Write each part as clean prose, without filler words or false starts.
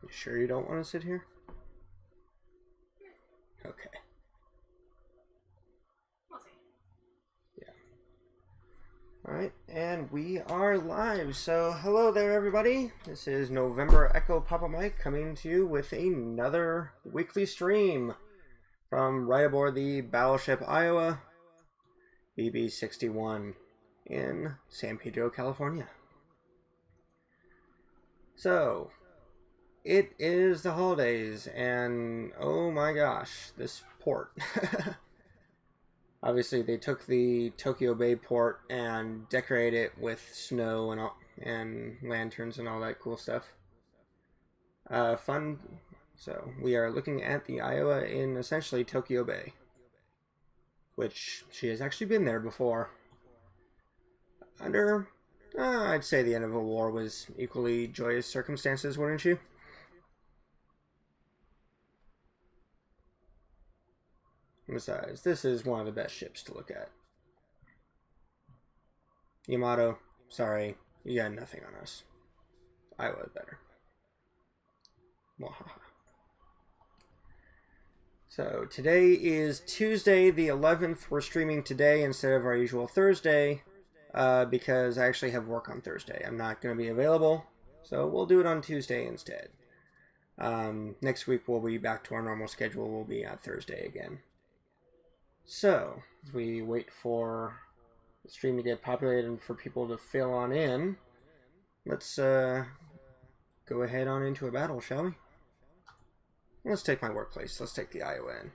You sure you don't want to sit here? Okay. We'll see. Yeah. Alright, and we are live. So, hello there, everybody. This is November Echo Papa Mike coming to you with another weekly stream from right aboard the Battleship Iowa BB-61 in San Pedro, California. So, it is the holidays, and oh my gosh, this port. Obviously, they took the Tokyo Bay port and decorated it with snow and lanterns and all that cool stuff. Fun. So, we are looking at the Iowa in essentially Tokyo Bay, which she has actually been there before. Under, I'd say the end of a war was equally joyous circumstances, wouldn't you? Besides, this is one of the best ships to look at. Yamato, sorry, you got nothing on us. Iowa better. Mwahaha. So today is Tuesday the 11th. We're streaming today instead of our usual Thursday because I actually have work on Thursday. I'm not going to be available, so we'll do it on Tuesday instead. Next week we'll be back to our normal schedule. We'll be on Thursday again. So, as we wait for the stream to get populated and for people to fill on in, let's go ahead on into a battle, shall we? Let's take my workplace. Let's take the Iowa in.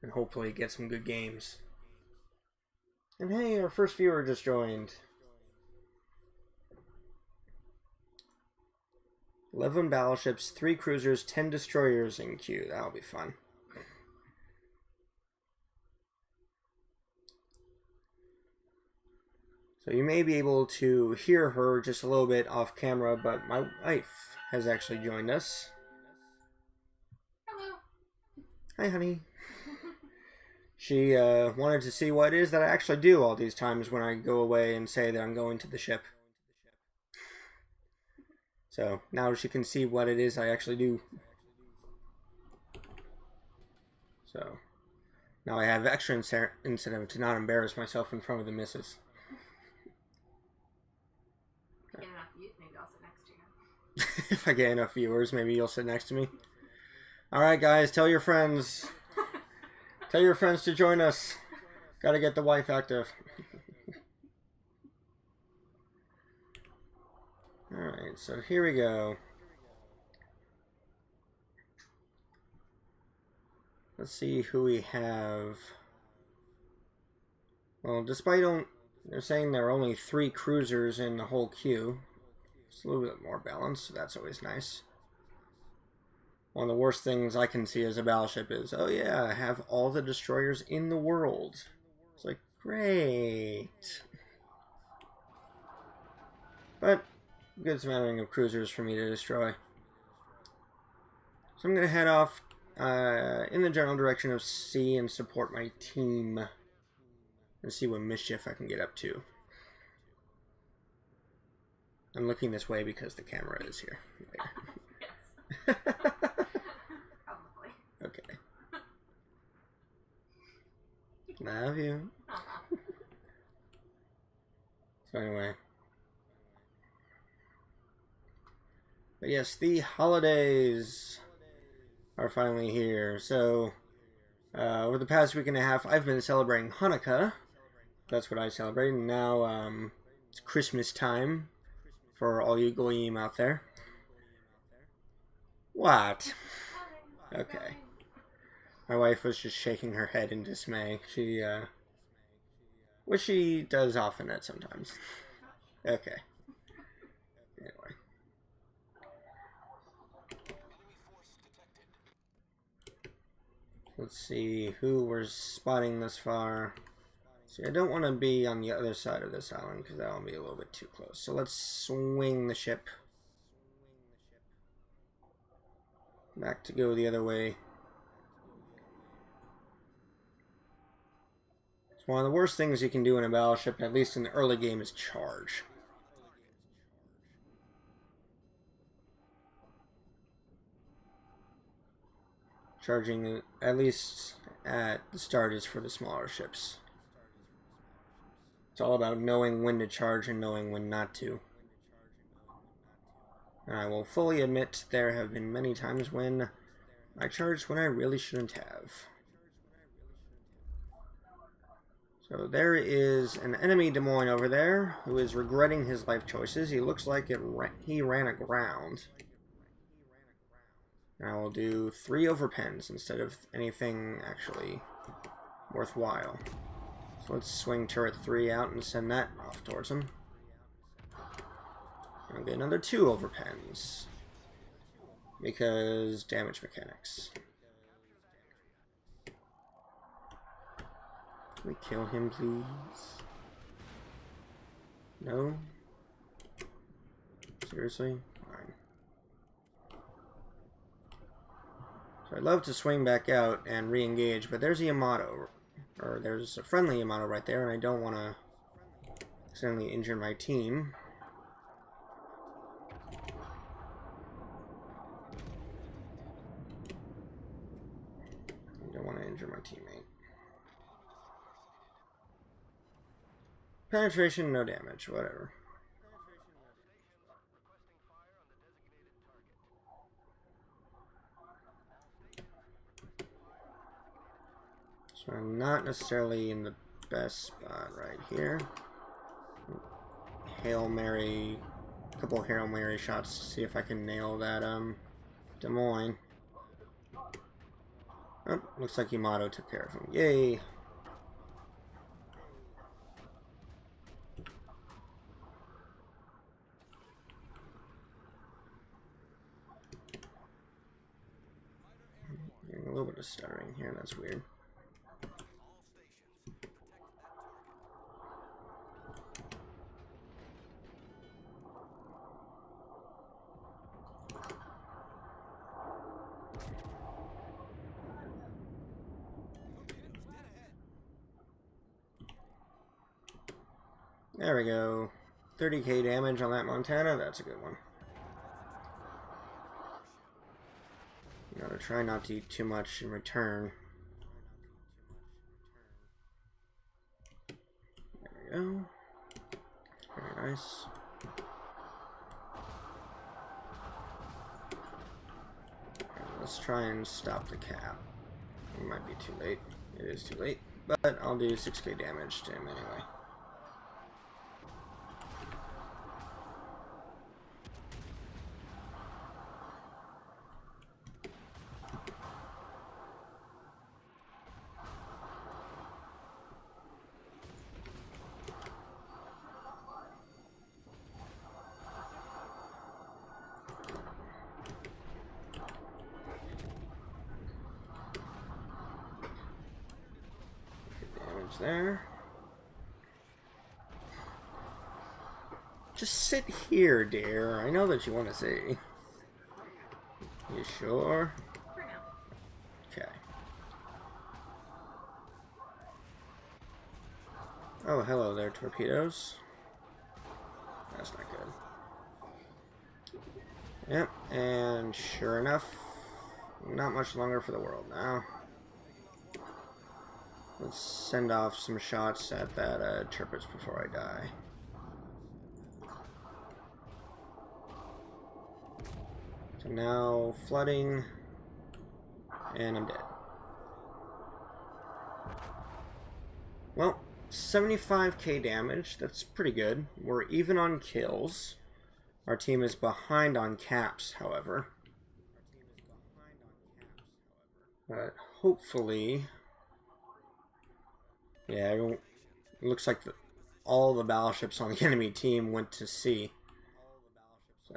And hopefully get some good games. And hey, our first viewer just joined. 11 battleships, 3 cruisers, 10 destroyers in queue. That'll be fun. So you may be able to hear her just a little bit off camera, but my wife has actually joined us. Hello. Hi, honey. She wanted to see what it is that I actually do all these times when I go away and say that I'm going to the ship. So now she can see what it is I actually do. So now I have extra incentive to not embarrass myself in front of the missus. Get enough views, maybe I'll sit next to you. If I get enough viewers, maybe you'll sit next to me. Alright guys, tell your friends. Tell your friends to join us. Gotta get the wife active. Alright, so here we go. Let's see who we have. Well, despite they're saying there are only 3 cruisers in the whole queue. It's a little bit more balanced, so that's always nice. One of the worst things I can see as a battleship is, oh yeah, I have all the destroyers in the world. It's like, great. But good smattering of cruisers for me to destroy. So I'm going to head off in the general direction of sea and support my team. And see what mischief I can get up to. I'm looking this way because the camera is here. Yes. Probably. Okay. Love you. So anyway. But yes, the holidays are finally here. So, over the past week and a half, I've been celebrating Hanukkah. That's what I celebrate. And now, it's Christmas time for all you goyim out there. What? Okay. My wife was just shaking her head in dismay. She, which she does often at sometimes. Okay. Anyway. Let's see who we're spotting this far. See, I don't want to be on the other side of this island because that'll be a little bit too close. So let's swing the ship back to go the other way. It's one of the worst things you can do in a battleship, at least in the early game, is charge. Charging, at least at the start, is for the smaller ships. It's all about knowing when to charge and knowing when not to. And I will fully admit there have been many times when I charged when I really shouldn't have. So there is an enemy Des Moines over there who is regretting his life choices. He looks like he ran aground. And I will do 3 overpens instead of anything actually worthwhile. So let's swing turret 3 out and send that off towards him. And I'll get another 2 overpens. Because damage mechanics. Can we kill him, please? No? Seriously? Fine. So I'd love to swing back out and re-engage, but there's a Yamato. Or there's a friendly Yamato right there, and I don't want to accidentally injure my team. I don't want to injure my teammate. Penetration, no damage, whatever. So I'm not necessarily in the best spot right here. Hail Mary, a couple of Hail Mary shots to see if I can nail that Des Moines. Oh, looks like Yamato took care of him. Yay! Getting a little bit of stuttering here, that's weird. There we go. 30k damage on that Montana, that's a good one. Gotta try not to eat too much in return. There we go. Very nice. Let's try and stop the cap. It might be too late. It is too late. But I'll do 6k damage to him anyway. There. Just sit here, dear. I know that you want to see. You sure? For now. Okay. Oh, hello there, torpedoes. That's not good. Yep, and sure enough, not much longer for the world now. Let's send off some shots at that Tirpitz before I die. So now flooding, and I'm dead. Well, 75k damage, that's pretty good. We're even on kills. Our team is behind on caps, however. But hopefully... Yeah, it looks like all the battleships on the enemy team went to sea. So,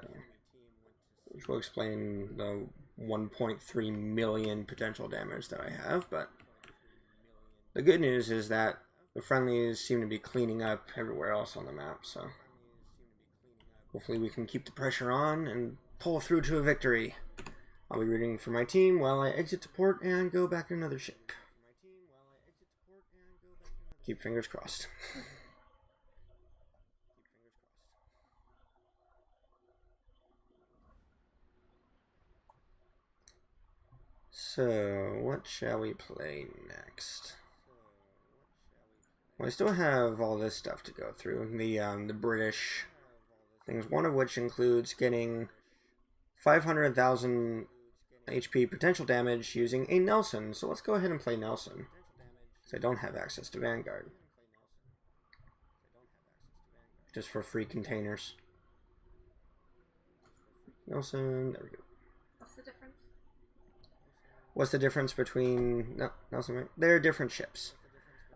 which will explain the 1.3 million potential damage that I have, but the good news is that the friendlies seem to be cleaning up everywhere else on the map, so hopefully we can keep the pressure on and pull through to a victory. I'll be rooting for my team while I exit to port and go back to another ship. Keep fingers crossed. So, what shall we play next? Well, I still have all this stuff to go through. The British things, one of which includes getting 500,000 HP potential damage using a Nelson. So let's go ahead and play Nelson, because I don't have access to Vanguard. Just for free containers. Nelson, there we go. What's the difference? What's the difference between Nelson? They're different ships.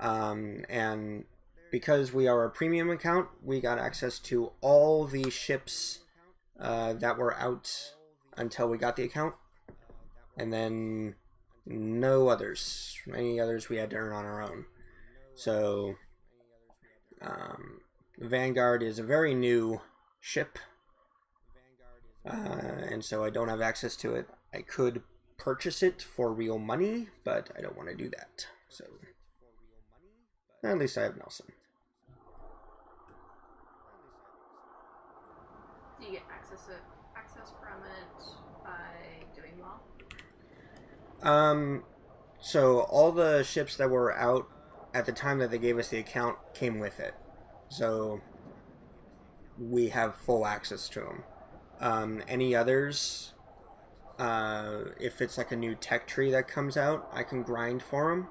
And because we are a premium account, we got access to all the ships that were out until we got the account. And then no others. Any others we had to earn on our own. So, Vanguard is a very new ship. And so I don't have access to it. I could purchase it for real money, but I don't want to do that. So, at least I have Nelson. Do you get access from it by doing well? So all the ships that were out at the time that they gave us the account came with it. So we have full access to them. Any others, if it's like a new tech tree that comes out, I can grind for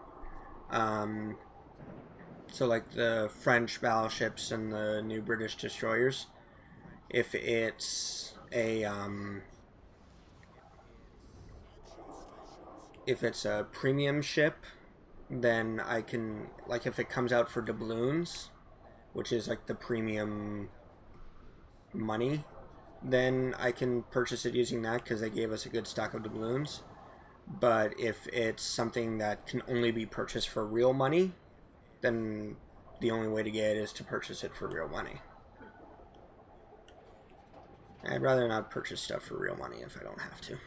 them. So like the French battleships and the new British destroyers, if it's a premium ship, then I can, like, if it comes out for doubloons, which is like the premium money, then I can purchase it using that because they gave us a good stock of doubloons. But if it's something that can only be purchased for real money, then the only way to get it is to purchase it for real money. I'd rather not purchase stuff for real money if I don't have to.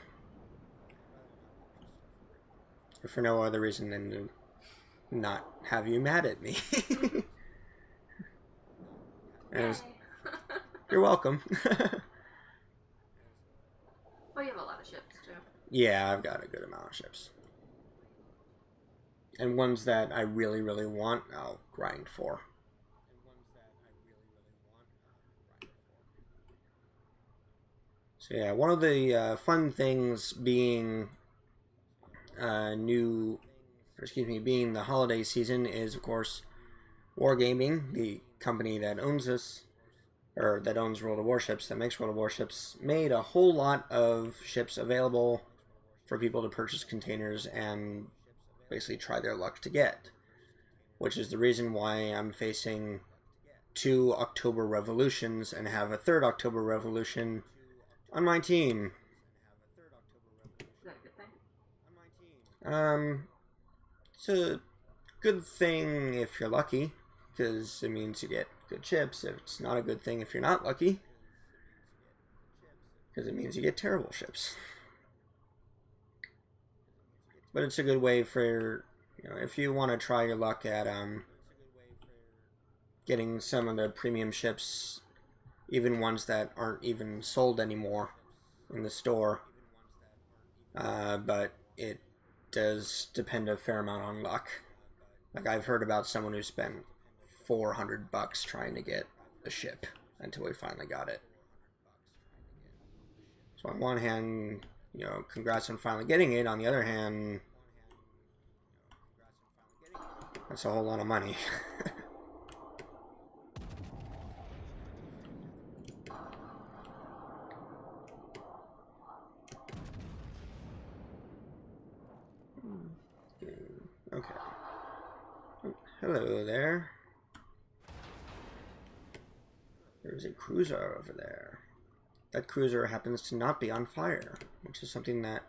Or for no other reason than to not have you mad at me. You're welcome. Well, you have a lot of ships, too. Yeah, I've got a good amount of ships. And ones that I really, really want, I'll grind for. So yeah, one of the fun things being being the holiday season is, of course, Wargaming, the company that owns us, or that owns World of Warships, that makes World of Warships, made a whole lot of ships available for people to purchase containers and basically try their luck to get. Which is the reason why I'm facing 2 October Revolutions and have a 3rd October Revolution on my team. Is that a good thing? It's a good thing if you're lucky, because it means you get good ships. It's not a good thing if you're not lucky, because it means you get terrible ships. But it's a good way for, if you want to try your luck at getting some of the premium ships, even ones that aren't even sold anymore in the store. But it does depend a fair amount on luck. Like, I've heard about someone who spent $400 trying to get a ship until we finally got it. So on one hand, congrats on finally getting it. On the other hand, that's a whole lot of money. Okay. Oh, hello there. There's a cruiser over there. That cruiser happens to not be on fire, which is something that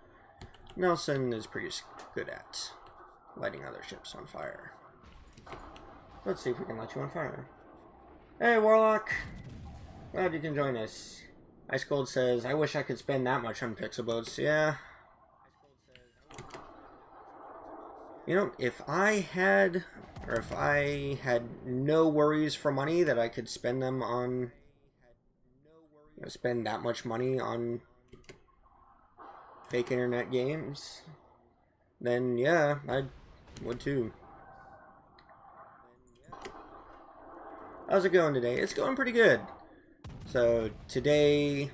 Nelson is pretty good at, lighting other ships on fire. Let's see if we can light you on fire. Hey, Warlock! Glad you can join us. Ice Cold says, I wish I could spend that much on pixel boats. Yeah. If I had no worries for money that I could spend them on, spend that much money on fake internet games, then yeah, I would too. How's it going today? It's going pretty good. So today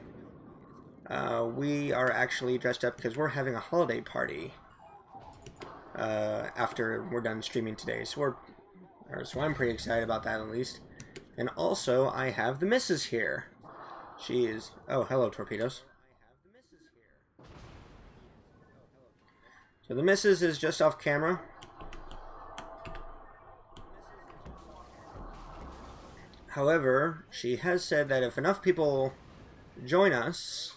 we are actually dressed up because we're having a holiday party after we're done streaming today. So I'm pretty excited about that at least. And also I have the missus here. She is... Oh, hello, torpedoes. So the missus is just off camera. However, she has said that if enough people join us,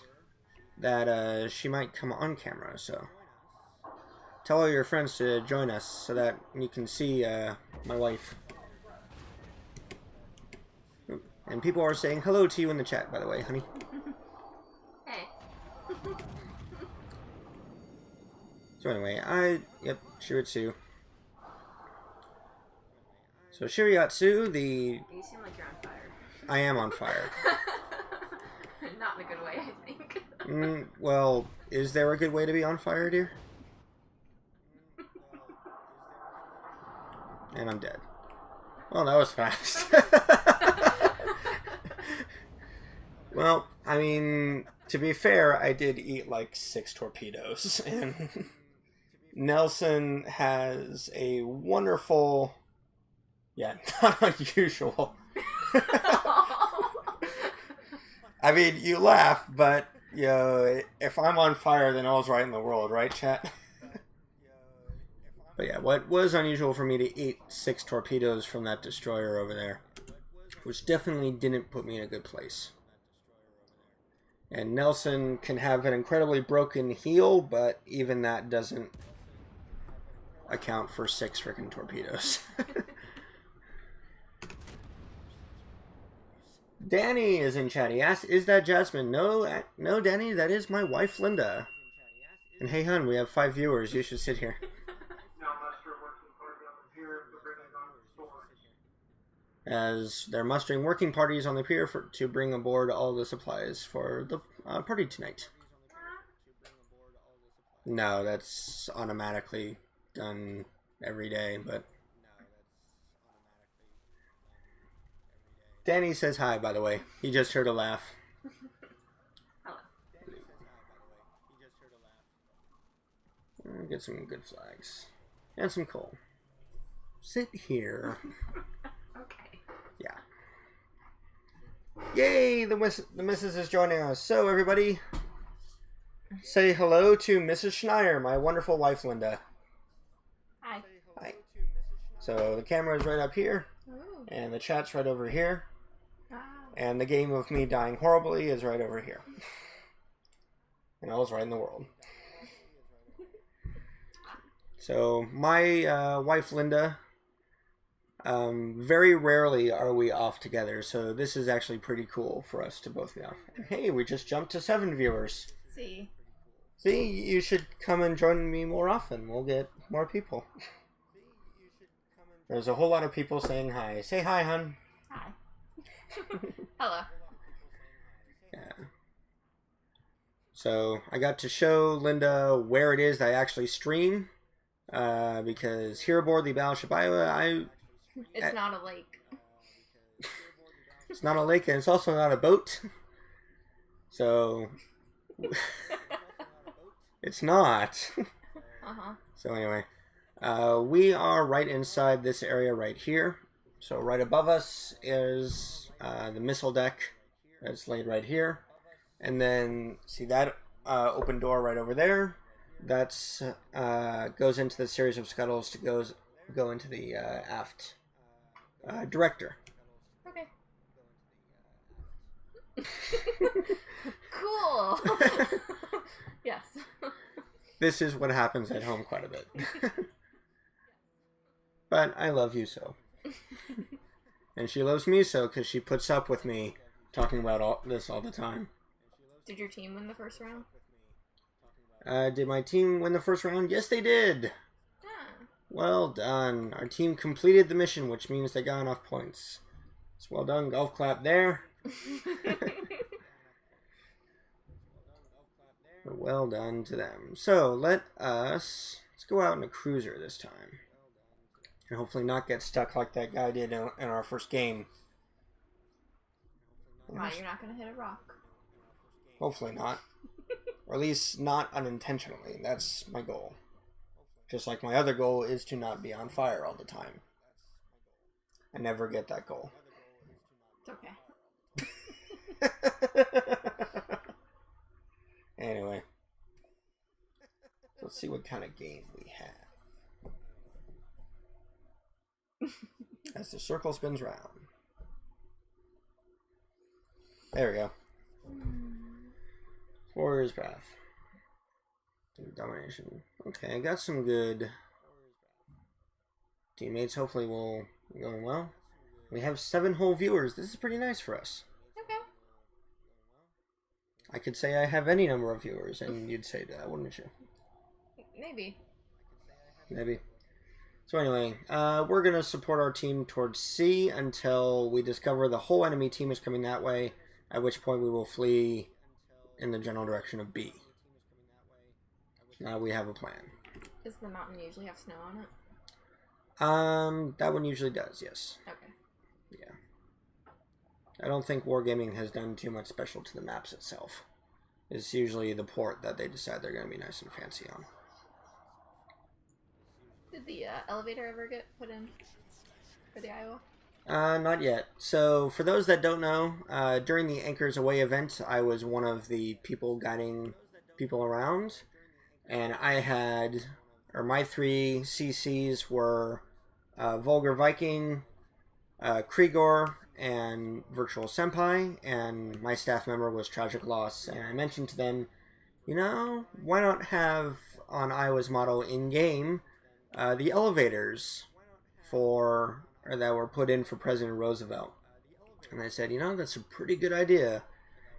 that she might come on camera, so... Tell all your friends to join us so that you can see my wife. And people are saying hello to you in the chat, by the way, honey. Hey. So anyway, yep, Shiritsu. So Shiriatsu, You seem like you're on fire. I am on fire. Not in a good way, I think. Well, is there a good way to be on fire, dear? And I'm dead. Well, that was fast. Well, I mean, to be fair, I did eat like 6 torpedoes, and Nelson has a wonderful, yeah, not unusual. I mean, you laugh, but, you know, if I'm on fire, then all's right in the world, right, chat? But yeah, what was unusual for me to eat 6 torpedoes from that destroyer over there, which definitely didn't put me in a good place. And Nelson can have an incredibly broken heel, but even that doesn't account for 6 freaking torpedoes. Danny is in chat. He asked, is that Jasmine? No, no, Danny, that is my wife, Linda. And hey, hun, we have 5 viewers. You should sit here. As they're mustering working parties on the pier to bring aboard all the supplies for the party tonight. No, that's automatically done every day, but... Danny says hi, by the way. He just heard a laugh. Hello. Get some good flags. And some coal. Sit here. Okay. Yeah. Yay! The missus is joining us. So, everybody, say hello to Mrs. Schneier, my wonderful wife, Linda. Hi. Hi. So, the camera is right up here, Ooh. and the chat's right over here, Wow. and the game of me dying horribly is right over here. And all's right in the world. So, my wife, Linda... very rarely are we off together, so this is actually pretty cool for us to both be off. And hey, we just jumped to 7 viewers. See, You should come and join me more often. We'll get more people. There's a whole lot of people saying hi. Say hi, hun. hi. Hello. Yeah. So, I got to show Linda where it is that I actually stream, because here aboard the Battleship Iowa, It's not a lake. it's not a lake, and it's also not a boat. So, it's not. Uh-huh. So anyway, we are right inside this area right here. So right above us is the missile deck that's laid right here. And then, see that open door right over there? That's goes into the series of scuttles to go into the aft director. Okay. Cool. Yes. This is what happens at home quite a bit. But I love you so. And she loves me so because she puts up with me talking about this all the time. Did your team win the first round? Did my team win the first round? Yes, they did. Yeah. Well done. Our team completed the mission, which means they got enough points. So well done. Golf clap there. Well done to them. So let's go out in a cruiser this time. And hopefully not get stuck like that guy did in our first game. Why, you're not going to hit a rock? Hopefully not. Or at least not unintentionally. That's my goal. Just like my other goal is to not be on fire all the time. I never get that goal. It's okay. Anyway. Let's see what kind of game we have. As the circle spins round. There we go. Warrior's Path. Domination. Okay, I got some good teammates. Hopefully we'll be going well. We have 7 whole viewers. This is pretty nice for us. Okay. I could say I have any number of viewers, and you'd say that, wouldn't you? Maybe. Maybe. So anyway, we're going to support our team towards C until we discover the whole enemy team is coming that way, at which point we will flee in the general direction of B. Now we have a plan. Does the mountain usually have snow on it? That one usually does, yes. Okay. Yeah. I don't think Wargaming has done too much special to the maps itself. It's usually the port that they decide they're going to be nice and fancy on. Did the elevator ever get put in for the Iowa? Not yet. So, for those that don't know, during the Anchors Away event, I was one of the people guiding people around. And I had, or my 3 CCs were Vulgar Viking, Krigor, and Virtual Senpai. And my staff member was Tragic Loss. And I mentioned to them, you know, why not have on Iowa's model in-game the elevators that were put in for President Roosevelt. And I said, you know, that's a pretty good idea.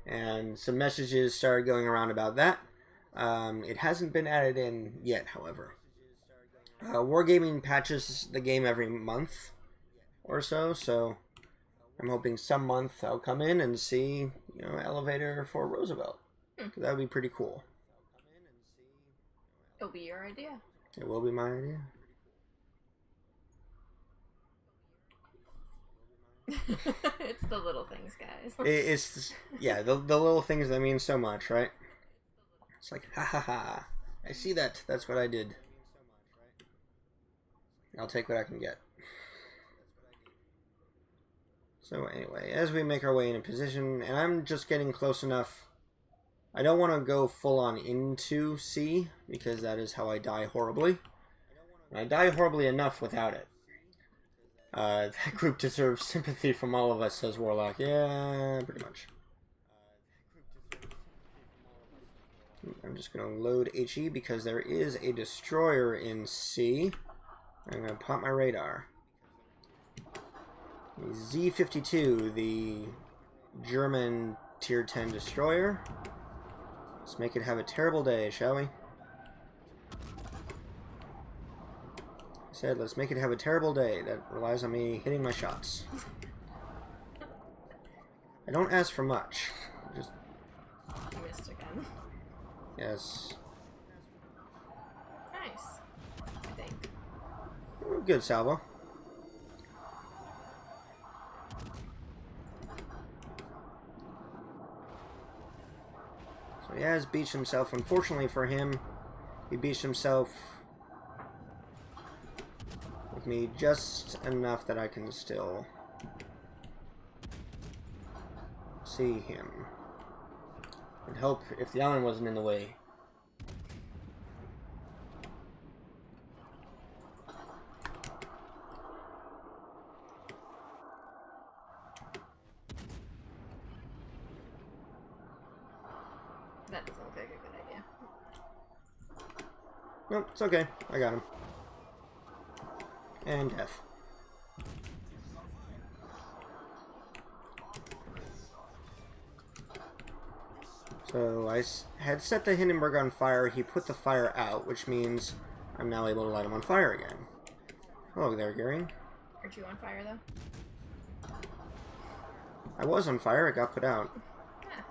And some messages started going around about that. It hasn't been added in yet, however. Wargaming patches the game every month or so, so I'm hoping some month I'll come in and see, you know, elevator for Roosevelt. That would be pretty cool. It'll be your idea. It will be my idea. It's the little things, guys. It's yeah, the little things that mean so much, right? It's like, ha ha ha. I see that. That's what I did. I'll take what I can get. So anyway, as we make our way in a position, and I'm just getting close enough. I don't want to go full on into C, because that is how I die horribly. And I die horribly enough without it. That group deserves sympathy from all of us, says Warlock. Yeah, pretty much. I'm just going to load HE because there is a destroyer in C. I'm going to pop my radar. The Z-52, the German Tier 10 destroyer. Let's make it have a terrible day, shall we? I said, let's make it have a terrible day that relies on me hitting my shots. I don't ask for much. Just... You missed again. Yes. Nice. I think. Good salvo. So he has beached himself. Unfortunately for him, he beached himself with me just enough that I can still see him. It'd help if the island wasn't in the way. That doesn't look like a good idea. Nope, it's okay. I got him. And death. So I had set the Hindenburg on fire. He put the fire out, which means I'm now able to light him on fire again. Hello there, Gary. Aren't you on fire, though? I was on fire. It got put out. Yeah.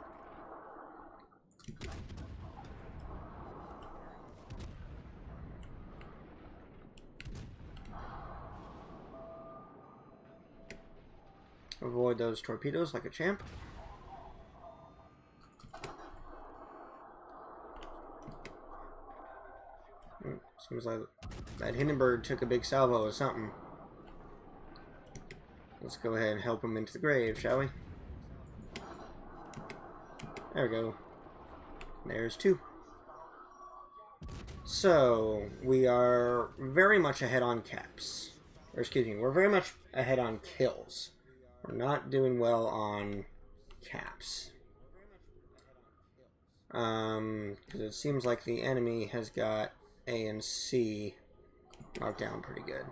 Avoid those torpedoes like a champ. Seems like that Hindenburg took a big salvo of something. Let's go ahead and help him into the grave, shall we? There we go. There's 2. So, we are very much ahead on caps. Or excuse me, we're very much ahead on kills. We're not doing well on caps. Because it seems like the enemy has got A and C knocked down pretty good.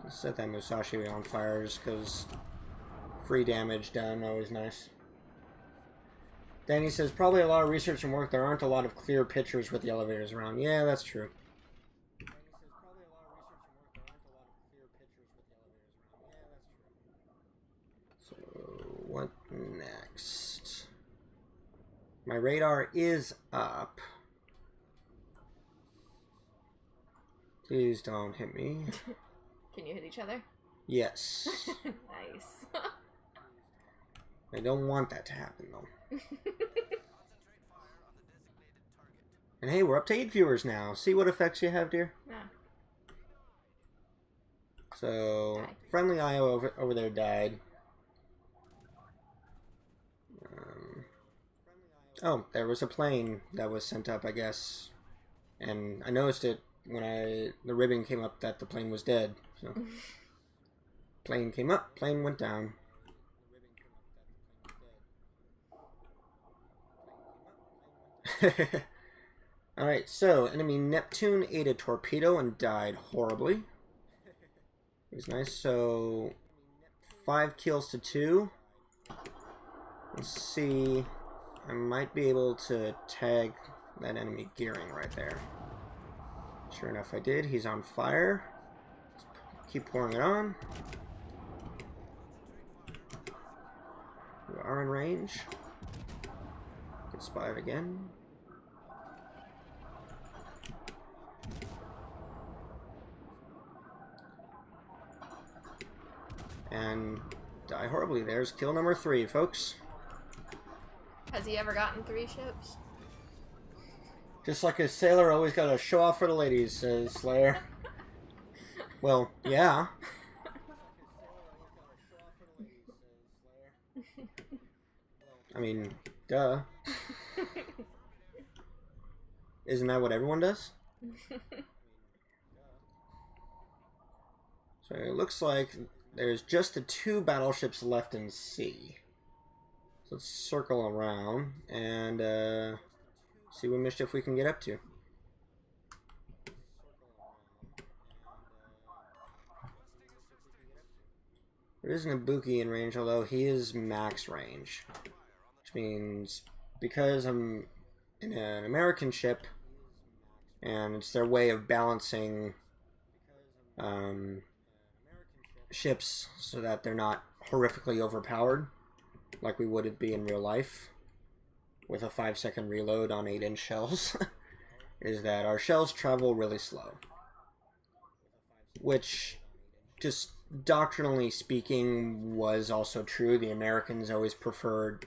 Let's set that Musashi on fire just because free damage done, always nice. Danny says, probably a lot of research and work. There aren't a lot of clear pictures with the elevators around. Yeah, that's true. So, what next? My radar is up. Please don't hit me. Can you hit each other? Yes. Nice. I don't want that to happen, though. And hey, we're up to 8 viewers now. See what effects you have, dear? Yeah. So, friendly IO over there died. Oh, there was a plane that was sent up, I guess. And I noticed it when the ribbon came up that the plane was dead. So, plane came up, plane went down. Alright, so enemy Neptune ate a torpedo and died horribly. It was nice. So 5 kills to 2. Let's see. I might be able to tag that enemy Gearing right there. Sure enough, I did. He's on fire. Let's keep pouring it on. We are in range. Get spotted again. And die horribly. There's kill number 3, folks. Has he ever gotten 3 ships? Just like a sailor always got to show off for the ladies, says Slayer. Well, yeah. I mean, duh. Isn't that what everyone does? So it looks like there's just the 2 battleships left in sea. So let's circle around and see what mischief we can get up to. There isn't a Ibuki in range, although he is max range. Which means because I'm in an American ship, and it's their way of balancing ships so that they're not horrifically overpowered like we would be in real life with a 5-second reload on 8-inch shells, is that our shells travel really slow. Which, just doctrinally speaking, was also true. The Americans always preferred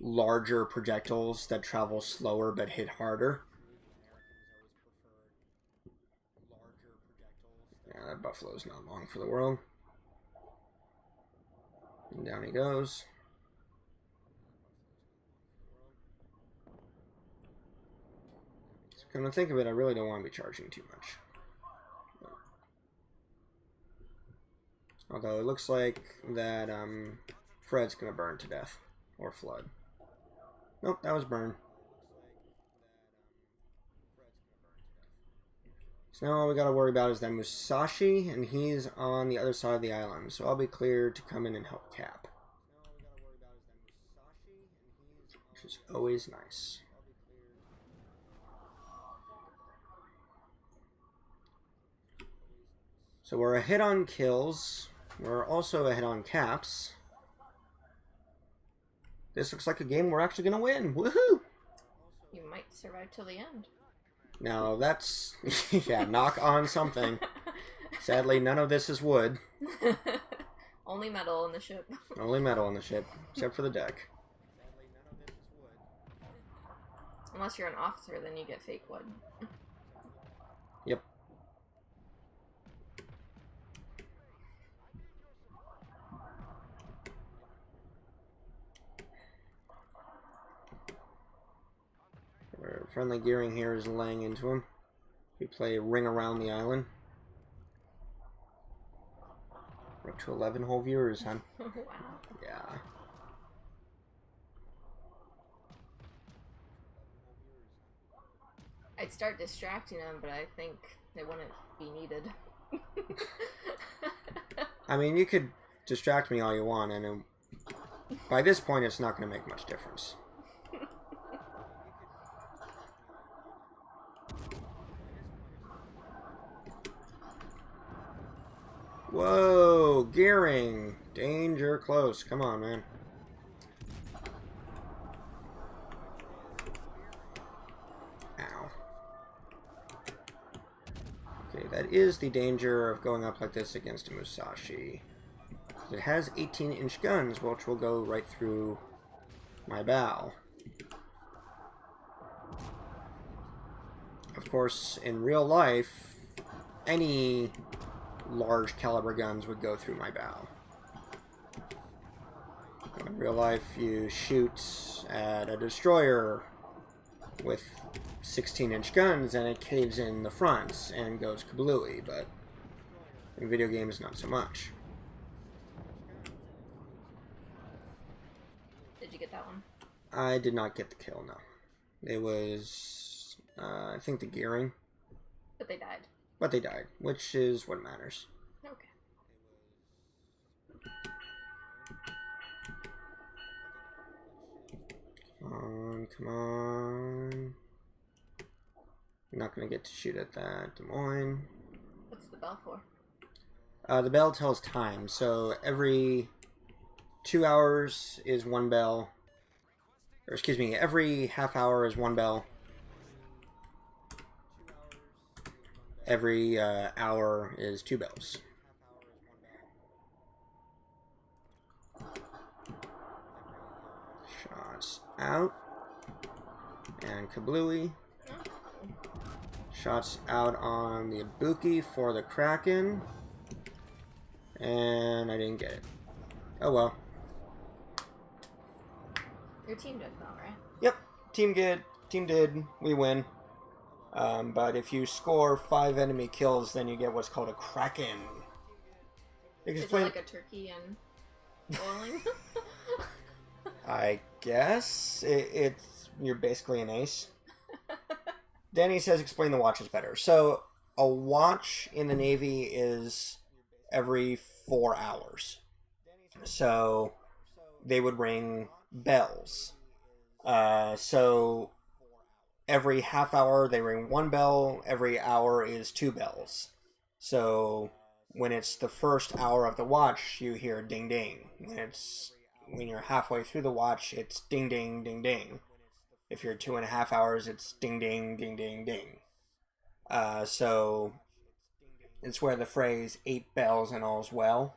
larger projectiles that travel slower but hit harder. Yeah, that buffalo's not long for the world. And down he goes. So come to think of it, I really don't want to be charging too much. Although it looks like that Fred's gonna burn to death. Or flood. Nope, that was burn. So now all we gotta worry about is that Musashi, and he's on the other side of the island. So I'll be clear to come in and help Cap. Which is always nice. So we're ahead on kills. We're also ahead on caps. This looks like a game we're actually going to win. Woohoo! You might survive till the end. Now that's... yeah, knock on something. Sadly, none of this is wood. Only metal in the ship. Only metal on the ship, except for the deck. Unless you're an officer, then you get fake wood. Yep. Our friendly gearing here is laying into him. We play Ring Around the Island. We're up to 11 whole viewers, huh? Wow. Yeah. I'd start distracting them, but I think they wouldn't be needed. I mean, you could distract me all you want, and by this point, it's not going to make much difference. Whoa, gearing. Danger close. Come on, man. Ow. Okay, that is the danger of going up like this against a Musashi. It has 18-inch guns, which will go right through my bow. Of course, in real life, any large caliber guns would go through my bow. In real life, you shoot at a destroyer with 16-inch guns and it caves in the front and goes kablooey, but in video games, not so much. Did you get that one? I did not get the kill, no. It was, I think, the gearing. But they died. But they died, which is what matters. Okay. Come on, come on. I'm not going to get to shoot at that, Des Moines. What's the bell for? The bell tells time, so every 2 hours is one bell. Or excuse me, every half hour is one bell. Every hour is two bells. Shots out. And kablooey. Shots out on the Ibuki for the Kraken. And I didn't get it. Oh well. Your team did though, right? Yep. Team did. We win. But if you score 5 enemy kills, then you get what's called a Kraken. Is it like a turkey and boiling? I guess it's you're basically an ace. Danny says explain the watches better. So a watch in the Navy is every 4 hours. So they would ring bells. So every half hour they ring one bell, every hour is two bells. So when it's the first hour of the watch, you hear ding ding. When you're halfway through the watch, it's ding ding ding ding. If you're 2.5 hours, it's ding ding ding ding ding. So it's where the phrase 8 bells and all's well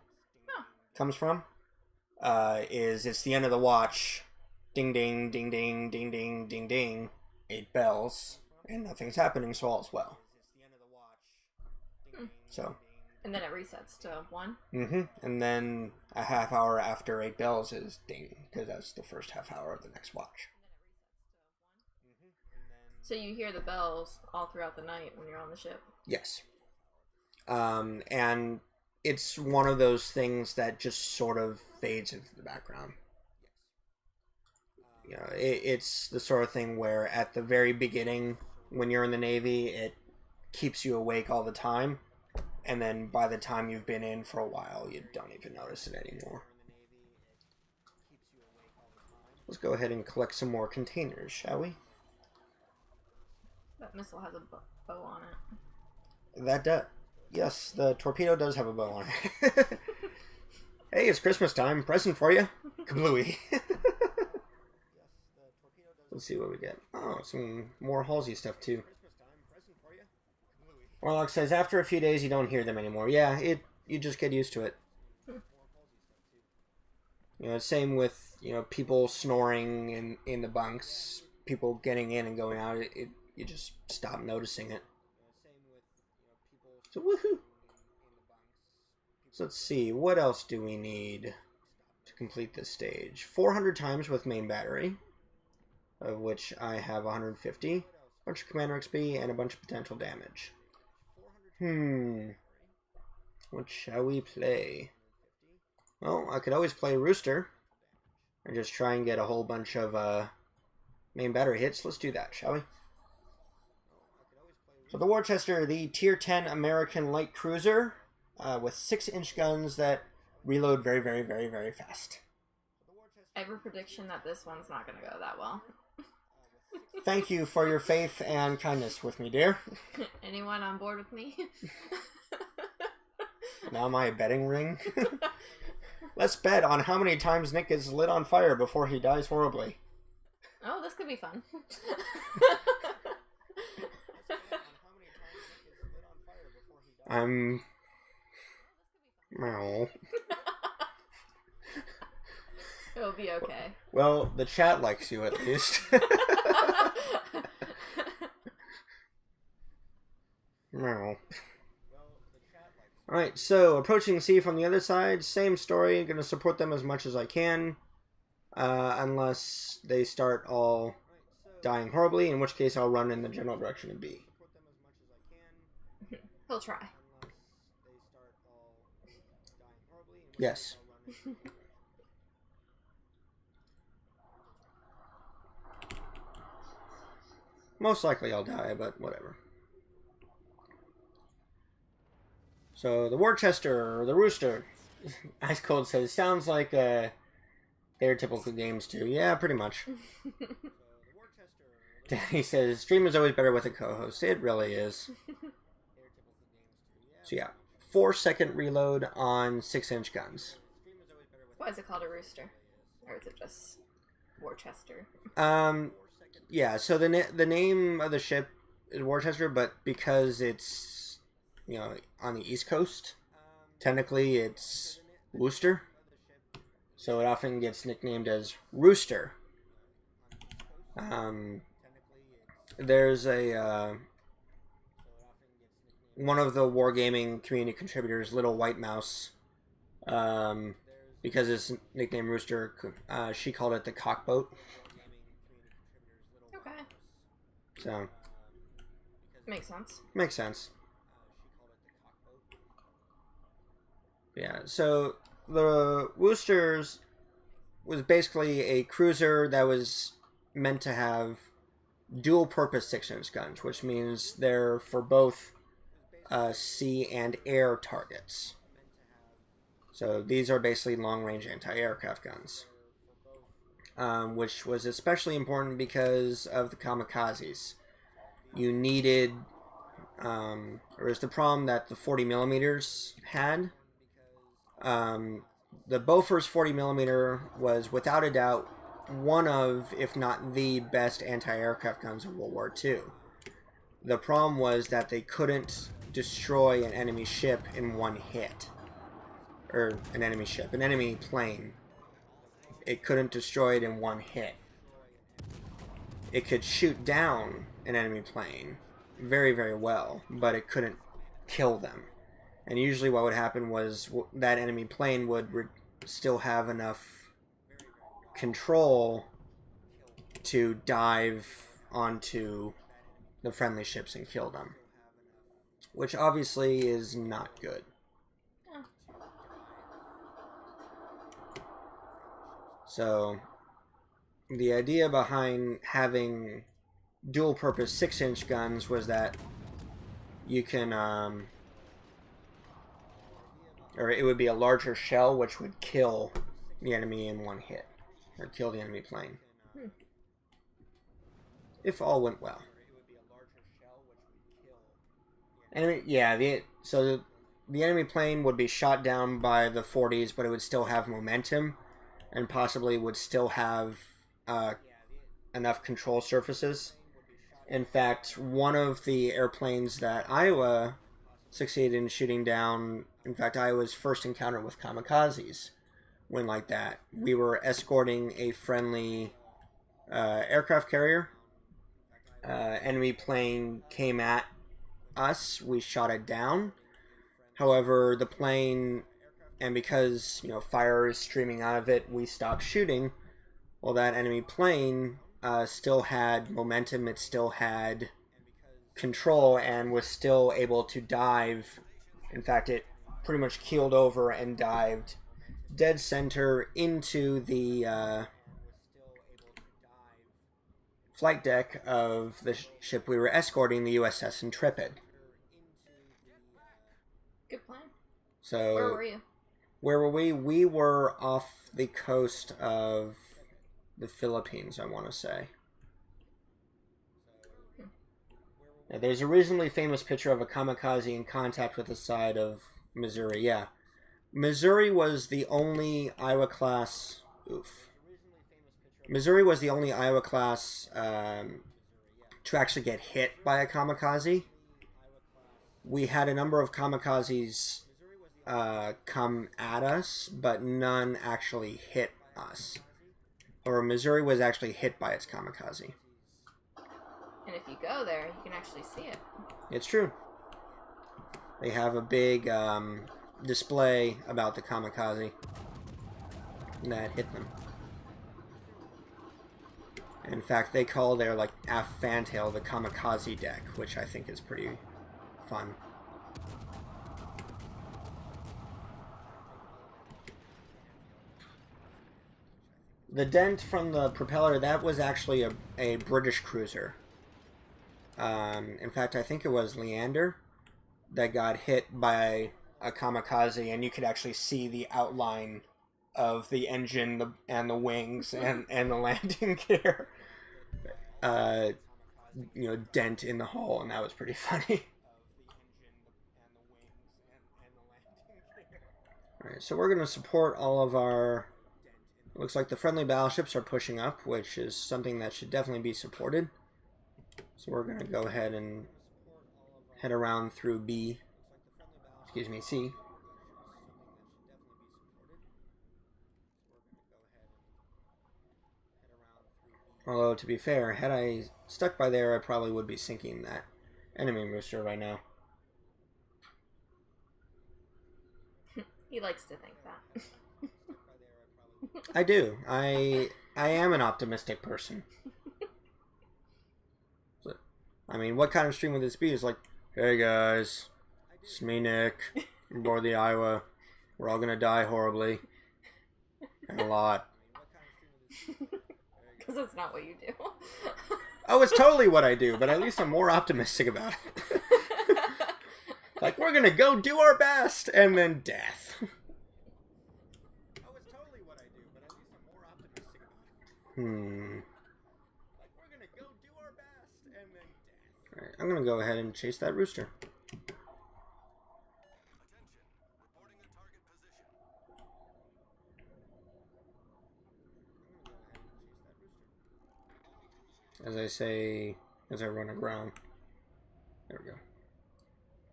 comes from. It's the end of the watch, ding ding ding ding ding ding ding ding. 8 bells, and nothing's happening, so all's well. So. And then it resets to 1? Mm-hmm. And then a half hour after 8 bells is ding, because that's the first half hour of the next watch. So you hear the bells all throughout the night when you're on the ship? Yes. And it's one of those things that just sort of fades into the background. You know, it's the sort of thing where at the very beginning, when you're in the Navy, it keeps you awake all the time. And then by the time you've been in for a while, you don't even notice it anymore. Let's go ahead and collect some more containers, shall we? That missile has a bow on it. That does. Yes, the torpedo does have a bow on it. Hey, it's Christmas time. Present for you. Kablooey. Let's see what we get. Oh, some more Halsey stuff, too. Warlock says, after a few days you don't hear them anymore. Yeah, you just get used to it. You know, same with, you know, people snoring in the bunks, people getting in and going out. You just stop noticing it. So, woohoo! So let's see, what else do we need to complete this stage? 400 times with main battery, of which I have 150. A bunch of commander XP and a bunch of potential damage. What shall we play? Well, I could always play Rooster and just try and get a whole bunch of main battery hits. Let's do that, shall we? So the Worcester, the Tier 10 American light cruiser with 6-inch guns that reload very, very, very, very fast. I have a prediction that this one's not going to go that well. Thank you for your faith and kindness with me, dear. Anyone on board with me? Now my betting ring. Let's bet on how many times Nick is lit on fire before he dies horribly. Oh, this could be fun. I'm... Meow. It'll be okay. Well, the chat likes you at least. Meow. Alright, so approaching C from the other side, same story, gonna support them as much as I can, unless they start all dying horribly, in which case I'll run in the general direction of B. He'll try. Yes. Most likely I'll die, but whatever. So, the Worcester, or the Rooster, Ice Cold says, sounds like their typical games too. Yeah, pretty much. Danny says, stream is always better with a co-host. It really is. So yeah, 4-second reload on 6-inch guns. Why is it called a Rooster? Or is it just Worcester? Yeah, so the name of the ship is Worcester, but because it's, you know, on the East Coast, technically it's Worcester. So it often gets nicknamed as Rooster. There's a one of the Wargaming community contributors, Little White Mouse, because it's nicknamed Rooster, she called it the cockboat. Okay. So. Makes sense. Makes sense. Yeah, so the Worcesters was basically a cruiser that was meant to have dual-purpose 6-inch guns, which means they're for both sea and air targets. So these are basically long-range anti-aircraft guns, which was especially important because of the kamikazes. You needed, or was the problem that the 40 millimeters had. The Bofors 40 millimeter was without a doubt one of, if not the best anti-aircraft guns of World War II. The problem was that they couldn't destroy an enemy ship in one hit. Or an enemy plane. It couldn't destroy it in one hit. It could shoot down an enemy plane very, very well, but it couldn't kill them. And usually what would happen was that enemy plane would still have enough control to dive onto the friendly ships and kill them. Which obviously is not good. Yeah. So, the idea behind having dual-purpose 6-inch guns was that you can, or it would be a larger shell which would kill the enemy in one hit, or kill the enemy plane. If all went well. And yeah, so the enemy plane would be shot down by the 40s, but it would still have momentum, and possibly would still have enough control surfaces In fact, one of the airplanes that Iowa succeeded in shooting down, in fact, Iowa's first encounter with kamikazes went like that. We were escorting a friendly aircraft carrier. Enemy plane came at us. We shot it down. However, the plane, and because, fire is streaming out of it, we stopped shooting. Well, that enemy plane still had momentum. It still had control and was still able to dive. In fact, it pretty much keeled over and dived dead center into the flight deck of the ship we were escorting, the USS Intrepid. Good plan. So, Where were you? Where were we? We were off the coast of the Philippines, I want to say. Now, there's a reasonably famous picture of a kamikaze in contact with the side of Missouri. Yeah. Missouri was the only Iowa class... Missouri was the only Iowa class to actually get hit by a kamikaze. We had a number of kamikazes come at us, but none actually hit us. Or Missouri was actually hit by its kamikaze. And if you go there, you can actually see it. It's true. They have a big display about the kamikaze that hit them. In fact, they call their aft fantail the kamikaze deck, which I think is pretty fun. The dent from the propeller, that was actually a British cruiser. In fact, I think it was Leander that got hit by a kamikaze, and you could actually see the outline of the engine and the wings and the landing gear. Dent in the hull, and that was pretty funny. Alright, so we're going to support all of our... It looks like the friendly battleships are pushing up, which is something that should definitely be supported. So we're going to go ahead and head around through C. Although, to be fair, had I stuck by there, I probably would be sinking that enemy rooster right now. He likes to think that. I do. I am an optimistic person. So, I mean, what kind of stream would this be? It's like, hey guys, it's me, Nick. I'm aboard the Iowa. We're all gonna die horribly. And a lot. Because that's not what you do. Oh, it's totally what I do, but at least I'm more optimistic about it. Like, we're gonna go do our best, and then death. Oh, it's totally what I do, but at least I'm more optimistic about it. Like, we're gonna go do our best, and then death. Alright, I'm gonna go ahead and chase that rooster. As I say, as I run aground. There we go.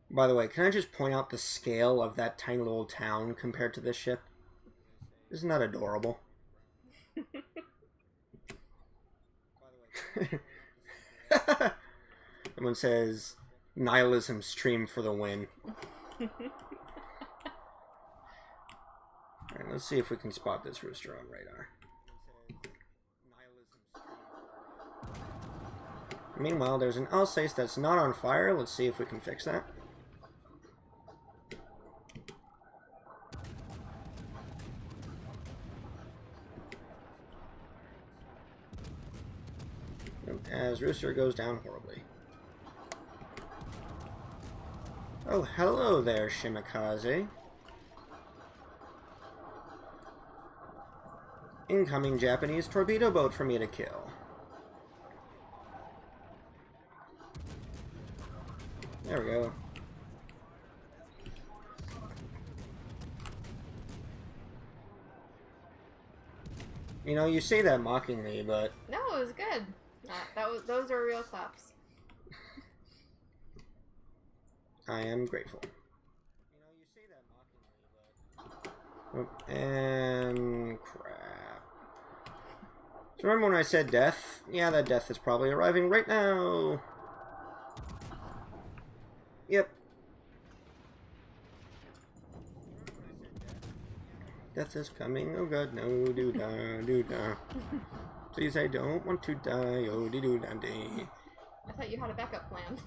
By the way, can I just point out the scale of that tiny little town compared to this ship? Isn't that adorable? Someone says, nihilism stream for the win. Alright, let's see if we can spot this rooster on radar. Meanwhile, there's an Alsace that's not on fire. Let's see if we can fix that. As rooster goes down horribly. Oh, hello there, Shimakaze. Incoming Japanese torpedo boat for me to kill. There we go. You know, you say that mockingly, but... No, it was good. Those are real claps. I am grateful. Oh, and crap. So remember when I said death? Yeah, that death is probably arriving right now. Yep. Death is coming. Oh god, no. Do-da, do-da. Please, I don't want to die. Oh, dee-doo-da-dee. I thought you had a backup plan.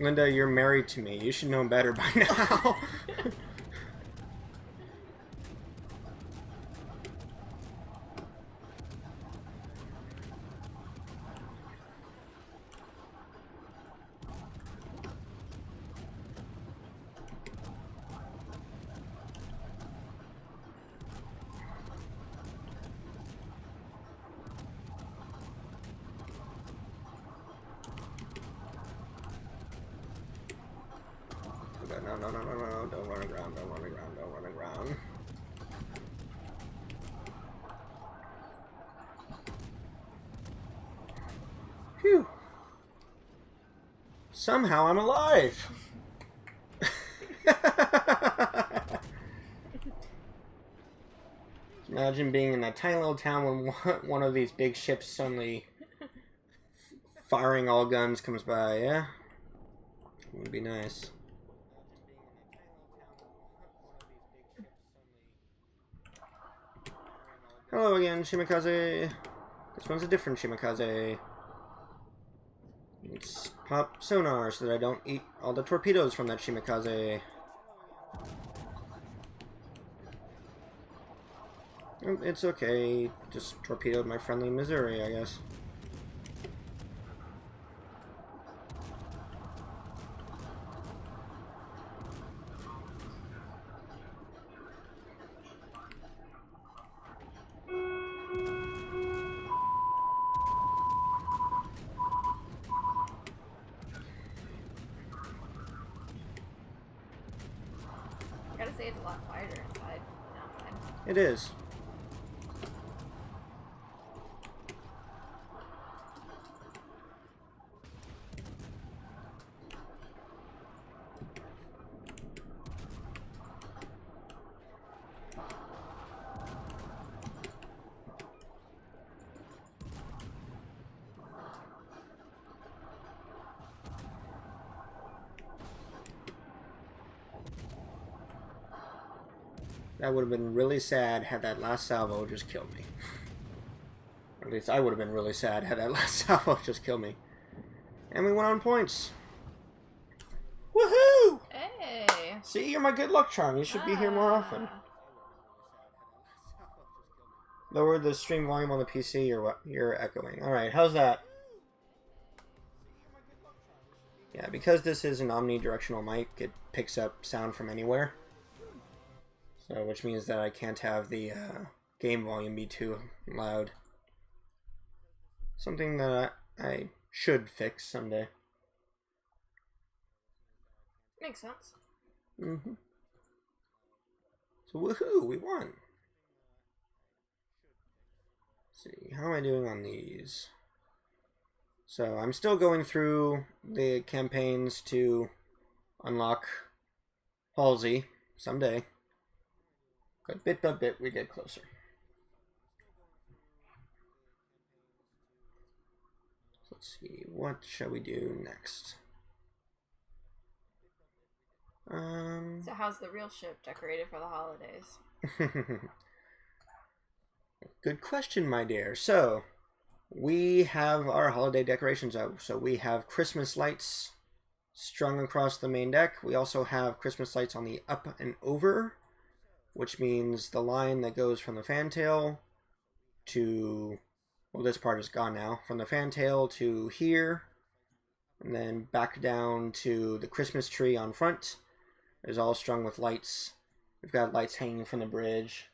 Linda, you're married to me. You should know better by now. No, no, no, no, no, no, don't run aground, don't run aground, don't run aground. Phew. Somehow I'm alive! Imagine being in that tiny little town when one of these big ships suddenly firing all guns comes by, yeah? It would be nice. Hello again, Shimikaze. This one's a different Shimikaze. Let's pop sonar so that I don't eat all the torpedoes from that Shimikaze. It's okay. Just torpedoed my friendly Missouri, I guess. I gotta say it's a lot quieter inside than outside. It is. That would have been really sad had that last salvo just killed me. Or at least I would have been really sad had that last salvo just killed me. And we went on points. Woohoo! Hey! See, you're my good luck charm. You should be here more often. Lower the stream volume on the PC, you're echoing. Alright, how's that? Yeah, because this is an omnidirectional mic, it picks up sound from anywhere. So, which means that I can't have the game volume be too loud. Something that I should fix someday. Makes sense. Mm-hmm. So, woohoo, we won. Let's see, how am I doing on these? So, I'm still going through the campaigns to unlock Halsey someday. But bit by bit, we get closer. Let's see, what shall we do next? So how's the real ship decorated for the holidays? Good question, my dear. So, we have our holiday decorations out. So we have Christmas lights strung across the main deck. We also have Christmas lights on the up and over, which means the line that goes from the fantail to, well, this part is gone now, from the fantail to here, and then back down to the Christmas tree on front is all strung with lights. We've got lights hanging from the bridge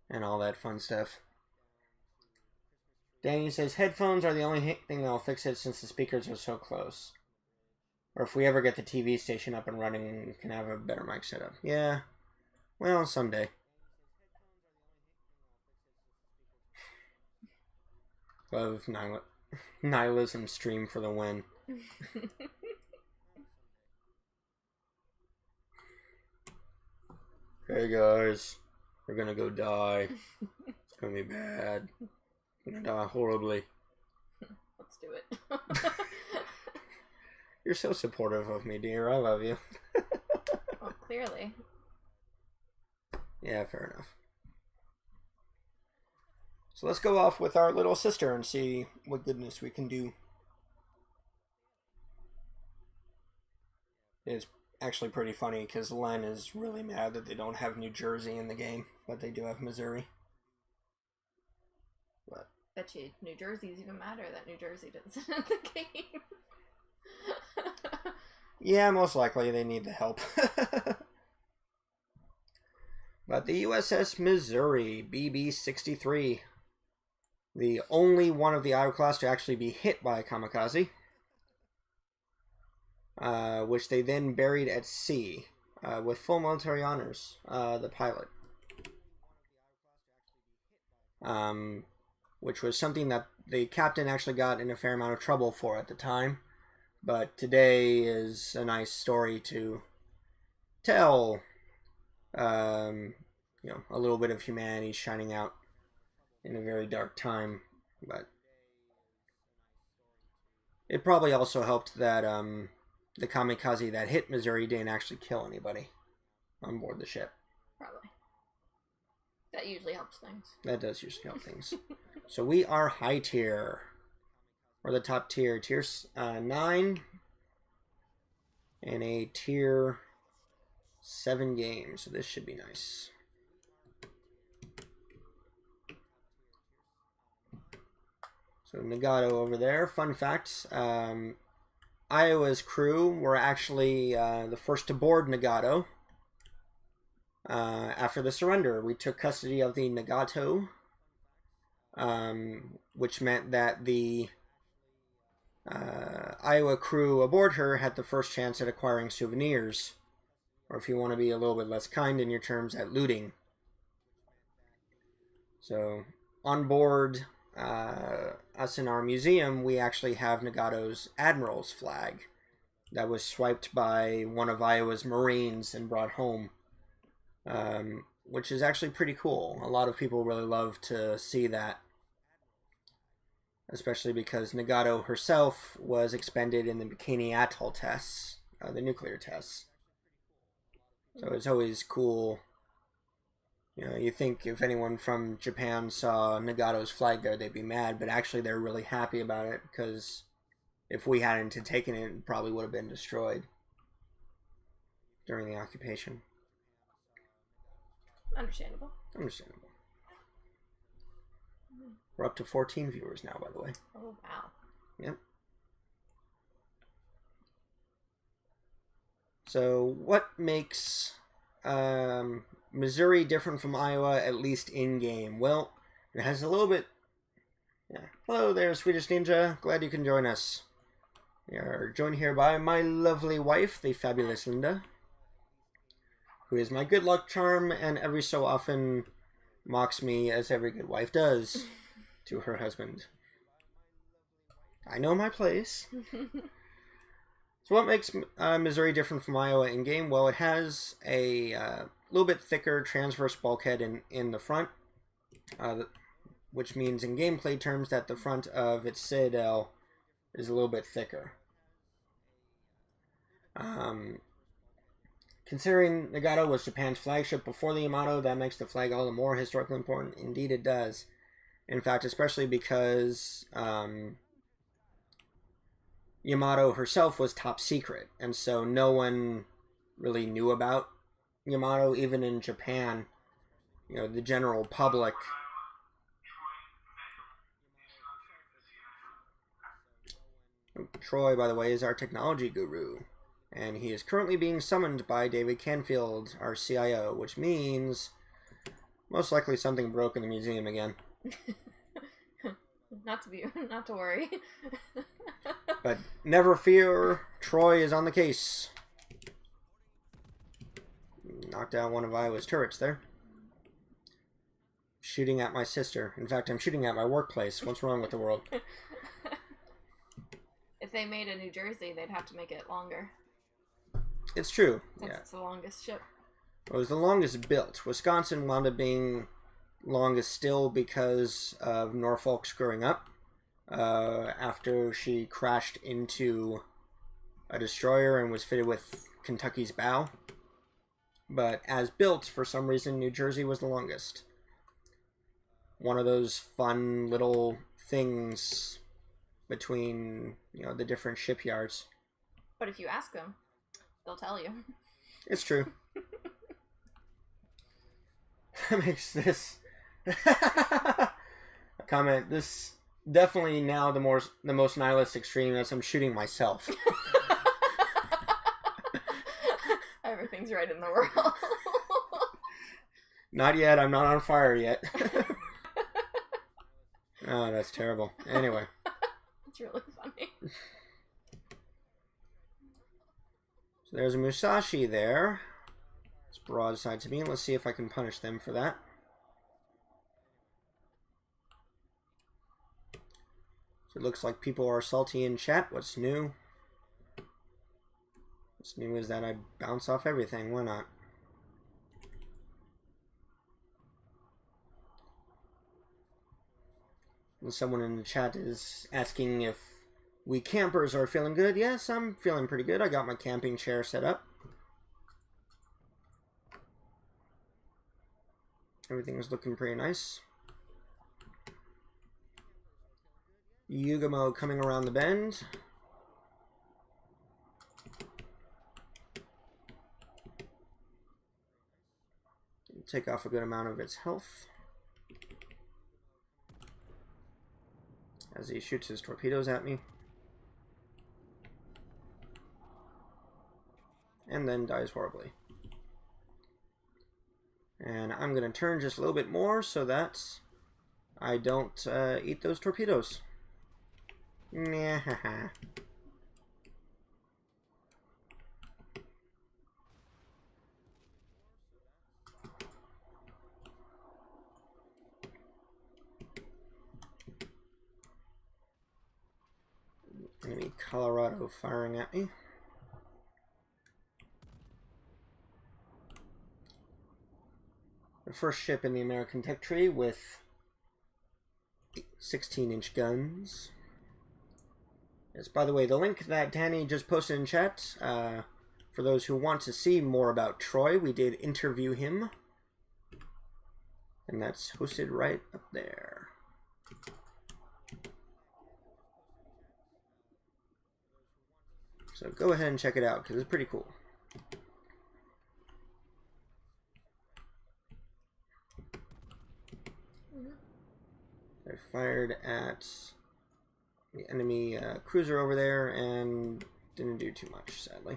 and all that fun stuff. Danny says headphones are the only thing that'll fix it since the speakers are so close. Or if we ever get the TV station up and running, we can have a better mic setup. Yeah, well, someday. Love Nihilism stream for the win. Hey guys, we're gonna go die. It's gonna be bad. We're gonna die horribly. Let's do it. You're so supportive of me, dear. I love you. Well, clearly. Yeah, fair enough. So let's go off with our little sister and see what goodness we can do. It's actually pretty funny because Len is really mad that they don't have New Jersey in the game, but they do have Missouri. But Bet you New Jersey's even madder that New Jersey didn't in the game. yeah, most likely they need the help. But the USS Missouri, BB-63, the only one of the Iowa class to actually be hit by a kamikaze, which they then buried at sea with full military honors, the pilot. Which was something that the captain actually got in a fair amount of trouble for at the time. But today is a nice story to tell. You know, a little bit of humanity shining out in a very dark time. But it probably also helped that the kamikaze that hit Missouri didn't actually kill anybody on board the ship. Probably. That usually helps things. That does usually help things. So we are high tier. Or the top tier. Tier 9. And a tier 7 game. So this should be nice. So Nagato over there. Fun fact. Iowa's crew were actually the first to board Nagato. After the surrender, we took custody of the Nagato, which meant that the Iowa crew aboard her had the first chance at acquiring souvenirs, or if you want to be a little bit less kind in your terms, at looting. So, on board us in our museum, we actually have Nagato's Admiral's flag that was swiped by one of Iowa's Marines and brought home. Which is actually pretty cool. A lot of people really love to see that. Especially because Nagato herself was expended in the Bikini Atoll tests, the nuclear tests. So it's always cool. You know, you think if anyone from Japan saw Nagato's flag there, they'd be mad, but actually they're really happy about it, because if we hadn't taken it, it probably would have been destroyed during the occupation. Understandable. Understandable. We're up to 14 viewers now, by the way. Oh, wow. Yep. So, what makes Missouri different from Iowa, at least in-game? Well, it has a little bit... Yeah. Hello there, Swedish Ninja. Glad you can join us. We are joined here by my lovely wife, the fabulous Linda, who is my good luck charm and every so often mocks me, as every good wife does, to her husband. I know my place. So what makes Missouri different from Iowa in game? Well, it has a little bit thicker transverse bulkhead in the front, which means in gameplay terms that the front of its citadel is a little bit thicker. Considering Nagato was Japan's flagship before the Yamato, that makes the flag all the more historically important. Indeed it does. In fact, especially because Yamato herself was top secret, and so no one really knew about Yamato, even in Japan. You know, the general public. Troy, by the way, is our technology guru. And he is currently being summoned by David Canfield, our CIO, which means most likely something broke in the museum again. Not to worry. But never fear, Troy is on the case. Knocked out one of Iowa's turrets there. shooting at my sister. In fact, I'm shooting at my workplace. What's wrong with the world? If they made a New Jersey, they'd have to make it longer. It's true. Since Yeah. it's the longest ship. It was the longest built. Wisconsin wound up being longest still because of Norfolk screwing up after she crashed into a destroyer and was fitted with Kentucky's bow. But as built, for some reason, New Jersey was the longest. One of those fun little things between, the different shipyards. But if you ask them, they'll tell you. It's true. That makes this a comment. This definitely now the most nihilistic extreme as I'm shooting myself. Everything's right in the world. Not yet. I'm not on fire yet. Oh, that's terrible. Anyway. It's really funny. So there's a Musashi there. It's broadside to me. Let's see if I can punish them for that. So it looks like people are salty in chat. What's new? What's new is that I bounce off everything. Why not? And someone in the chat is asking if we campers are feeling good. Yes, I'm feeling pretty good. I got my camping chair set up. Everything is looking pretty nice. Yugamo coming around the bend. Take off a good amount of its health as he shoots his torpedoes at me. And then dies horribly. And I'm going to turn just a little bit more so that I don't eat those torpedoes. Nah. Enemy Colorado firing at me. The first ship in the American tech tree with 16-inch guns. Yes, by the way, the link that Danny just posted in chat, for those who want to see more about Troy, we did interview him. And that's hosted right up there. So go ahead and check it out, because it's pretty cool. I fired at the enemy cruiser over there and didn't do too much, sadly.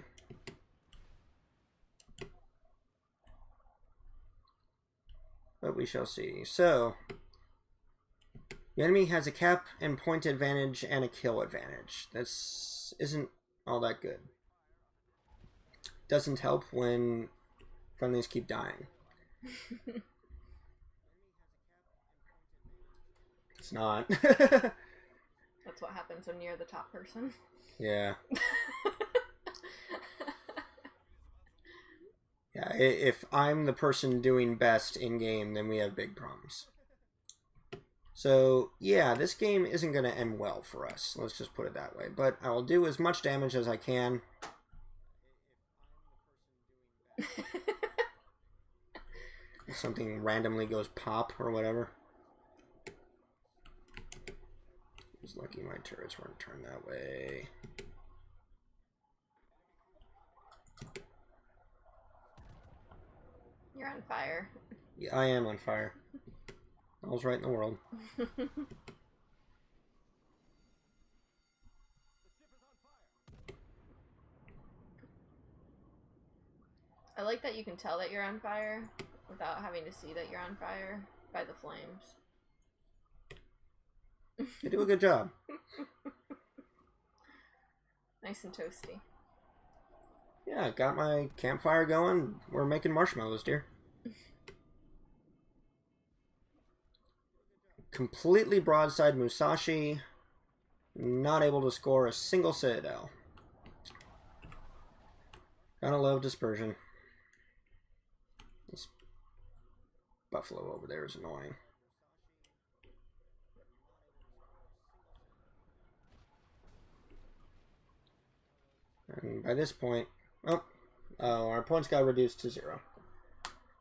But we shall see. So, the enemy has a cap and point advantage and a kill advantage. This isn't all that good. Doesn't help when friendlies keep dying. It's not. That's what happens when you're the top person. Yeah. Yeah, if I'm the person doing best in-game, then we have big problems. So, yeah, this game isn't going to end well for us. Let's just put it that way. But I will do as much damage as I can. If something randomly goes pop or whatever. It's lucky my turrets weren't turned that way. You're on fire. Yeah, I am on fire. All's right in the world. I like that you can tell that you're on fire without having to see that you're on fire by the flames. They do a good job. Nice and toasty. Yeah, got my campfire going. We're making marshmallows, dear. completely broadside Musashi, not able to score a single citadel. Gotta love dispersion. This buffalo over there is annoying. And by this point, our points got reduced to 0.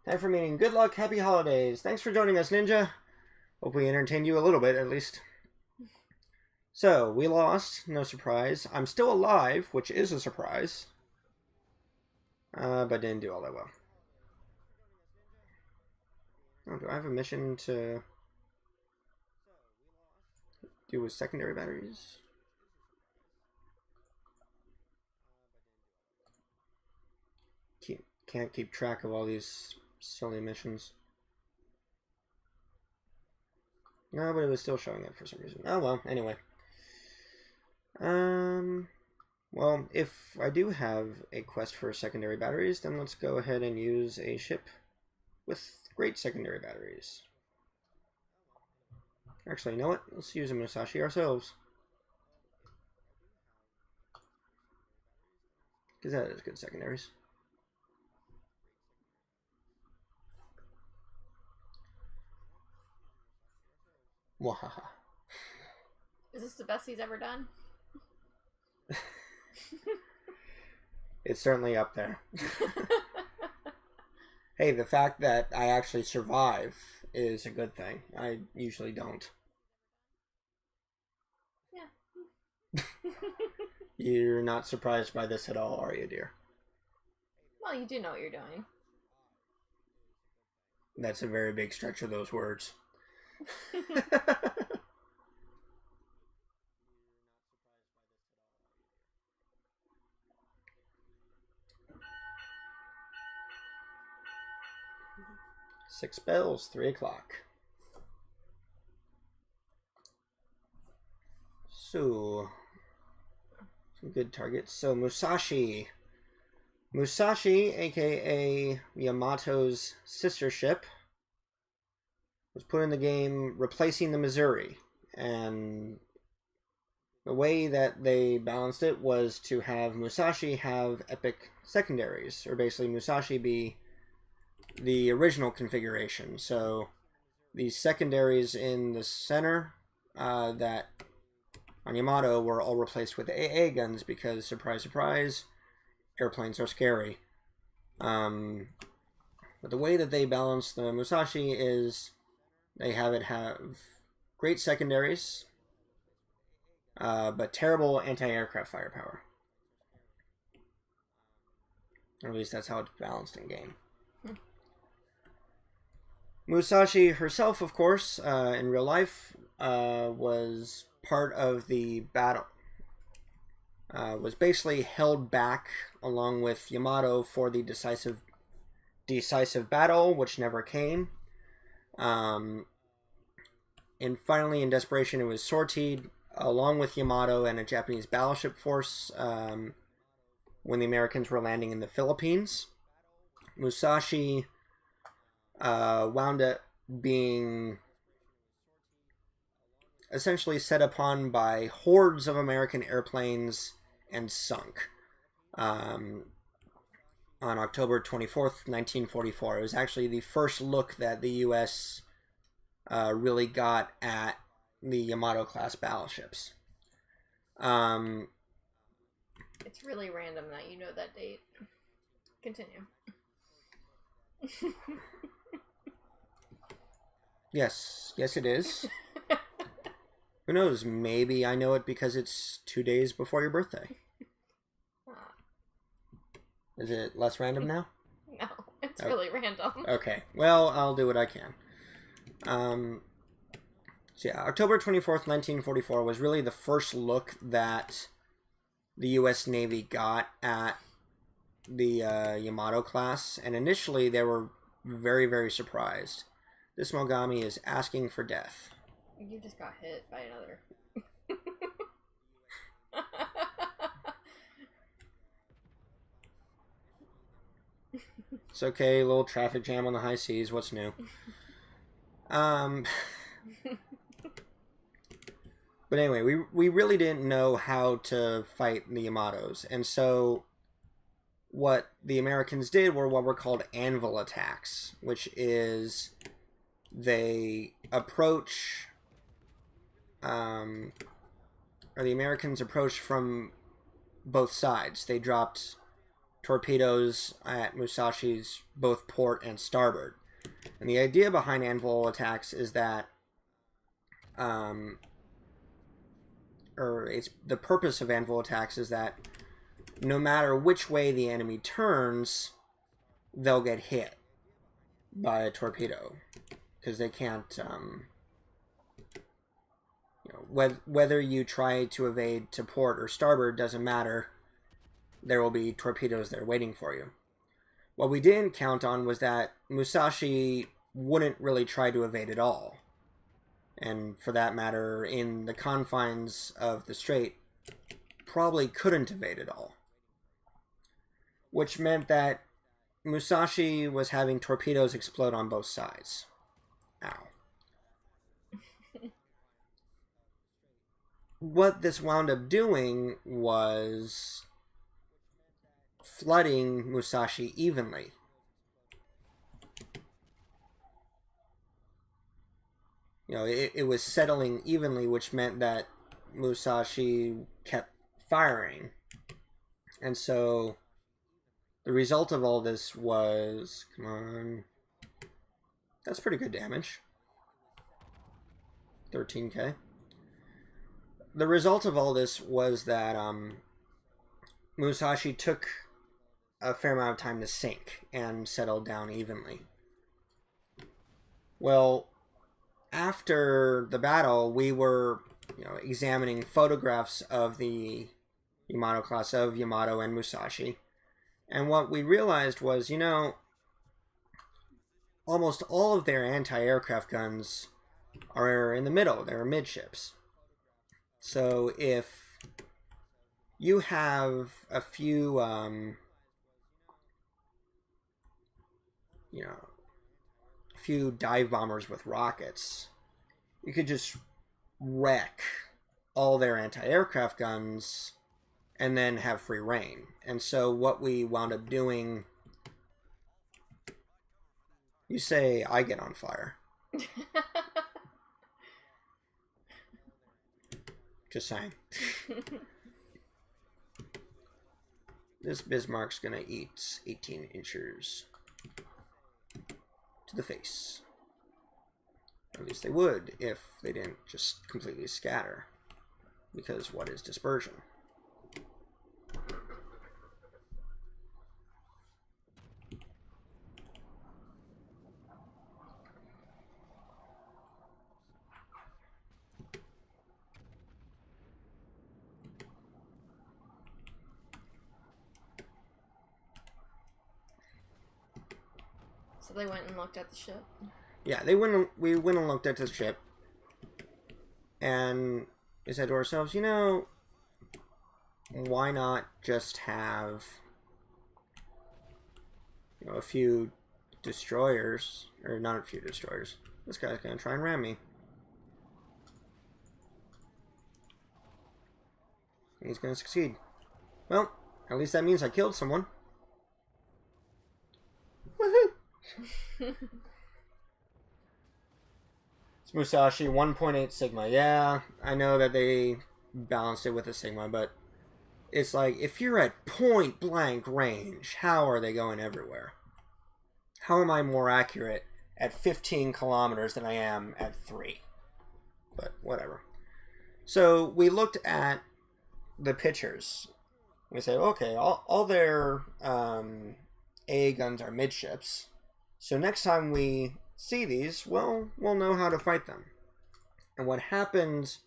Time for meeting. Good luck, happy holidays. Thanks for joining us, Ninja. Hope we entertained you a little bit, at least. So, we lost, no surprise. I'm still alive, which is a surprise. But didn't do all that well. Oh, do I have a mission to do with secondary batteries? Can't keep track of all these silly missions. No, but it was still showing it for some reason. Oh well, anyway. Well, if I do have a quest for secondary batteries, then let's go ahead and use a ship with great secondary batteries. Actually, you know what? Let's use a Musashi ourselves. Because that is good secondaries. Wahaha. Is this the best he's ever done? It's certainly up there. Hey, the fact that I actually survive is a good thing. I usually don't. Yeah. You're not surprised by this at all, are you, dear? Well, you do know what you're doing. That's a very big stretch of those words. 6 bells, 3 o'clock. So, some good targets. So, Musashi, aka Yamato's sister ship, was put in the game replacing the Missouri. And the way that they balanced it was to have Musashi have epic secondaries, or basically Musashi be the original configuration. So these secondaries in the center that on Yamato were all replaced with AA guns because, surprise, surprise, airplanes are scary. But the way that they balance the Musashi is they have it have great secondaries, but terrible anti-aircraft firepower. Or at least that's how it's balanced in game. Musashi herself, of course, in real life, was part of the battle. Was basically held back along with Yamato for the decisive battle, which never came. And finally, in desperation, it was sortied along with Yamato and a Japanese battleship force when the Americans were landing in the Philippines. Musashi wound up being essentially set upon by hordes of American airplanes and sunk on October 24th, 1944. It was actually the first look that the U.S. Really got at the Yamato-class battleships. It's really random that you know that date. Continue. Yes, it is. Who knows? Maybe I know it because it's 2 days before your birthday. Is it less random now? No, it's really random. Okay, well, I'll do what I can. So yeah, October 24th, 1944 was really the first look that the U.S. Navy got at the Yamato class, and initially they were very, very surprised. This Mogami is asking for death. You just got hit by another. It's okay, a little traffic jam on the high seas, what's new? But anyway, we really didn't know how to fight the Yamatos, and so what the Americans did were what were called anvil attacks, which is they approach, or the Americans approached from both sides. They dropped torpedoes at Musashi's both port and starboard. And the idea behind anvil attacks is that, the purpose of anvil attacks is that no matter which way the enemy turns, they'll get hit by a torpedo. Because they can't, whether you try to evade to port or starboard doesn't matter. There will be torpedoes there waiting for you. What we didn't count on was that Musashi wouldn't really try to evade at all. And for that matter, in the confines of the strait, probably couldn't evade at all. Which meant that Musashi was having torpedoes explode on both sides. Ow. What this wound up doing was flooding Musashi evenly. It was settling evenly, which meant that Musashi kept firing. And so the result of all this was, come on, that's pretty good damage. 13k. The result of all this was that Musashi took a fair amount of time to sink and settle down evenly. Well, after the battle, we were, examining photographs of the Yamato class, of Yamato and Musashi. And what we realized was, almost all of their anti-aircraft guns are in the middle. They're midships. So if you have a few, a few dive bombers with rockets, you could just wreck all their anti-aircraft guns and then have free reign. And so what we wound up doing, you say I get on fire. Just saying. This Bismarck's gonna eat 18 inches to the face. At least they would if they didn't just completely scatter. Because what is dispersion? So they went and looked at the ship? Yeah, we went and looked at the ship. And we said to ourselves, why not just have, a few destroyers, or not a few destroyers. This guy's gonna try and ram me. He's gonna succeed. Well, at least that means I killed someone. Woohoo! It's Musashi 1.8 Sigma. Yeah, I know that they balanced it with a Sigma, but it's like, if you're at point blank range, how are they going everywhere? How am I more accurate at 15 kilometers than I am at 3? But whatever. So we looked at the pictures. We said, okay, all their AA guns are midships. So next time we see these, well, we'll know how to fight them. And what happened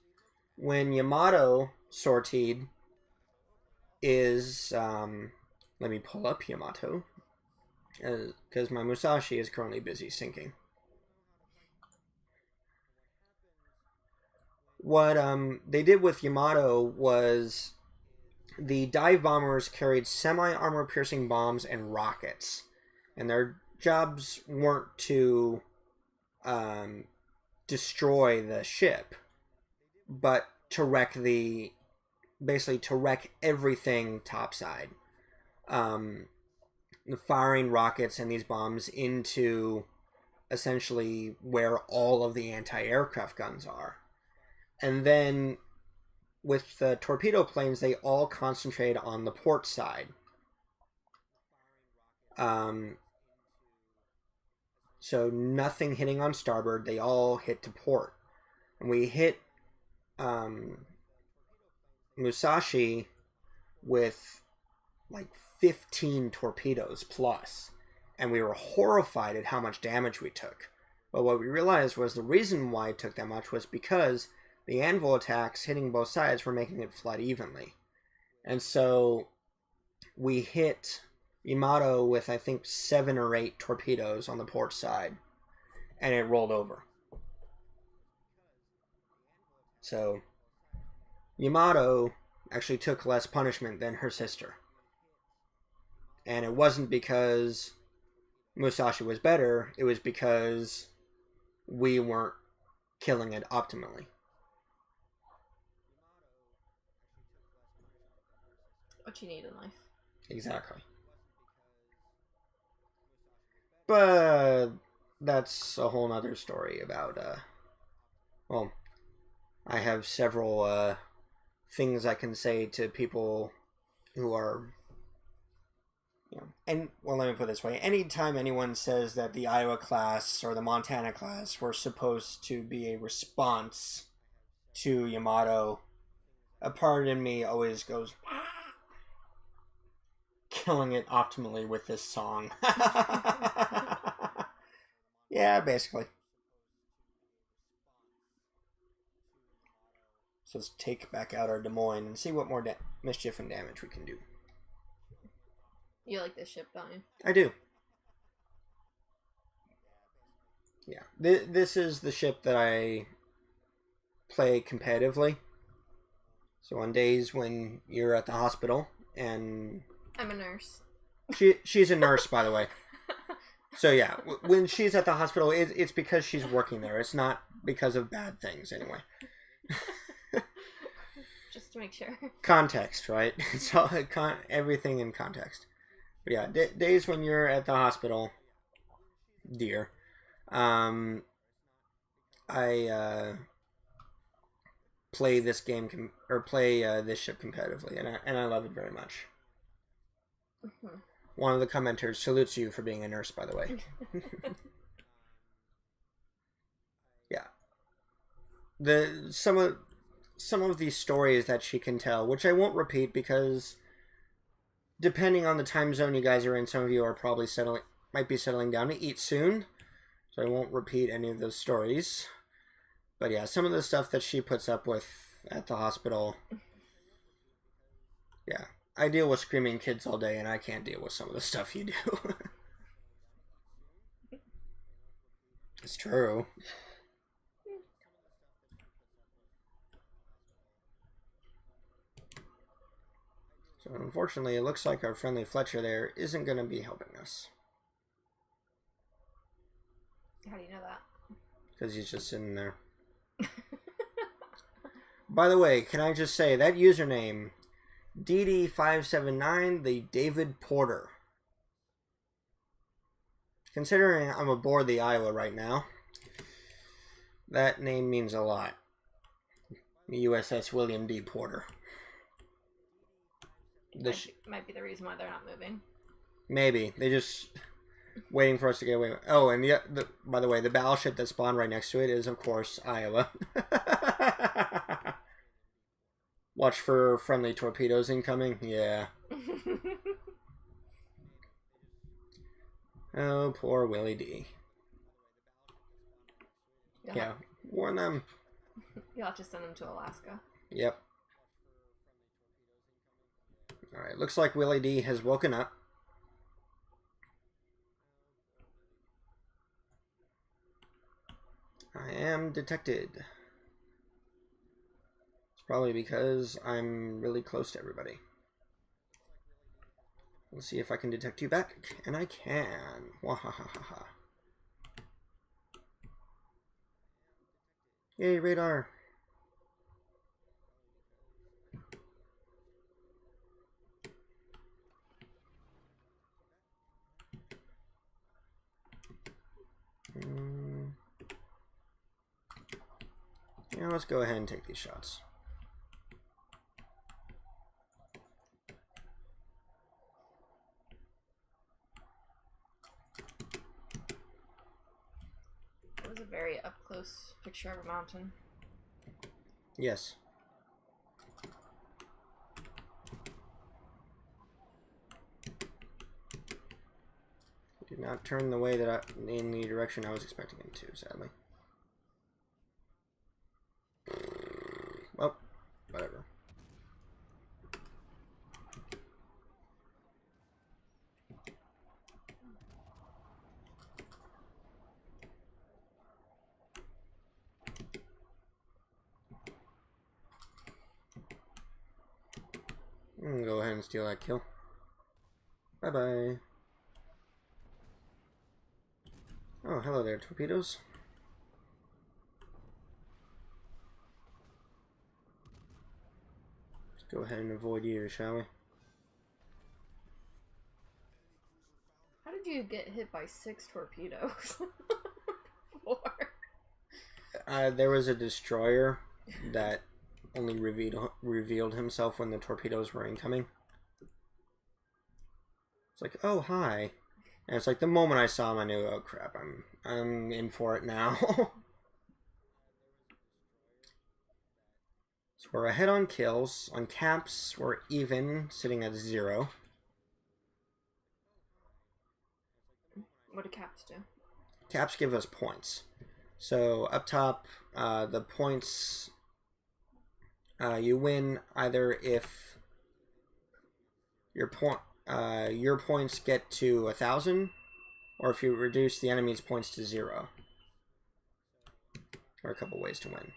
when Yamato sortied is, let me pull up Yamato, because my Musashi is currently busy sinking. What they did with Yamato was the dive bombers carried semi-armor piercing bombs and rockets, and their jobs weren't to destroy the ship, but to wreck basically to wreck everything topside. Firing rockets and these bombs into essentially where all of the anti-aircraft guns are. And then with the torpedo planes, they all concentrate on the port side. So nothing hitting on starboard, they all hit to port. And we hit Musashi with like 15 torpedoes plus, and we were horrified at how much damage we took. But what we realized was the reason why it took that much was because the anvil attacks hitting both sides were making it flood evenly. And so we hit Yamato with, I think, 7 or 8 torpedoes on the port side, and it rolled over. So Yamato actually took less punishment than her sister. And it wasn't because Musashi was better, it was because we weren't killing it optimally. What you need in life. Exactly. But that's a whole nother story about, well, I have several things I can say to people who are, you know, and, well, let me put it this way. Anytime anyone says that the Iowa class or the Montana class were supposed to be a response to Yamato, a part in me always goes, killing it optimally with this song. Yeah, basically. So let's take back out our Des Moines and see what more mischief and damage we can do. You like this ship, don't you? I do. Yeah. This is the ship that I play competitively. So on days when you're at the hospital and... I'm a nurse. She's a nurse, by the way. So yeah, when she's at the hospital, it's because she's working there. It's not because of bad things, anyway. Just to make sure. Context, right? It's all, everything in context. But yeah, days when you're at the hospital, dear, I play this game play this ship competitively, and I love it very much. Mm-hmm. One of the commenters salutes you for being a nurse, by the way. Yeah. Some of these stories that she can tell, which I won't repeat because depending on the time zone you guys are in, some of you are probably might be settling down to eat soon. So I won't repeat any of those stories. But yeah, some of the stuff that she puts up with at the hospital. Yeah. I deal with screaming kids all day, and I can't deal with some of the stuff you do. It's true. So unfortunately, it looks like our friendly Fletcher there isn't going to be helping us. How do you know that? Because he's just sitting there. By the way, can I just say, that username... DD579, the David Porter. Considering I'm aboard the Iowa right now, that name means a lot. The USS William D. Porter. Might be the reason why they're not moving. Maybe. They're just waiting for us to get away. Oh, and by the way, the battleship that spawned right next to it is, of course, Iowa. Watch for friendly torpedoes incoming. Yeah. Oh, poor Willie D. Yeah. Warn them. You'll have to send them to Alaska. Yep. Alright, looks like Willie D has woken up. I am detected. Probably because I'm really close to everybody. Let's see if I can detect you back. And I can. Wahahaha. Yay, radar. let's go ahead and take these shots. That was a very up-close picture of a mountain. Yes. Did not turn the way that in the direction I was expecting him to, sadly. Well, whatever. I'm gonna go ahead and steal that kill. Bye-bye. Oh, hello there, torpedoes. Let's go ahead and avoid you, shall we? How did you get hit by 6 torpedoes? 4. There was a destroyer that only revealed himself when the torpedoes were incoming. It's like, oh, hi. And it's like the moment I saw him, I knew, oh crap, I'm in for it now. So we're ahead on kills. On caps, we're even, sitting at 0. What do caps do? Caps give us points. So up top, the points, you win either if your points get to 1,000, or if you reduce the enemy's points to 0. There are a couple ways to win.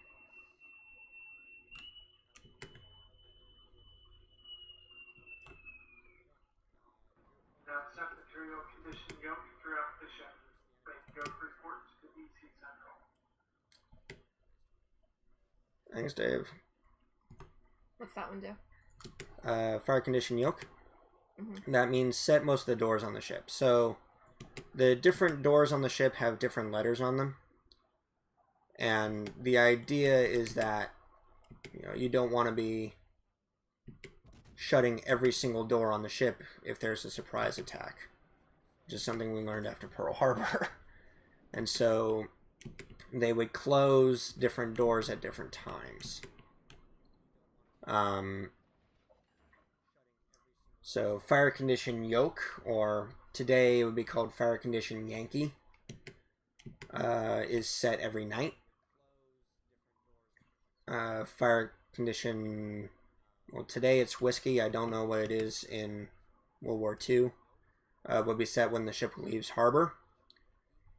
Set material condition yoke throughout the ship. Make yoke reports to DC Central. Thanks, Dave. What's that one do? Fire condition yoke. Mm-hmm. That means set most of the doors on the ship. So the different doors on the ship have different letters on them. And the idea is that, you know, you don't want to be shutting every single door on the ship if there's a surprise attack, which is something we learned after Pearl Harbor. And so they would close different doors at different times. So fire condition yoke, or today it would be called fire condition Yankee, is set every night. Fire condition, well, today it's whiskey. I don't know what it is in World War II. Would be set when the ship leaves harbor.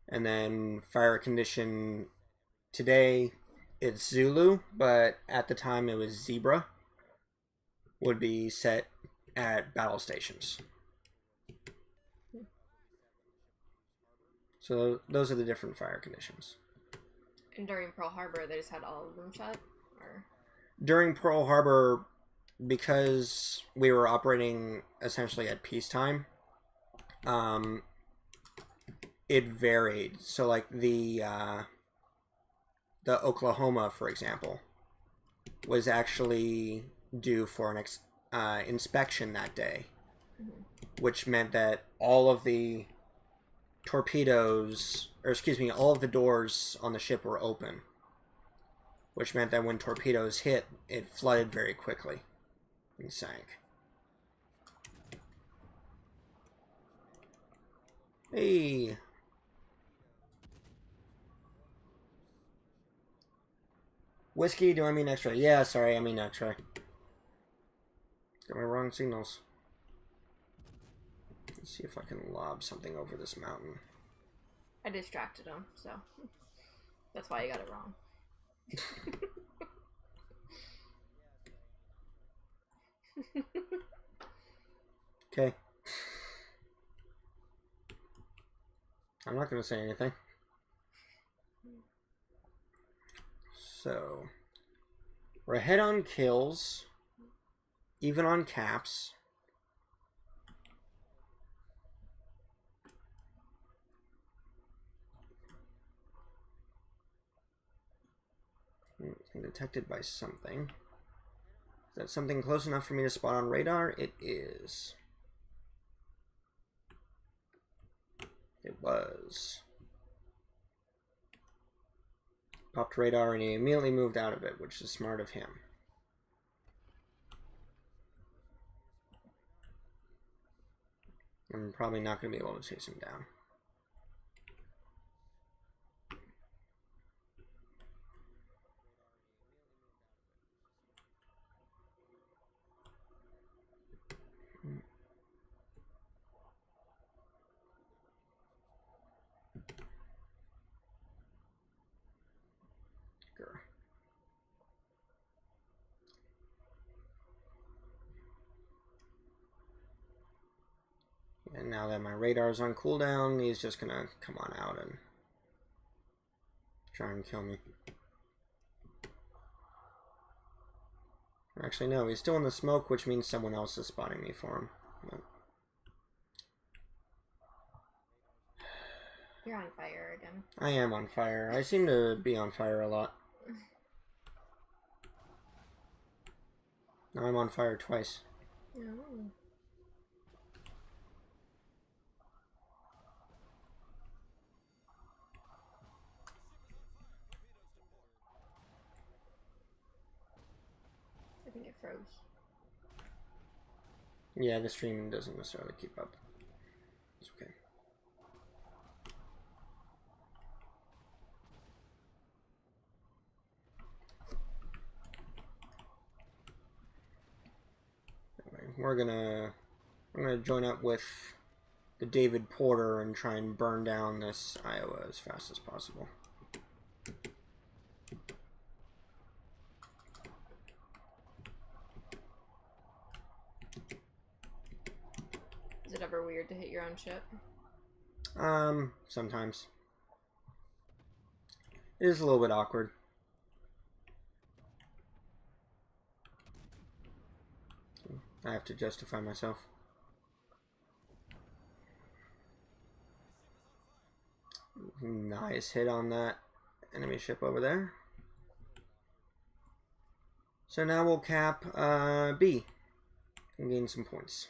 And then fire condition today, it's Zulu, but at the time it was Zebra. Would be set at battle stations. So those are the different fire conditions. And during Pearl Harbor, they just had all of them shut? Or During Pearl Harbor, because we were operating essentially at peacetime, it varied. So like the Oklahoma, for example, was actually due for an inspection that day, which meant that all of the torpedoes, or excuse me, all of the doors on the ship were open, which meant that when torpedoes hit, it flooded very quickly and sank. Hey! Whiskey, do I mean X-ray? Yeah, sorry, I mean X-ray. Got my wrong signals. Let's see if I can lob something over this mountain. I distracted him, so that's why I got it wrong. Okay. I'm not going to say anything. So, we're ahead on kills, even on caps. I'm detected by something. Is that something close enough for me to spot on radar? It is. It was. Popped radar and he immediately moved out of it, which is smart of him. I'm probably not going to be able to chase him down. Grr. And now that my radar's on cooldown, he's just going to come on out and try and kill me. Actually, no, he's still in the smoke, which means someone else is spotting me for him. But... You're on fire again. I am on fire. I seem to be on fire a lot. Now I'm on fire twice. No. I think it froze. Yeah, the stream doesn't necessarily keep up. It's okay. Anyway, I'm gonna join up with the David Porter and try and burn down this Iowa as fast as possible. Is it ever weird to hit your own ship? Sometimes. It is a little bit awkward. I have to justify myself. Nice hit on that enemy ship over there. So now we'll cap B and gain some points.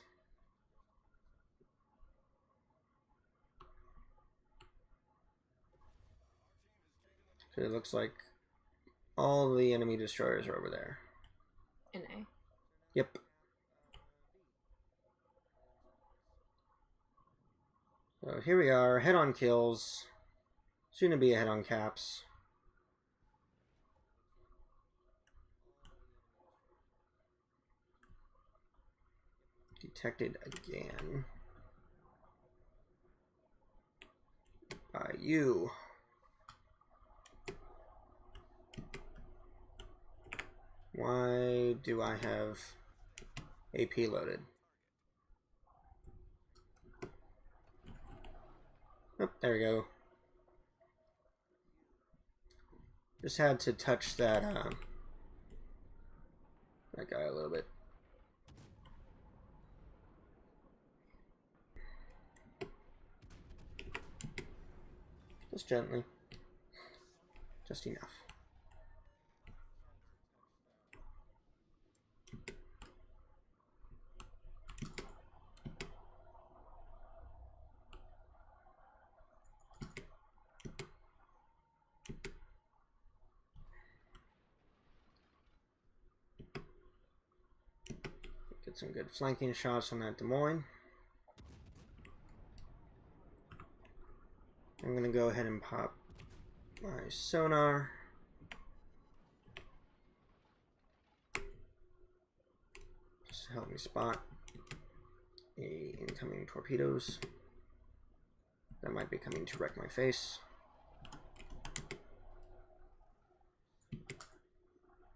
So it looks like all the enemy destroyers are over there. In A. Yep. So here we are, head-on kills. Soon to be a head-on caps. Detected again. By you. Why do I have AP loaded? Oh, there we go. Just had to touch that that guy a little bit. Just gently. Just enough. Get some good flanking shots on that Des Moines. I'm gonna go ahead and pop my sonar. Just to help me spot incoming torpedoes that might be coming to wreck my face.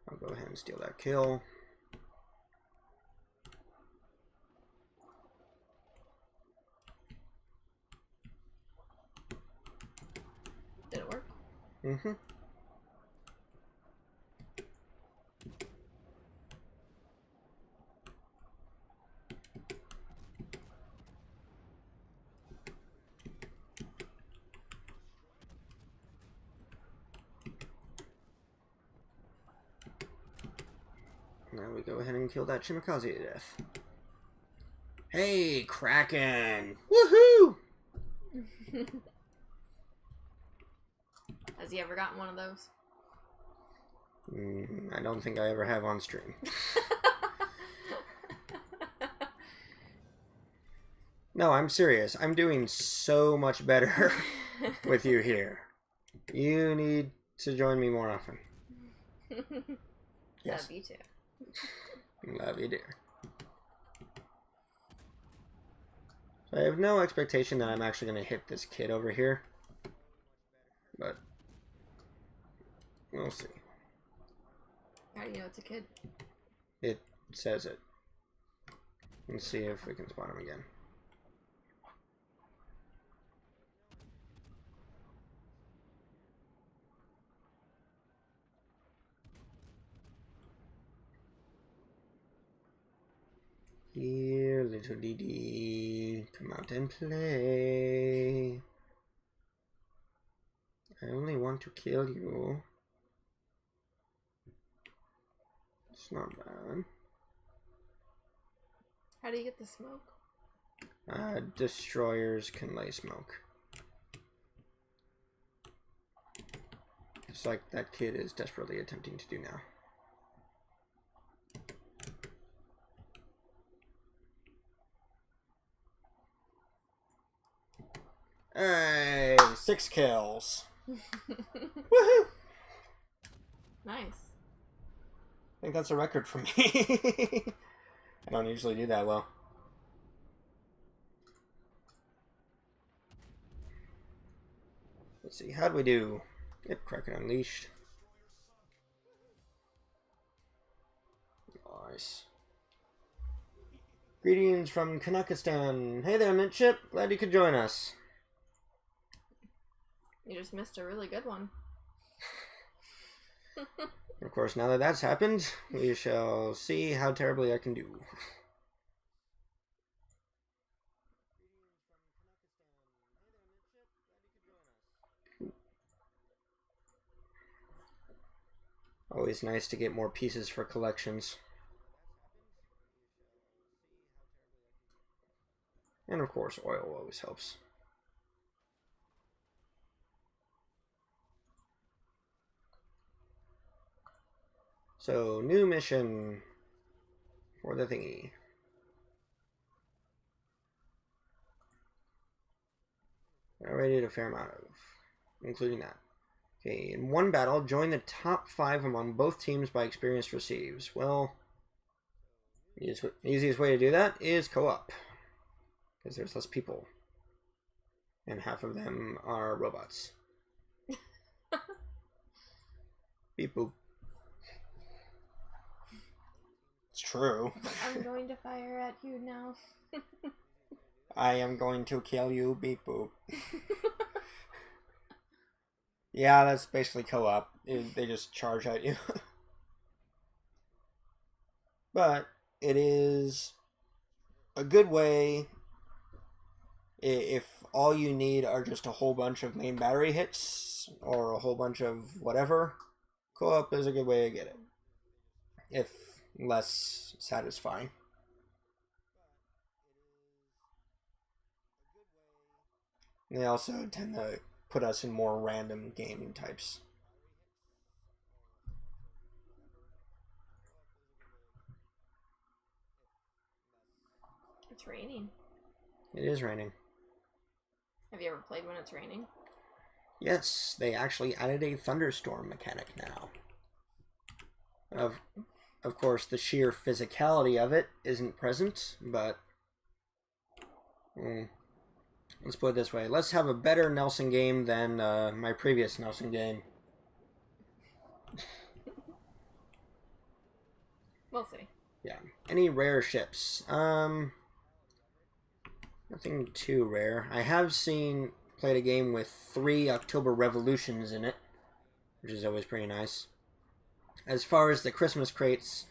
I'll go ahead and steal that kill. Did it work? Mm-hmm. go ahead and kill that Shimikaze to death. Hey, Kraken! Woohoo! Has he ever gotten one of those? I don't think I ever have on stream. No, I'm serious. I'm doing so much better with you here. You need to join me more often. Yes. Love you too. Love you, dear. So I have no expectation that I'm actually going to hit this kid over here. But we'll see. How do you know it's a kid? It says it. Let's see if we can spot him again. Here, little Dee, come out and play. I only want to kill you. It's not bad. How do you get the smoke? Destroyers can lay smoke. Just like that kid is desperately attempting to do now. Hey, 6 kills. Woohoo! Nice. I think that's a record for me. I don't usually do that well. Let's see, how'd we do? Yep, Kraken Unleashed. Nice. Greetings from Kanakistan. Hey there, Midship. Glad you could join us. You just missed a really good one. Of course, now that that's happened, we shall see how terribly I can do. Always nice to get more pieces for collections. And of course, oil always helps. So, new mission for the thingy. Already did a fair amount of, including that. Okay, in one battle, join the top 5 among both teams by experience receives. Well, the easiest way to do that is co-op. Because there's less people. And half of them are robots. Beep boop. It's true. I'm going to fire at you now. I am going to kill you, beep boop. Yeah, that's basically co-op. They just charge at you. But it is a good way if all you need are just a whole bunch of main battery hits or a whole bunch of whatever. Co-op is a good way to get it. If less satisfying. They also tend to put us in more random gaming types. It's raining. It is raining. Have you ever played when it's raining? Yes, they actually added a thunderstorm mechanic now. Of course, the sheer physicality of it isn't present, but let's put it this way. Let's have a better Nelson game than my previous Nelson game. We'll see. Yeah. Any rare ships? Nothing too rare. I have played a game with 3 October Revolutions in it, which is always pretty nice. As far as the Christmas crates,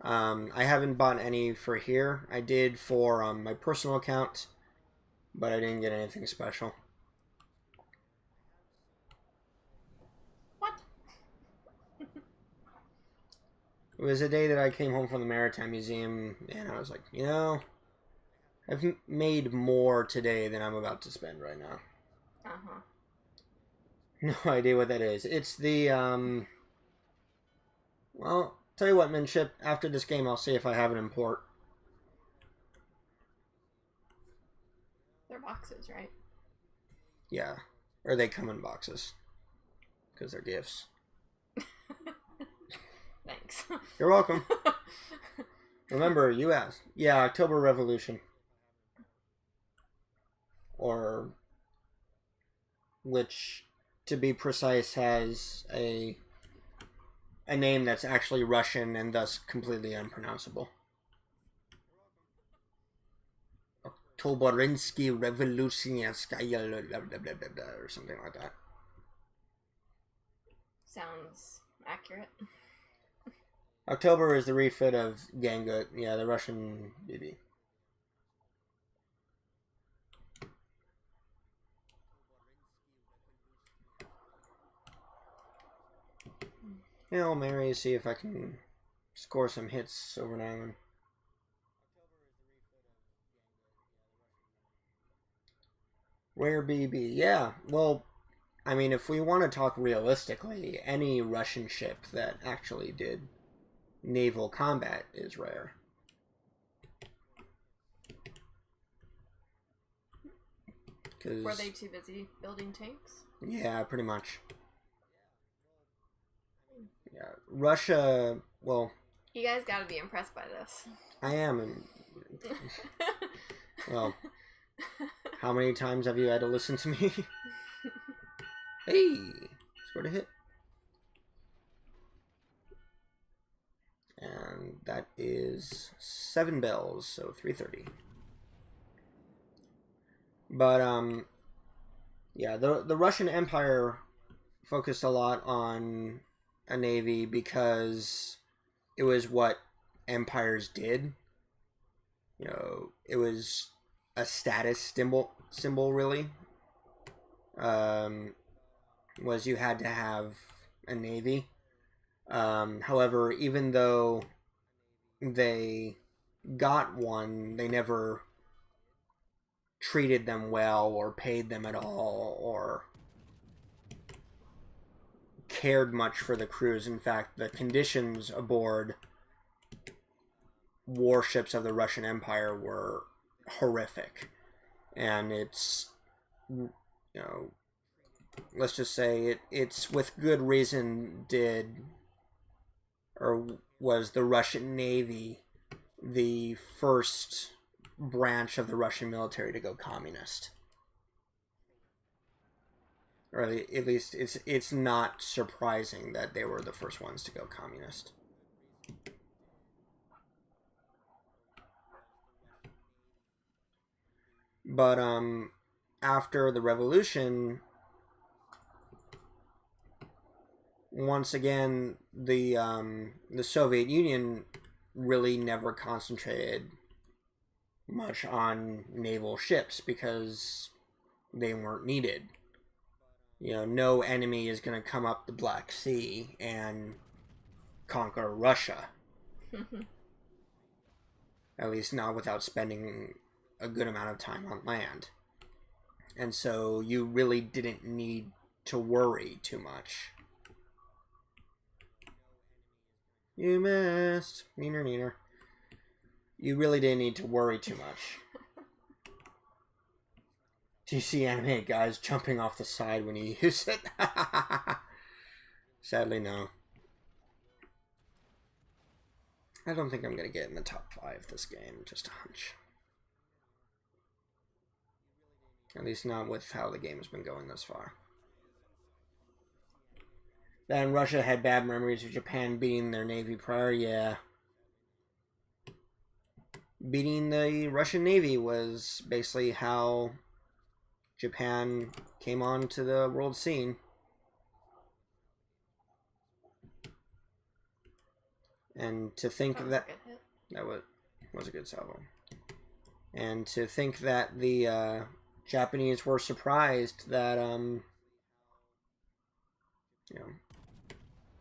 I haven't bought any for here. I did for my personal account, but I didn't get anything special. What? It was a day that I came home from the Maritime Museum, and I was like, you know, I've made more today than I'm about to spend right now. Uh-huh. No idea what that is. It's the, well, tell you what, Minship, after this game I'll see if I have an import. They're boxes, right? Yeah. Or they come in boxes. Because they're gifts. Thanks. You're welcome. Remember, you asked. Yeah, October Revolution. Or, which, to be precise, has a name that's actually Russian and thus completely unpronounceable. Oktoberinsky Revolutionskaya or something like that. Sounds accurate. October is the refit of Gangut, yeah, the Russian BB. Hail Mary, see if I can score some hits over an island. Rare BB, yeah, well, I mean, if we want to talk realistically, any Russian ship that actually did naval combat is rare. Were they too busy building tanks? Yeah, pretty much. Yeah, Russia, well... You guys gotta be impressed by this. I am, and... well, how many times have you had to listen to me? Hey! Scored a hit. And that is 7 bells, so 330. But, yeah, the Russian Empire focused a lot on a navy because it was what empires did. You know, it was a status symbol really. Was you had to have a navy. However, even though they got one, they never treated them well or paid them at all or cared much for the crews. In fact, the conditions aboard warships of the Russian Empire were horrific. And it's, you know, let's just say it's with good reason was the Russian Navy the first branch of the Russian military to go communist. Or at least it's not surprising that they were the first ones to go communist. But after the revolution, once again the Soviet Union really never concentrated much on naval ships because they weren't needed. You know, no enemy is going to come up the Black Sea and conquer Russia. At least not without spending a good amount of time on land. And so you really didn't need to worry too much. You missed. Neener, neener. You really didn't need to worry too much. Do you see anime guys jumping off the side when you use it? Sadly, no. I don't think I'm going to get in the top 5 this game. Just a hunch. At least not with how the game has been going thus far. Then Russia had bad memories of Japan beating their navy prior, yeah. Beating the Russian Navy was basically how Japan came onto the world scene. And to think that was a good salvo. And to think that the Japanese were surprised that you know,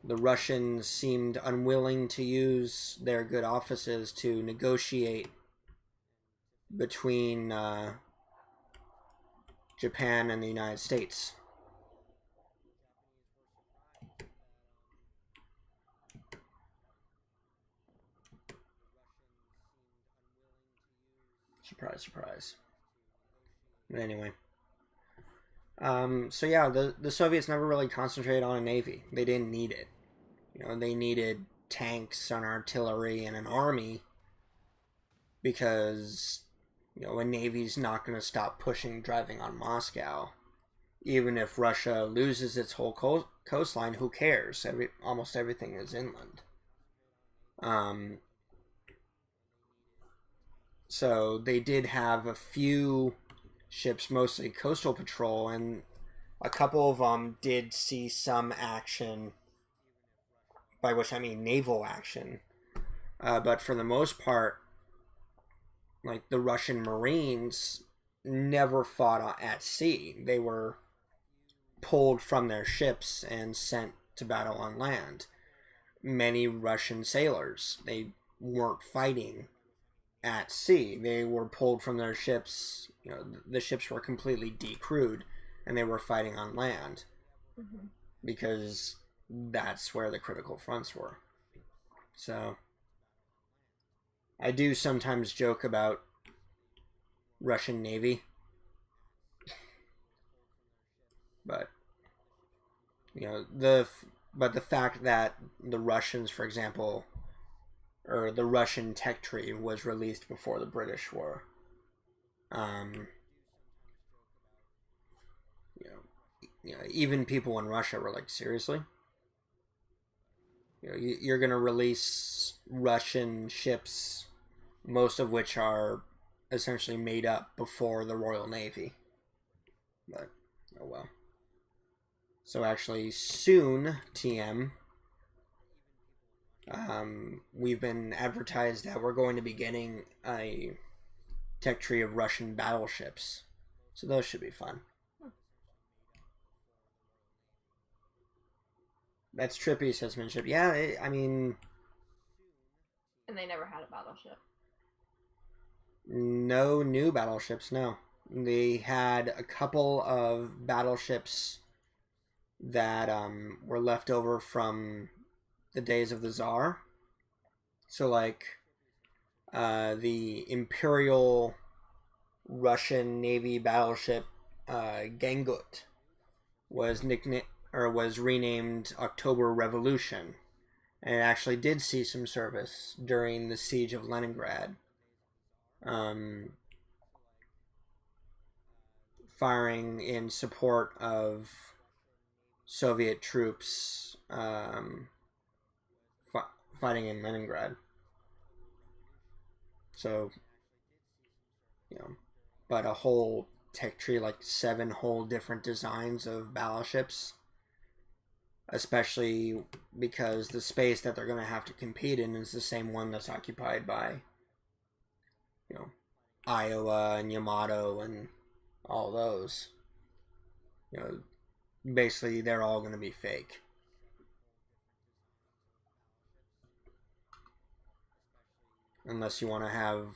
the Russians seemed unwilling to use their good offices to negotiate between Japan and the United States. Surprise, surprise. But anyway. So yeah, the Soviets never really concentrated on a navy. They didn't need it. You know, they needed tanks and artillery and an army because, you know, a navy's not going to stop driving on Moscow. Even if Russia loses its whole coastline, who cares? Almost everything is inland. So they did have a few ships, mostly coastal patrol, and a couple of them did see some action, by which I mean naval action. But for the most part, like the Russian Marines never fought at sea. They were pulled from their ships and sent to battle on land. Many Russian sailors, they weren't fighting at sea. They were pulled from their ships. You know, the ships were completely decrewed and they were fighting on land because that's where the critical fronts were. So I do sometimes joke about Russian Navy, but you know, the fact that the Russians, for example, or the Russian tech tree was released before the British were, you know, even people in Russia were like, seriously? You know, you're going to release Russian ships, most of which are essentially made up before the Royal Navy. But, oh well. So actually, soon, TM, we've been advertised that we're going to be getting a tech tree of Russian battleships. So those should be fun. That's trippy, says Minship. Yeah, I mean... And they never had a battleship. No new battleships, no. They had a couple of battleships that were left over from the days of the Tsar. So, like, the Imperial Russian Navy battleship Gangut was renamed October Revolution, and it actually did see some service during the siege of Leningrad, firing in support of Soviet troops fighting in Leningrad. So, you know, but a whole tech tree, like 7 whole different designs of battleships, especially because the space that they're going to have to compete in is the same one that's occupied by, you know, Iowa and Yamato and all those. You know, basically they're all going to be fake. Unless you want to have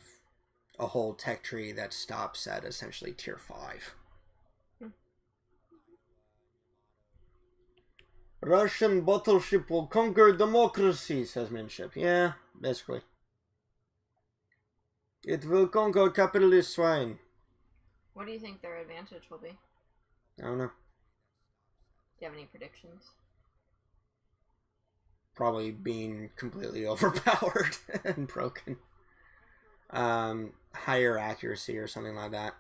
a whole tech tree that stops at essentially tier 5. Russian battleship will conquer democracy, says Minship. Yeah, basically. It will conquer capitalist swine. What do you think their advantage will be? I don't know. Do you have any predictions? Probably being completely overpowered and broken. Higher accuracy or something like that.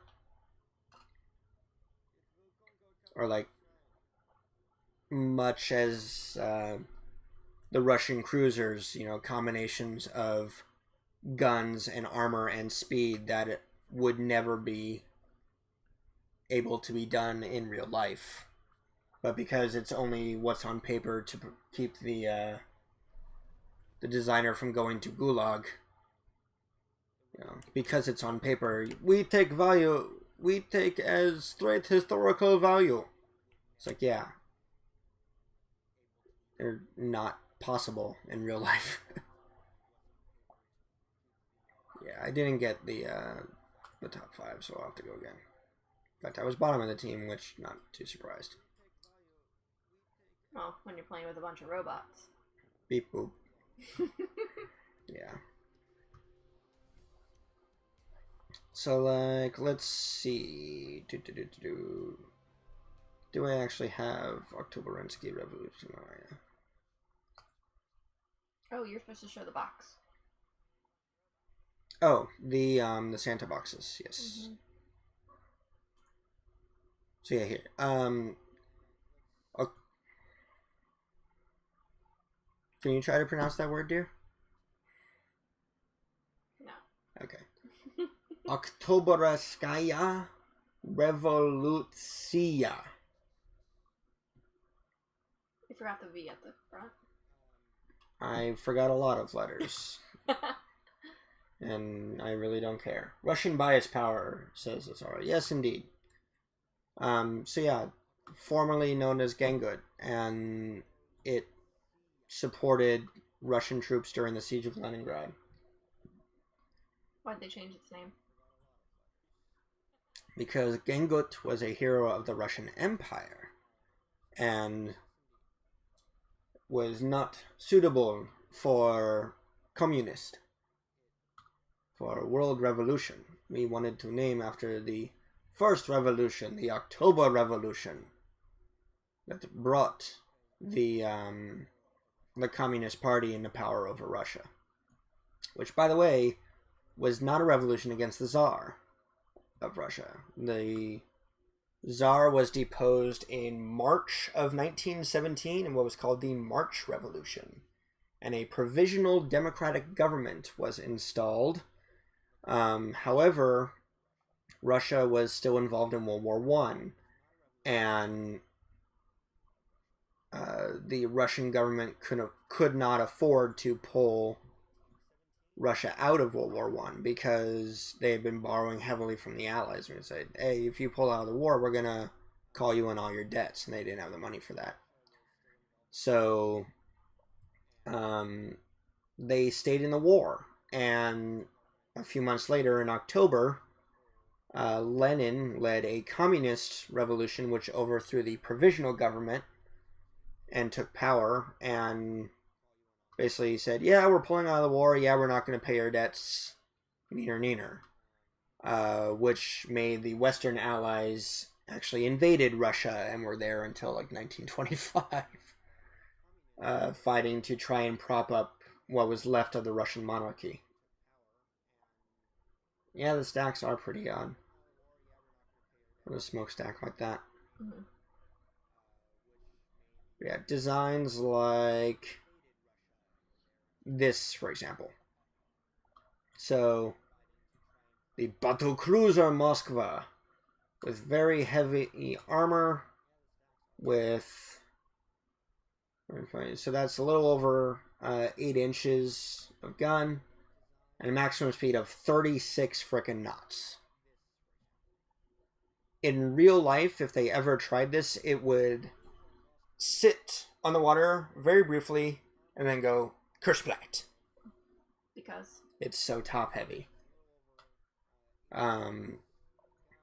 Or like, much as the Russian cruisers, you know, combinations of guns and armor and speed that it would never be able to be done in real life. But because it's only what's on paper to keep the designer from going to Gulag, you know, because it's on paper, we take as straight historical value. It's like, yeah. are not possible in real life. Yeah, I didn't get the top 5, so I'll have to go again. In fact, I was bottom of the team, which not too surprised. Oh, when you're playing with a bunch of robots. Beep boop. Yeah. So, like, let's see. Do I actually have Oktoberensky Revolution? Oh, yeah. Oh, you're supposed to show the box. Oh, the Santa boxes, yes. Mm-hmm. So yeah, here. Can you try to pronounce that word, dear? No. Okay. Oktoberskaya Revolucja. You forgot the V at the front. I forgot a lot of letters. And I really don't care. Russian bias power says it's alright. Yes, indeed. So yeah, formerly known as Gangut, and it supported Russian troops during the siege of Leningrad. Why'd they change its name? Because Gangut was a hero of the Russian Empire, and was not suitable for communist. For world revolution. We wanted to name after the first revolution, the October Revolution, that brought the Communist Party into power over Russia. Which, by the way, was not a revolution against the Tsar of Russia. The Tsar was deposed in March of 1917 in what was called the March Revolution. And a provisional democratic government was installed. However, Russia was still involved in World War I, and the Russian government could not afford to pull Russia out of World War I because they had been borrowing heavily from the Allies. And they said, hey, if you pull out of the war, we're going to call you in all your debts, and they didn't have the money for that. So they stayed in the war, and a few months later, in October, Lenin led a communist revolution which overthrew the provisional government and took power, and basically said, yeah, we're pulling out of the war, yeah, we're not going to pay our debts, neener. Which made the Western Allies actually invaded Russia and were there until like 1925, fighting to try and prop up what was left of the Russian monarchy. Yeah, the stacks are pretty odd. For a smokestack like that. Mm-hmm. Yeah, designs like this, for example. So, the Battle Cruiser Moskva, with very heavy armor, with... So that's a little over 8 inches of gun, and a maximum speed of 36 frickin' knots. In real life, if they ever tried this, it would sit on the water very briefly and then go kersplat. Because? It's so top heavy.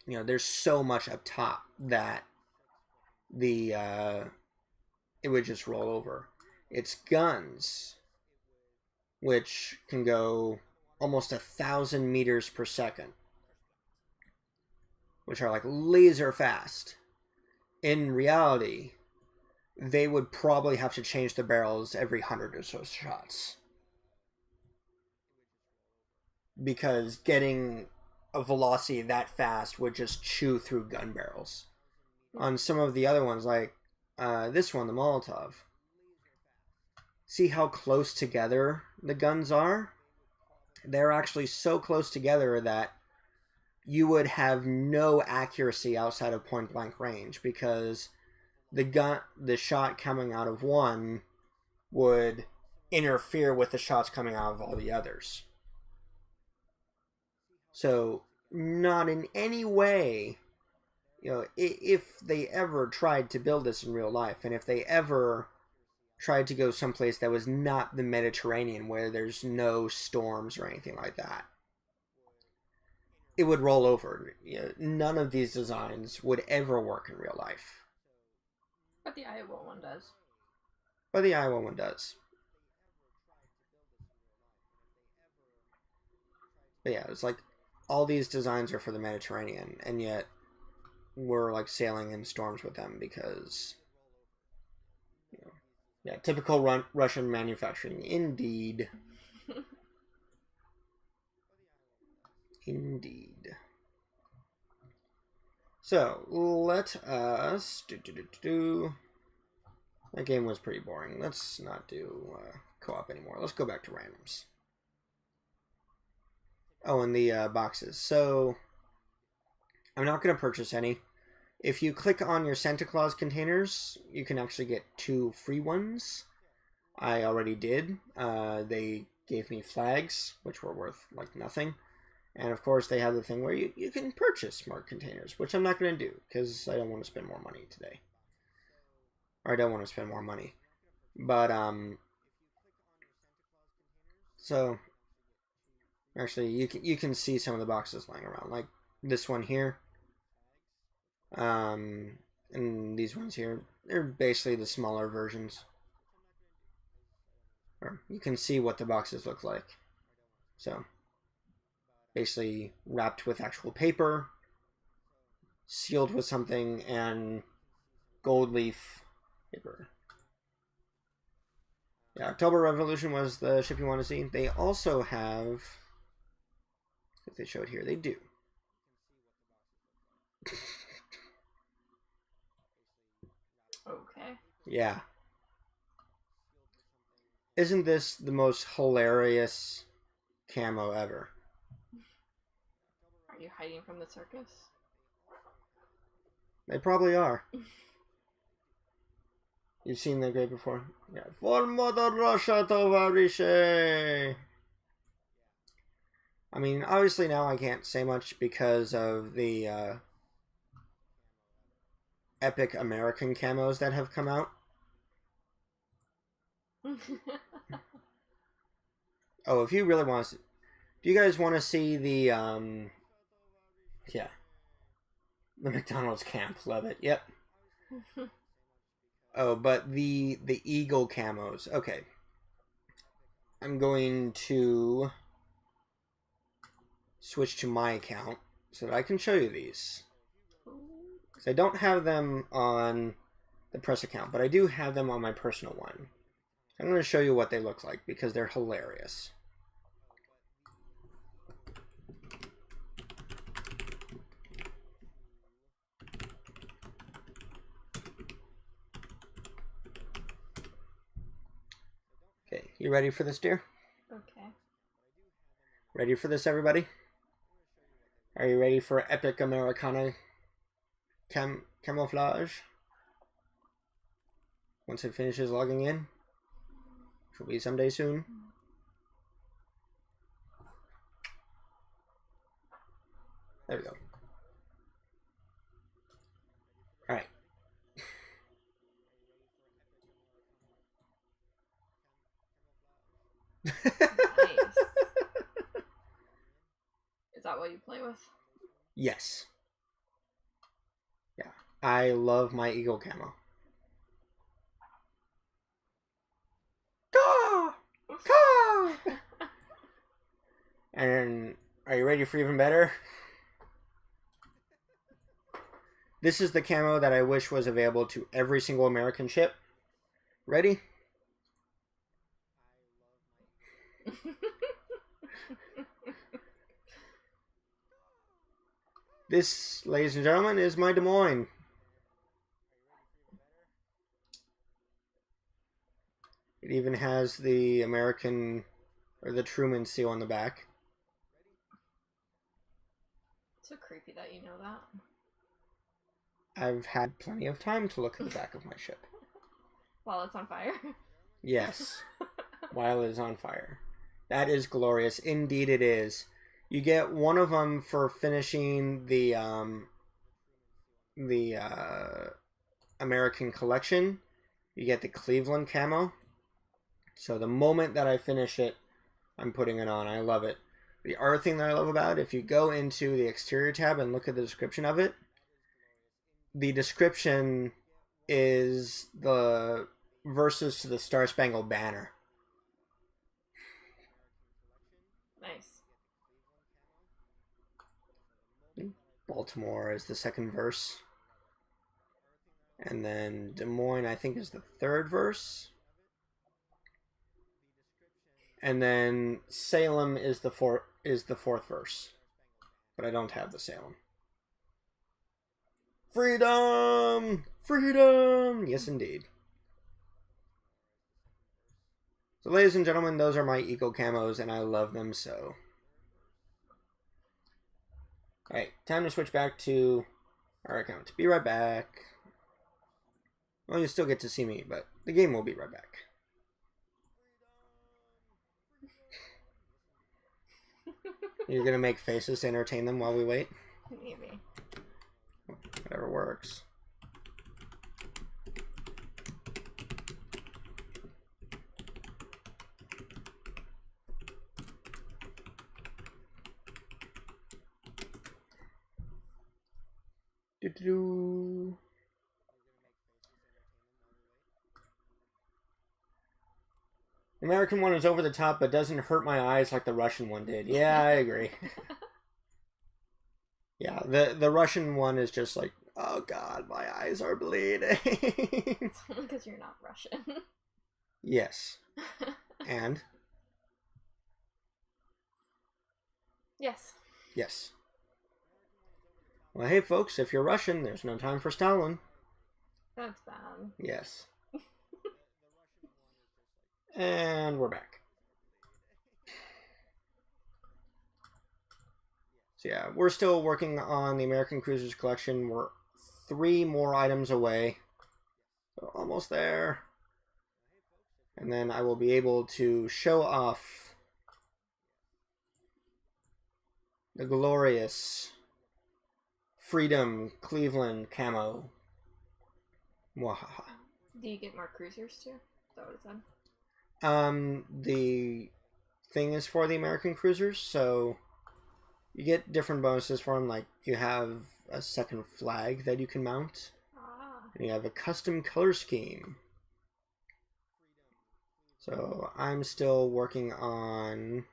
There's so much up top that it would just roll over. It's guns, which can go almost 1,000 meters per second, which are like laser fast. In reality, they would probably have to change the barrels every 100 or so shots. Because getting a velocity that fast would just chew through gun barrels. On some of the other ones, like this one, the Molotov, see how close together the guns are? They're actually so close together that you would have no accuracy outside of point blank range, because the shot coming out of one would interfere with the shots coming out of all the others. So, not in any way, if they ever tried to build this in real life, and if they ever tried to go someplace that was not the Mediterranean, where there's no storms or anything like that, it would roll over. You know, none of these designs would ever work in real life. But the Iowa one does. But the Iowa one does. But yeah, it's like all these designs are for the Mediterranean, and yet we're like sailing in storms with them because, you know, yeah, typical Russian manufacturing, indeed. Indeed. So let us That game was pretty boring. Let's not do co-op anymore. Let's go back to randoms. Oh, and the boxes. So I'm not going to purchase any. If you click on your Santa Claus containers, you can actually get 2 free ones. I already did. They gave me flags, which were worth like nothing. And of course, they have the thing where you can purchase smart containers, which I'm not going to do because I don't want to spend more money today. Or I don't want to spend more money. But, so, actually, you can see some of the boxes lying around, like this one here. And these ones here, they're basically the smaller versions. Or you can see what the boxes look like. So, basically wrapped with actual paper, sealed with something, and gold leaf paper. Yeah, October Revolution was the ship you want to see. They also have, if they showed here, they do. Okay. Yeah. Isn't this the most hilarious camo ever? Are you hiding from the circus? They probably are. You've seen the great before? Yeah. For Mother Russia, Tovarishe! I mean, obviously now I can't say much because of the epic American camos that have come out. Oh, if you really want to... Do you guys want to see the, yeah. The McDonald's camp. Love it. Yep. Oh, but the eagle camos. Okay. I'm going to switch to my account so that I can show you these. Because I don't have them on the press account, but I do have them on my personal one. I'm going to show you what they look like because they're hilarious. Okay, you ready for this, dear? Okay. Ready for this, everybody? Are you ready for epic Americana camouflage? Once it finishes logging in, which will be someday soon. There we go. Alright. Nice. Is that what you play with? Yes. Yeah. I love my eagle camo. Caw! Caw! And are you ready for even better? This is the camo that I wish was available to every single American ship. Ready? This, ladies and gentlemen, is my Des Moines. It even has the American, or the Truman seal on the back. It's so creepy that you know that. I've had plenty of time to look at the back of my ship. While it's on fire? Yes. While it is on fire. That is glorious. Indeed it is. You get one of them for finishing the American collection, you get the Cleveland camo. So the moment that I finish it, I'm putting it on. I love it. The other thing that I love about it, if you go into the exterior tab and look at the description of it, the description is the verses to the Star Spangled Banner. Nice. Baltimore is the second verse. And then Des Moines, I think, is the third verse. And then Salem is the fourth verse. But I don't have the Salem. Freedom! Freedom! Yes, indeed. So, ladies and gentlemen, those are my eco camos, and I love them so. Alright, time to switch back to our account. Be right back. Well, you still get to see me, but the game will be right back. You're gonna make faces to entertain them while we wait? Maybe. Whatever works. Do-do-do. The American one is over the top, but doesn't hurt my eyes like the Russian one did. Yeah, I agree. Yeah, the Russian one is just like, oh god, my eyes are bleeding. It's only because you're not Russian. Yes. And? Yes. Yes. Well, hey folks, if you're Russian, there's no time for Stalin. That's bad. Yes. And we're back. So yeah, we're still working on the American Cruisers collection. We're 3 more items away. So almost there. And then I will be able to show off the glorious Freedom Cleveland camo. Mwahaha. Do you get more cruisers too? Is that what it said? The thing is for the American Cruisers, so you get different bonuses for them, like you have a second flag that you can mount, and you have a custom color scheme. So I'm still working on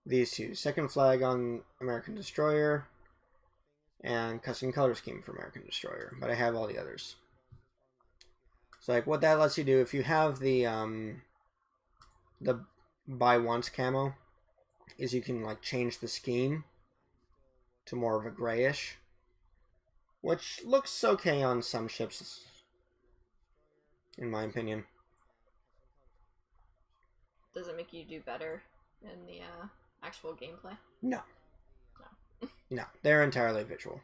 these two. Second flag on American Destroyer, and custom color scheme for American Destroyer, but I have all the others. So like what that lets you do, if you have the buy once camo, is you can like change the scheme to more of a grayish, which looks okay on some ships, in my opinion. Does it make you do better in the actual gameplay? No. No, they're entirely visual.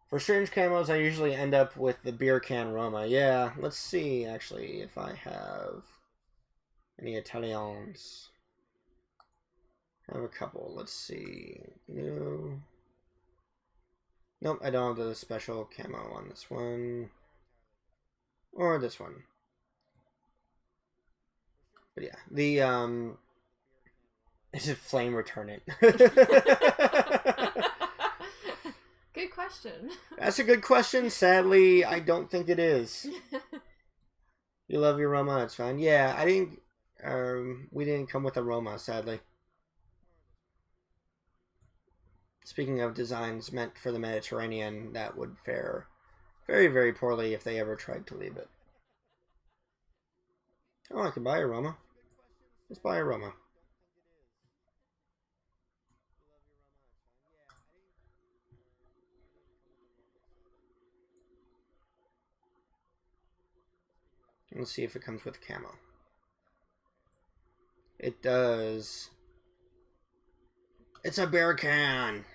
For strange camos, I usually end up with the beer can Roma. Yeah, let's see, actually, if I have any Italians. I have a couple. Let's see. No. Nope, I don't have the special camo on this one. Or this one. But yeah, the, is it flame retardant? Good question. That's a good question. Sadly, I don't think it is. You love your Roma, it's fine. Yeah, I didn't, we didn't come with a Roma, sadly. Speaking of designs meant for the Mediterranean, that would fare very, very poorly if they ever tried to leave it. Oh, I could buy a Roma. Let's buy a Roma. Let's see if it comes with camo. It does. It's a bear can.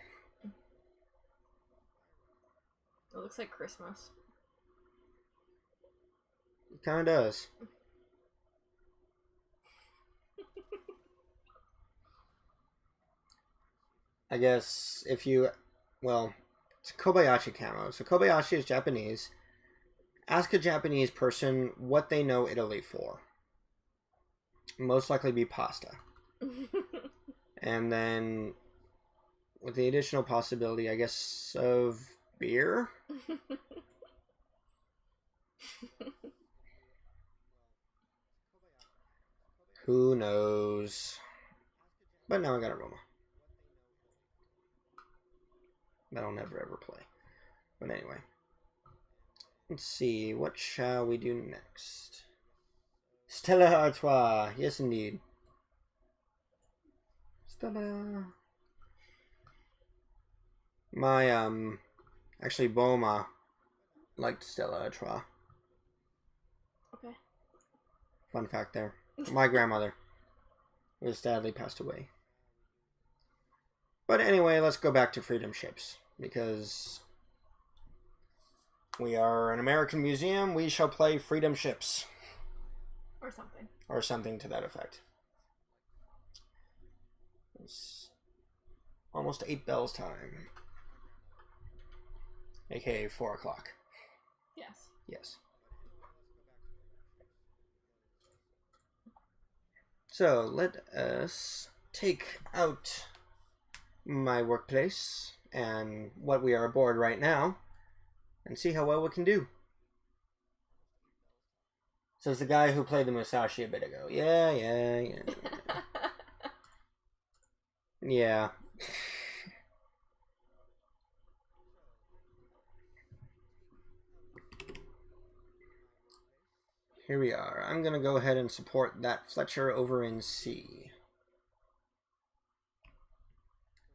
It looks like Christmas. It kind of does. I guess if you, well, It's Kobayashi camo. So Kobayashi is Japanese. Ask a Japanese person what they know Italy for. Most likely be pasta. And then with the additional possibility, I guess, of beer? Who knows? But now I got a Roma. That I'll never ever play. But anyway. Let's see, what shall we do next? Stella Artois. Yes, indeed. Stella. My, actually, Boma liked Stella Artois. Okay. Fun fact there. My grandmother was sadly passed away. But anyway, let's go back to Freedom Ships, because we are an American museum. We shall play Freedom Ships. Or something. Or something to that effect. It's almost 8 bells time. AKA 4 o'clock. Yes. Yes. So, let us take out my workplace and what we are aboard right now and see how well we can do. Says the guy who played the Musashi a bit ago. Yeah. Yeah. Here we are. I'm going to go ahead and support that Fletcher over in C.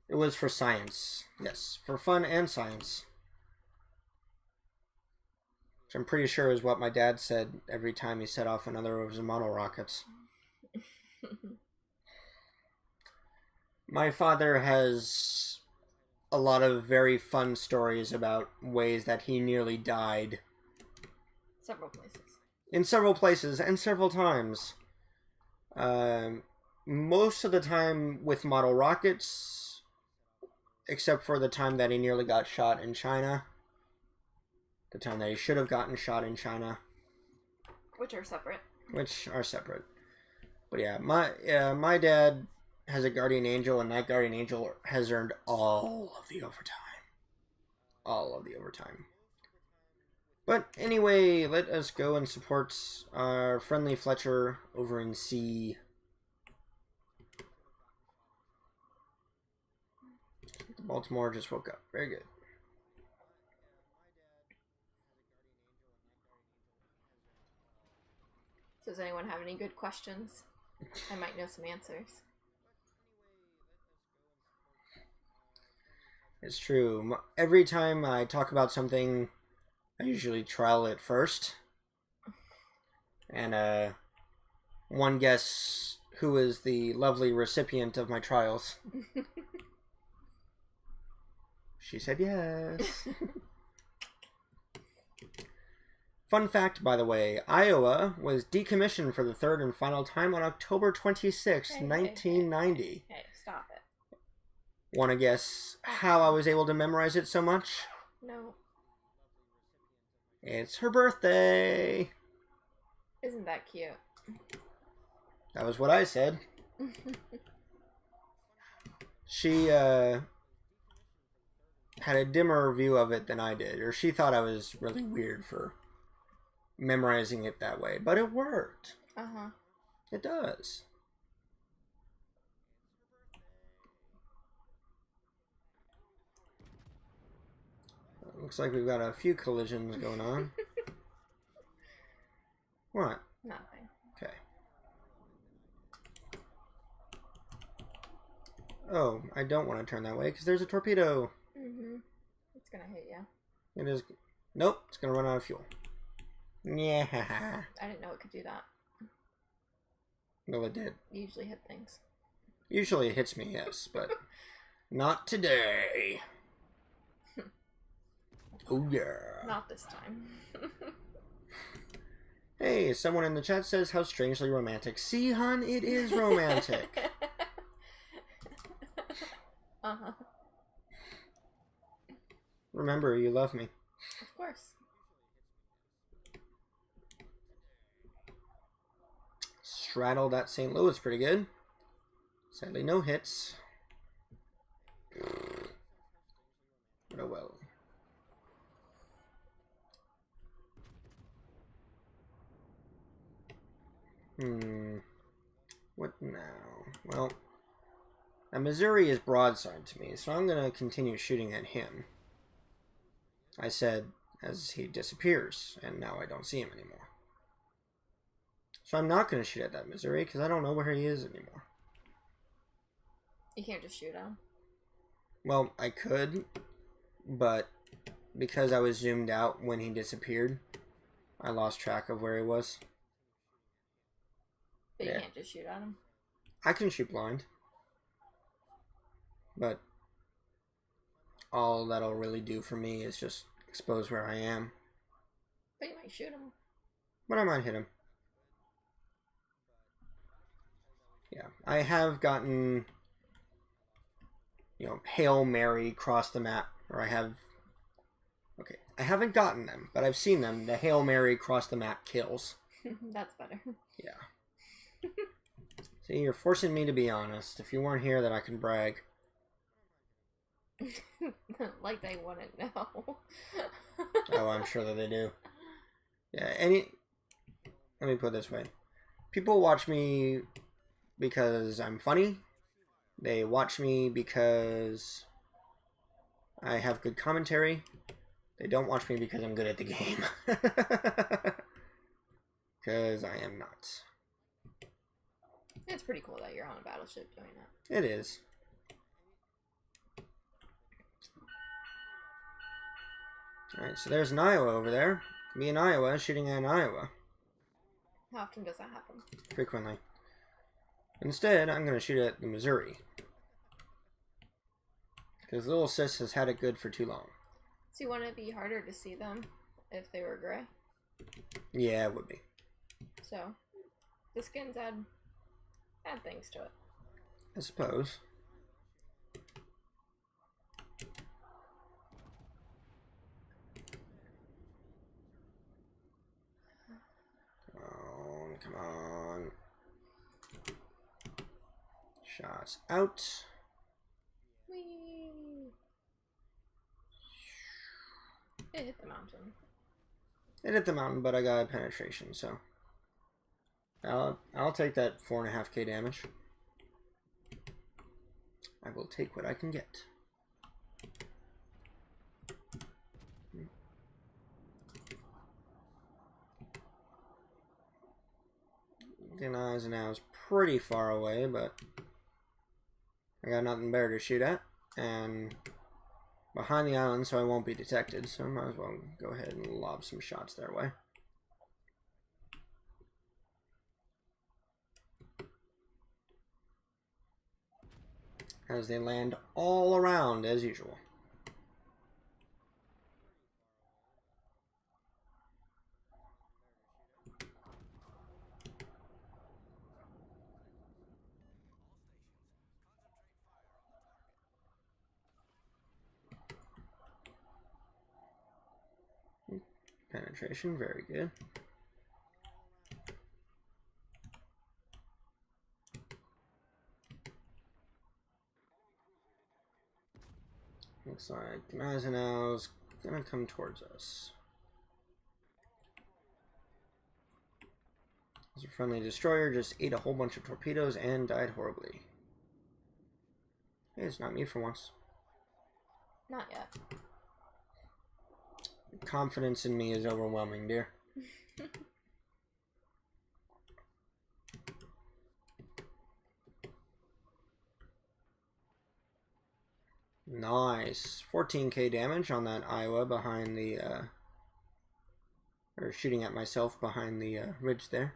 It was for science. Yes, for fun and science. Which I'm pretty sure is what my dad said every time he set off another of his model rockets. My father has a lot of very fun stories about ways that he nearly died. Several places. In several places and several times. Most of the time with model rockets, except for the time that he nearly got shot in China. The time that he should have gotten shot in China. Which are separate. But yeah, my dad has a Guardian Angel, and that Guardian Angel has earned all of the overtime. But anyway, let us go and support our friendly Fletcher over in C. Baltimore just woke up. Very good. So does anyone have any good questions? I might know some answers. It's true. Every time I talk about something, I usually trial it first. And one guess who is the lovely recipient of my trials. She said yes. Fun fact, by the way, Iowa was decommissioned for the third and final time on October 26, 1990. Hey, stop it. Want to guess how I was able to memorize it so much? No. It's her birthday. Isn't that cute? That was what I said. She had a dimmer view of it than I did, or she thought I was really weird for memorizing it that way, but it worked. Uh-huh. It does. Looks like we've got a few collisions going on. What? Nothing. Okay. Oh, I don't want to turn that way because there's a torpedo. Mm-hmm. It's gonna hit you. It is. Nope, it's gonna run out of fuel. Yeah. I didn't know it could do that. Well, it did. You usually hit things. Usually it hits me, yes, but not today. Oh yeah. Not this time. Hey, someone in the chat says how strangely romantic. See, hon, it is romantic. Uh-huh. remember you love me. Of course. Straddled at St. Louis pretty good. Sadly, no hits. But oh well. What now? Well, now Missouri is broadside to me, so I'm going to continue shooting at him. I said as he disappears, and now I don't see him anymore. So I'm not going to shoot at that Missouri, because I don't know where he is anymore. You can't just shoot him. Well, I could, but because I was zoomed out when he disappeared, I lost track of where he was. But you can't just shoot at him. I can shoot blind. But all that'll really do for me is just expose where I am. But you might shoot him. But I might hit him. Yeah, I have gotten, Hail Mary cross the map. Or I have... Okay, I haven't gotten them, but I've seen them. The Hail Mary cross the map kills. That's better. Yeah. See, you're forcing me to be honest. If you weren't here, then I can brag. Like they wouldn't know. Oh, I'm sure that they do. Yeah, let me put it this way. People watch me because I'm funny. They watch me because I have good commentary. They don't watch me because I'm good at the game. Because I am not. It's pretty cool that you're on a battleship doing that. It is. Alright, so there's an Iowa over there. Me in Iowa shooting at an Iowa. How often does that happen? Frequently. Instead, I'm going to shoot at the Missouri. Because Little Sis has had it good for too long. So you want it to be harder to see them if they were gray? Yeah, it would be. So, the skins add things to it. I suppose. Come on. Shots out. Whee! It hit the mountain. It hit the mountain, but I got a penetration, so I'll take that 4.5k damage. I will take what I can get. Eisenhower's pretty far away, but I got nothing better to shoot at, and behind the island, so I won't be detected, so I might as well go ahead and lob some shots their way. As they land all around, as usual. Penetration, very good. Looks like Gneisenau's gonna come towards us. As a friendly destroyer just ate a whole bunch of torpedoes and died horribly. Hey, it's not me for once. Not yet. Confidence in me is overwhelming, dear. Nice. 14k damage on that Iowa behind the, or shooting at myself behind the ridge there.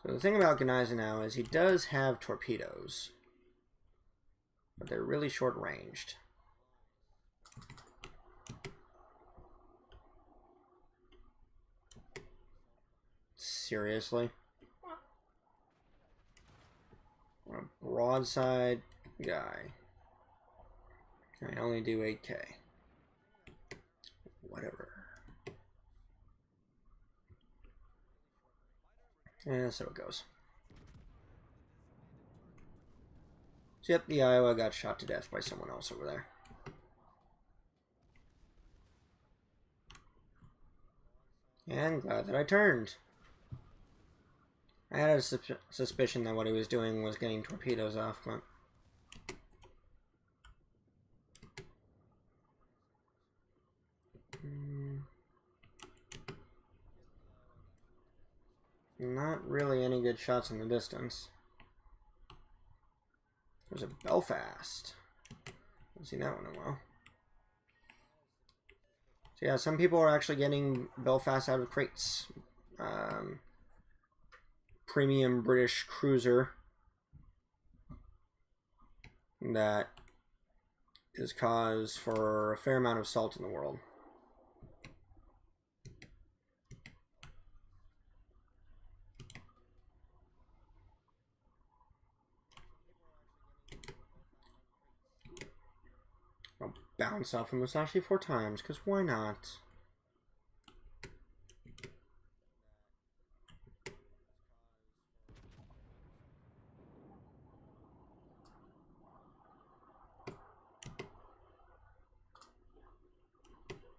So the thing about Gneisenau is he does have torpedoes, but they're really short-ranged. Seriously? a broadside guy. I only do 8k. Whatever. And so it goes. So yep, the Iowa got shot to death by someone else over there. And glad that I turned. I had a suspicion that what he was doing was getting torpedoes off, but... Not really any good shots in the distance. There's a Belfast. Haven't seen that one in a while. So yeah, some people are actually getting Belfast out of crates. Premium British cruiser that is cause for a fair amount of salt in the world. I'll bounce off of Musashi 4 times, because why not?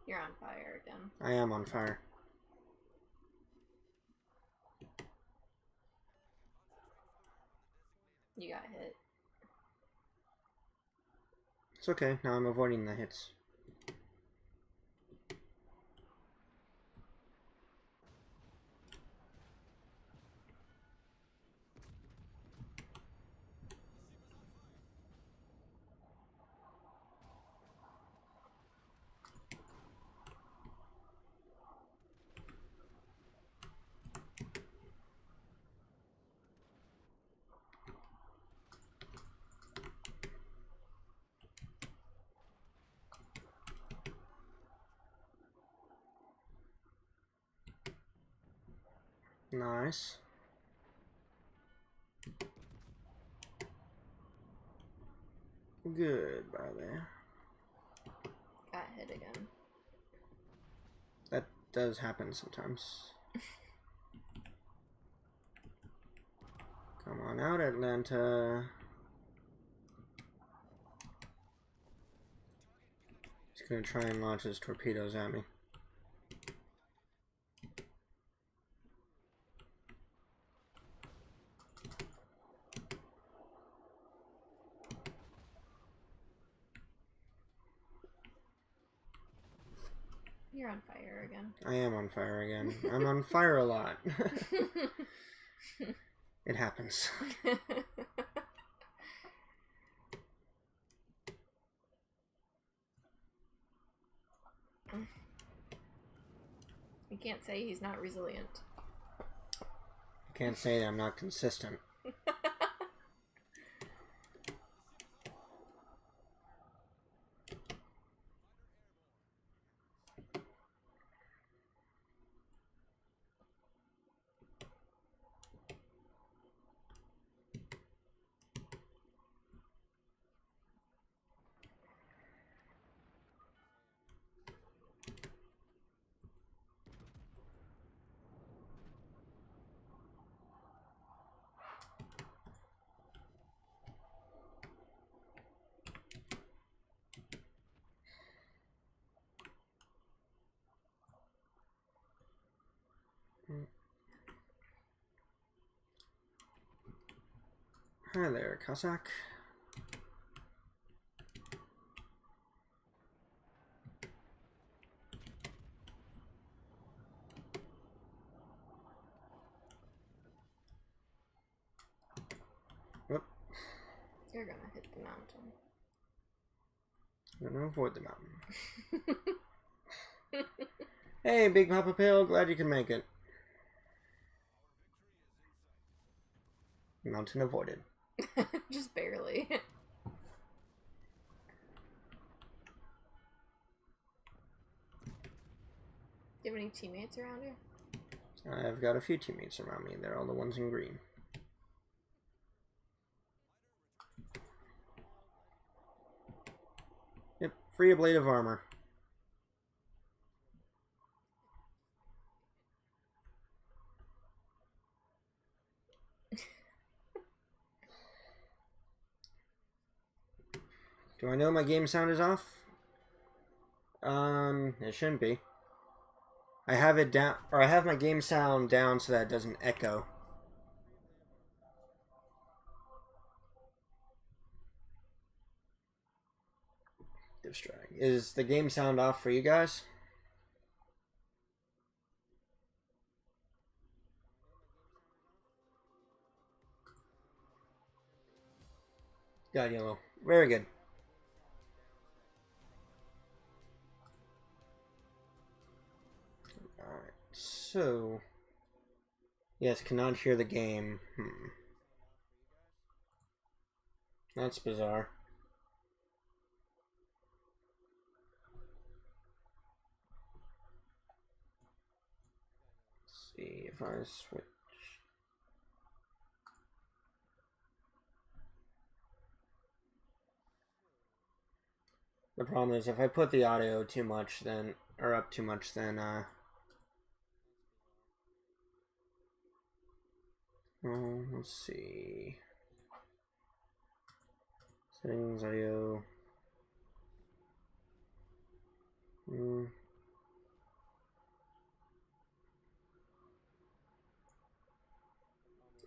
You're on fire again. I am on fire. You got hit. It's okay, now I'm avoiding the hits. Nice. Good by there. Got hit again. That does happen sometimes. Come on out, Atlanta. He's gonna try and launch his torpedoes at me. You're on fire again. I am on fire again. I'm on fire a lot. It happens. You can't say he's not resilient. I can't say that I'm not consistent. Hi there, Cossack. Whoop. You're gonna hit the mountain. I'm gonna avoid the mountain. Hey, Big Papa Pill, glad you can make it. Mountain avoided. Just barely. Do you have any teammates around you? I've got a few teammates around me. They're all the ones in green. Free ablative armor. Do I know my game sound is off? It shouldn't be. I have it down, or I have my game sound down so that it doesn't echo. Distracting. Is the game sound off for you guys? Got yellow. Very good. Alright, so... Yes, cannot hear the game. That's bizarre. Let's see if I switch. The problem is if I put the audio too much, then, or up too much, then, let's see. Settings, audio.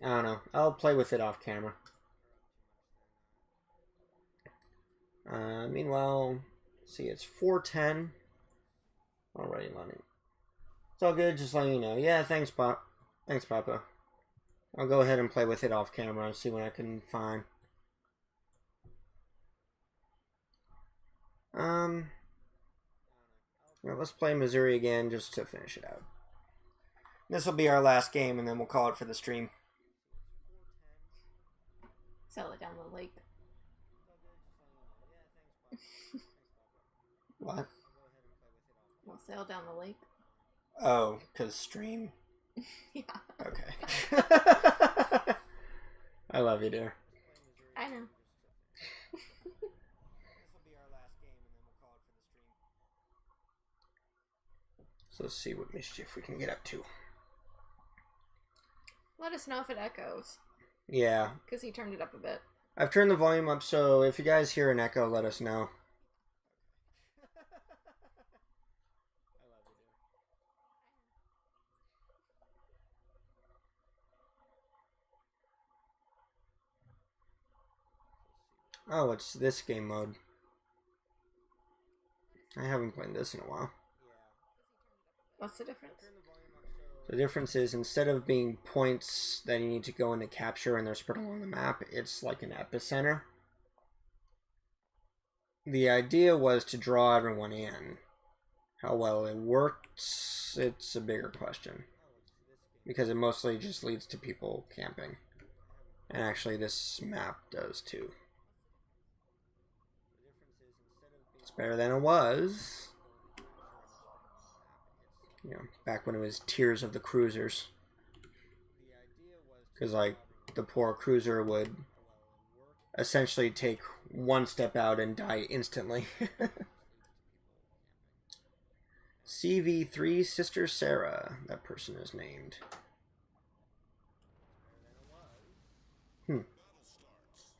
I don't know. I'll play with it off camera. Meanwhile, see, it's 4:10. Alrighty, money. It's all good, just letting you know. Yeah, thanks, Pop. Thanks, Papa. I'll go ahead and play with it off camera and see what I can find. Well, let's play Missouri again just to finish it out. This will be our last game, and then we'll call it for the stream. Sail it down the lake. What? We'll sail down the lake. Oh, because stream? Yeah. Okay. I love you, dear. I know. So let's see what mischief we can get up to. Let us know if it echoes. Yeah. Because he turned it up a bit. I've turned the volume up, so if you guys hear an echo, let us know. Oh, it's this game mode. I haven't played this in a while. What's the difference? The difference is instead of being points that you need to go in to capture and they're spread along the map, it's like an epicenter. The idea was to draw everyone in. How well it works, it's a bigger question. Because it mostly just leads to people camping. And actually this map does too. It's better than it was. You know, back when it was tiers of the cruisers. Because, like, the poor cruiser would essentially take one step out and die instantly. CV3 Sister Sarah, that person is named. If it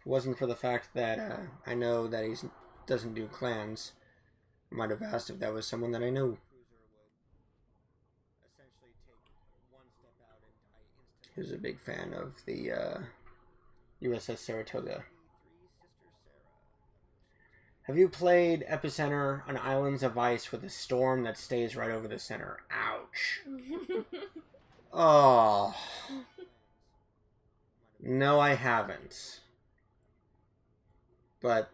wasn't for the fact that I know that he doesn't do clans, I might have asked if that was someone that I know. Who's a big fan of the USS Saratoga. Have you played Epicenter on Islands of Ice with a storm that stays right over the center? Ouch. Oh. No, I haven't. But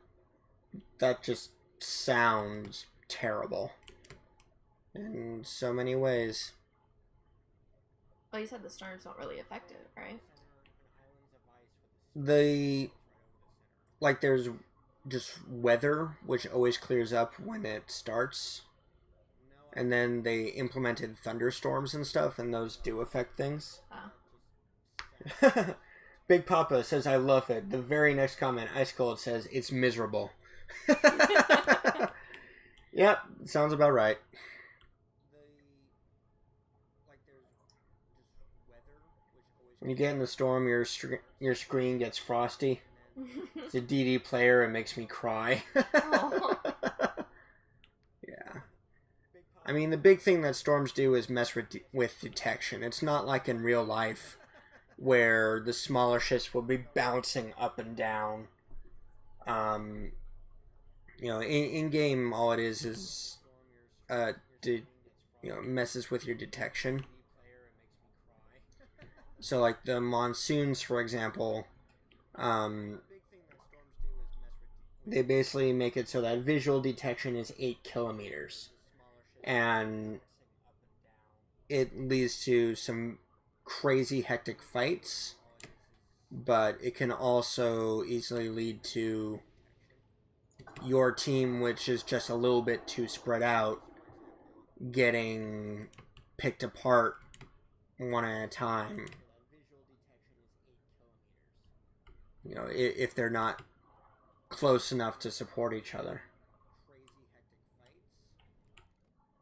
that just sounds terrible. In so many ways. Well, you said the storms don't really affect it, right? There's just weather, which always clears up when it starts. And then they implemented thunderstorms and stuff, and those do affect things. Oh. Big Papa says, I love it. The very next comment, Ice Cold, says, it's miserable. Yep, sounds about right. When you get in the storm, your screen gets frosty. It's a DD player. It makes me cry. Yeah. I mean, the big thing that storms do is mess with detection. It's not like in real life where the smaller ships will be bouncing up and down. You know, in game, all it is messes with your detection. So, like the monsoons, for example, they basically make it so that visual detection is 8 kilometers. And it leads to some crazy hectic fights, but it can also easily lead to your team, which is just a little bit too spread out, getting picked apart one at a time. You know, if they're not close enough to support each other.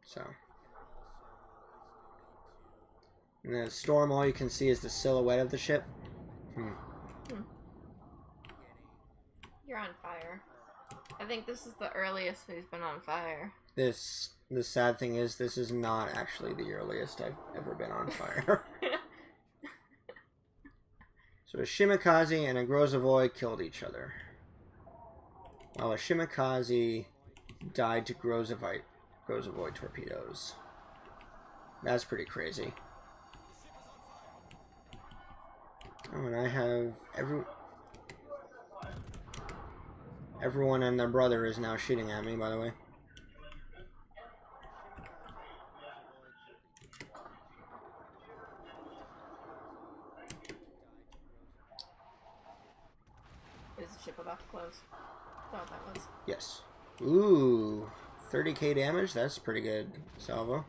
So, in the storm, all you can see is the silhouette of the ship. You're on fire. I think this is the earliest he's been on fire. The sad thing is, this is not actually the earliest I've ever been on fire. So a Shimakaze and a Grozavoy killed each other, while a Shimakaze died to Grozavoy torpedoes. That's pretty crazy. Oh, and I have everyone and their brother is now shooting at me, by the way. Is the ship about to close? Thought that was. Yes. Ooh, 30k damage? That's pretty good, salvo.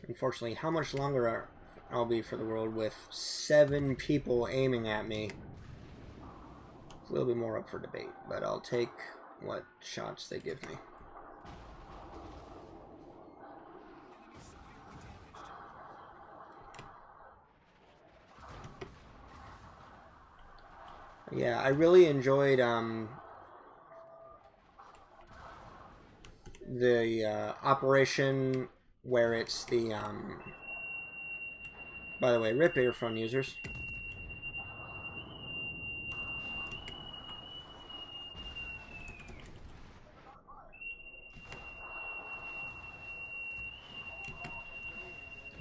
Unfortunately, how much longer I'll be for the world with 7 people aiming at me? It's a little bit more up for debate, but I'll take what shots they give me. Yeah, I really enjoyed the operation where it's the by the way, RIP earphone users. Oh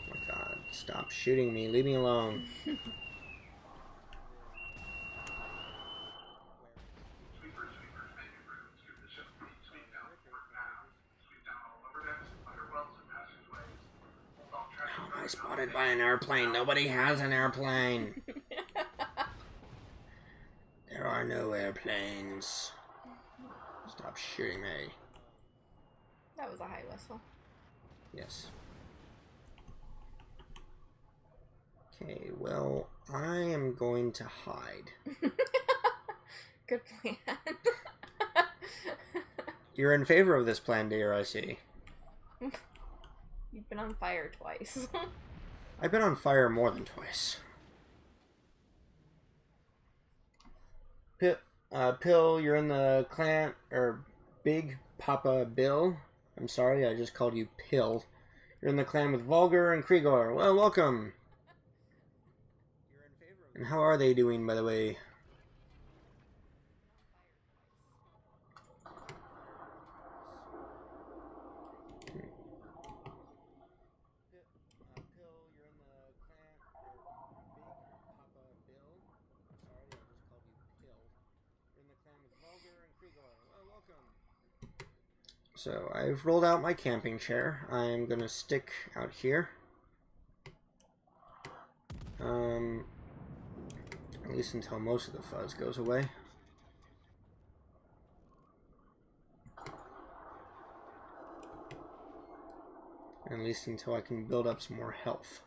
my god, stop shooting me, leave me alone. I spotted by an airplane. Nobody has an airplane. There are no airplanes. Stop shooting me. That was a high whistle. Yes. Okay, well, I am going to hide. Good plan. You're in favor of this plan, dear, I see. You've been on fire twice. I've been on fire more than twice. Pill, you're in the clan, or Big Papa Bill. I'm sorry, I just called you Pill. You're in the clan with Vulgar and Kriegor. Well, welcome. And how are they doing, by the way? So I've rolled out my camping chair. I'm gonna stick out here. At least until most of the fuzz goes away. At least until I can build up some more health.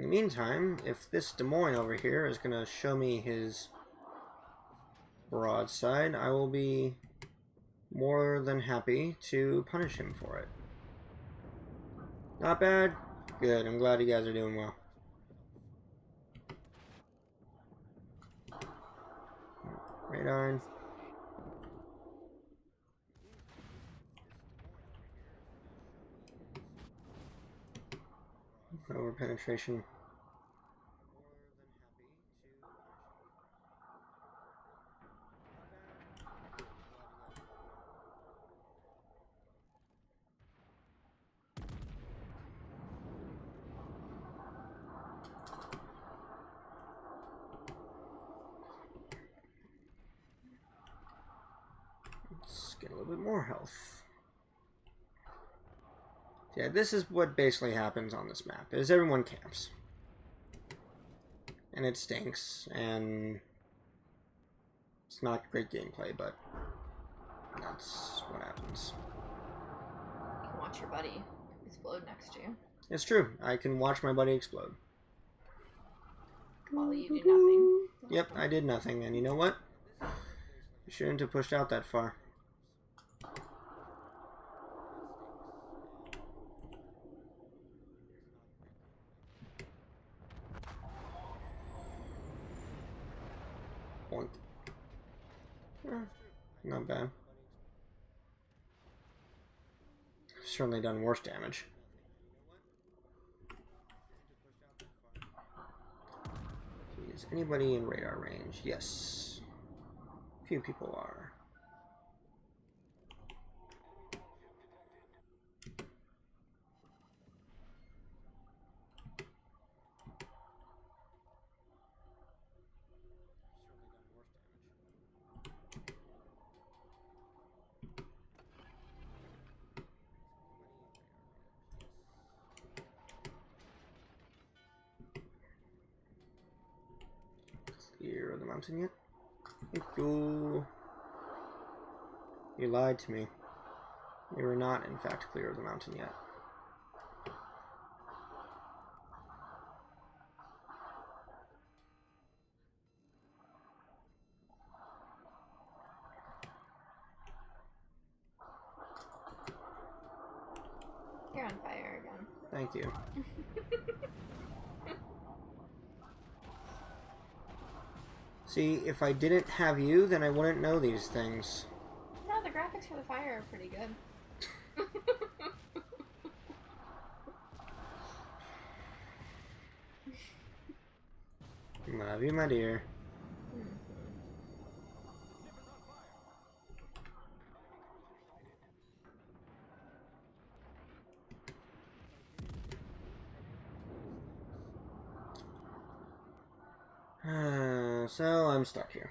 the meantime, if this Des Moines over here is going to show me his broadside, I will be more than happy to punish him for it. Not bad? Good, I'm glad you guys are doing well. Radar. Over penetration. Let's get a little bit more health. Yeah, this is what basically happens on this map, is everyone camps. And it stinks, and it's not great gameplay, but that's what happens. You can watch your buddy explode next to you. It's true, I can watch my buddy explode. While you do nothing. Yep, I did nothing, and you know what? You shouldn't have pushed out that far. Boink. Not bad. I've certainly done worse damage. Is anybody in radar range? Yes. Few people are. Clear of the mountain yet? Thank you. You lied to me. You were not, in fact, clear of the mountain yet. You're on fire again. Thank you. See, if I didn't have you, then I wouldn't know these things. No, the graphics for the fire are pretty good. Love you, my dear. So I'm stuck here.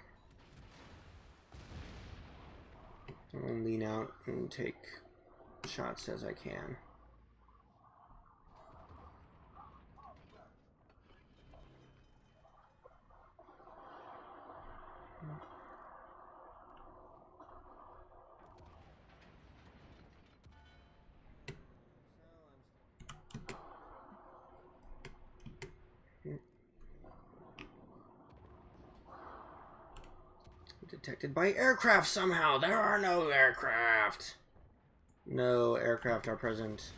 I'll lean out and take shots as I can. Detected by aircraft somehow. There are no aircraft. No aircraft are present.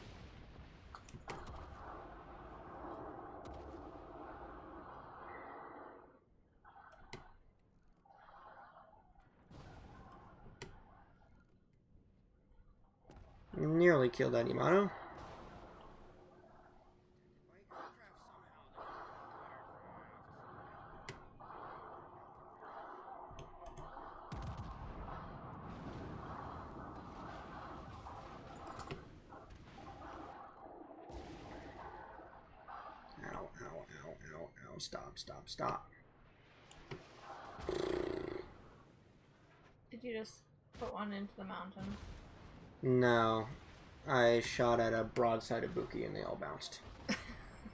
Nearly killed that Yamato. Stop, stop, stop. Did you just put one into the mountain? No. I shot at a broadside Ibuki and they all bounced.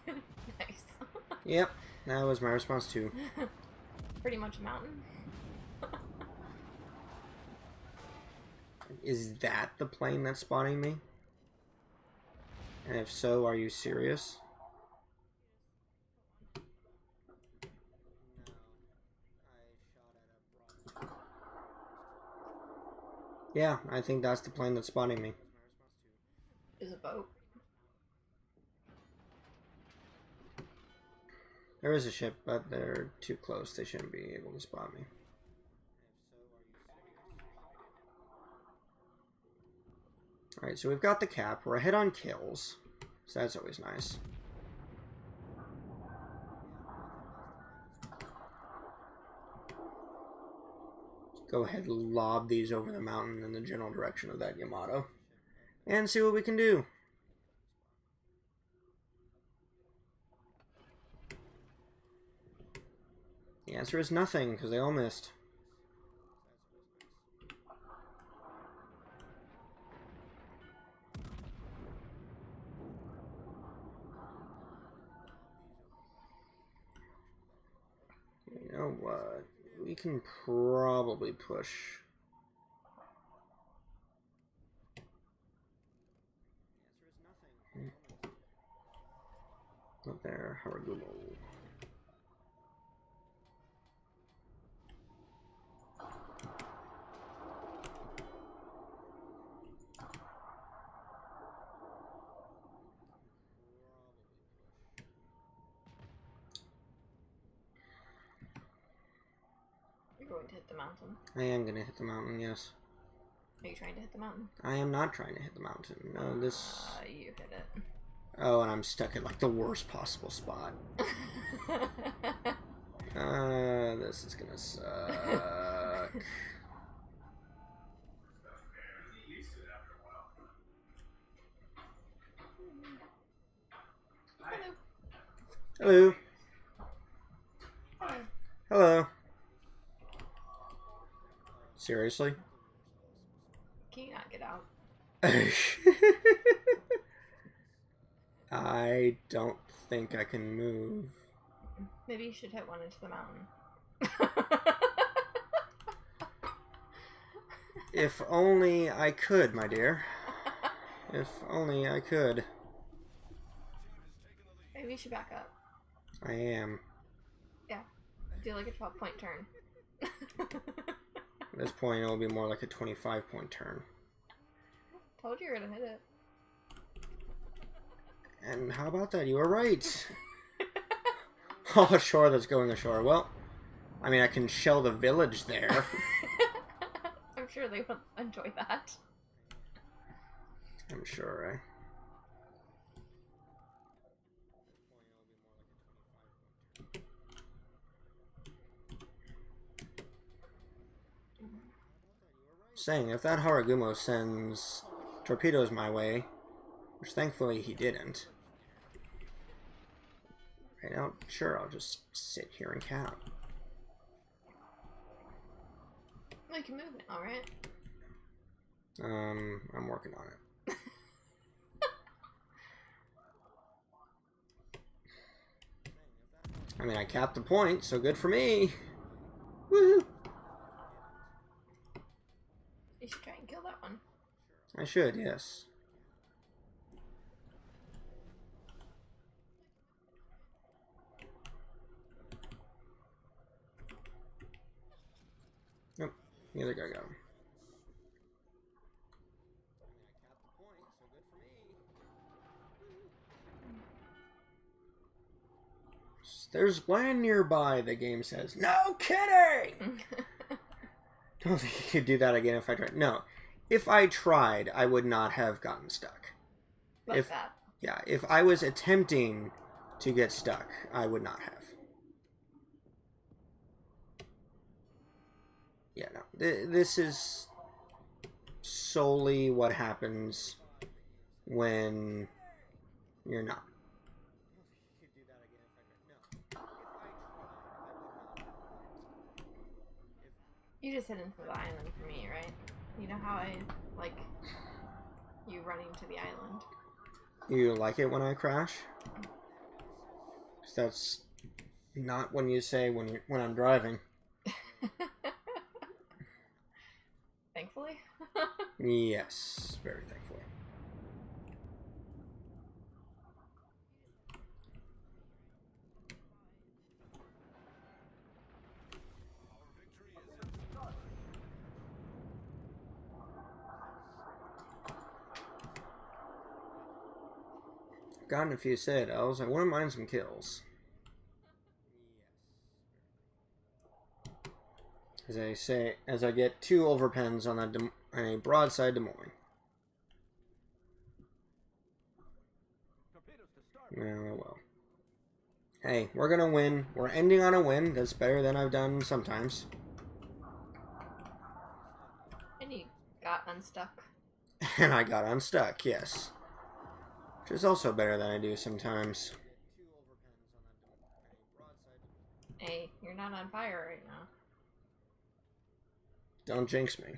Nice. Yep, that was my response too. Pretty much a mountain. Is that the plane that's spotting me? And if so, are you serious? Yeah, I think that's the plane that's spotting me. Is a boat. There is a ship, but they're too close. They shouldn't be able to spot me. Alright, so we've got the cap. We're ahead on kills. So that's always nice. Go ahead and lob these over the mountain in the general direction of that Yamato. And see what we can do. The answer is nothing, because they all missed. You know what? We can probably push. Not there, Haragumo. You're going to hit the mountain. I am going to hit the mountain, yes. Are you trying to hit the mountain? I am not trying to hit the mountain. No, this... You hit it. Oh, and I'm stuck at, like, the worst possible spot. This is gonna suck. Hello. Hello. Seriously? Can you not get out? I don't think I can move. Maybe you should hit one into the mountain. If only I could, my dear. If only I could. Maybe you should back up. I am. Yeah. Do like a 12-point turn. At this point, it'll be more like a 25-point turn. Told you were gonna hit it. And how about that? You were right. All ashore that's going ashore. Well, I mean, I can shell the village there. I'm sure they would enjoy that. I'm sure, Saying, if that Haragumo sends torpedoes my way, which thankfully he didn't, right now, sure, I'll just sit here and cap. Well, you can move now, right? I'm working on it. I mean, I capped the point, so good for me. Woohoo! You should try and kill that one. I should, yes. Nope, the other guy got him. There's land nearby, the game says. No kidding! Don't think you could do that again if I tried. No. If I tried, I would not have gotten stuck. Like that. Yeah, if I was attempting to get stuck, I would not have. Yeah, no. This is solely what happens when you're not. You just hit into the island for me, right? You know how I like you running to the island? You like it when I crash? 'Cause that's not when you say when I'm driving. Thankfully. Yes, very thankfully. gotten a few Citadels. I wouldn't mind some kills. As I say, as I get 2 overpens on a broadside Des Moines. Oh well. Hey, we're gonna win. We're ending on a win. That's better than I've done sometimes. And you got unstuck. And I got unstuck, yes. Which is also better than I do sometimes. Hey, you're not on fire right now. Don't jinx me.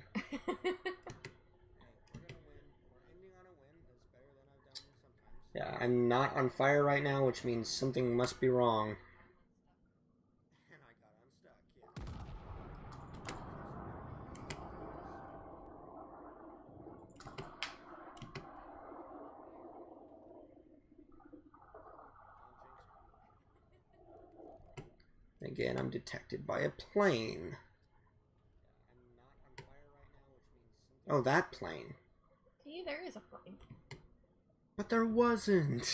Yeah, I'm not on fire right now, which means something must be wrong. Again, I'm detected by a plane. Oh, that plane. See, there is a plane. But there wasn't.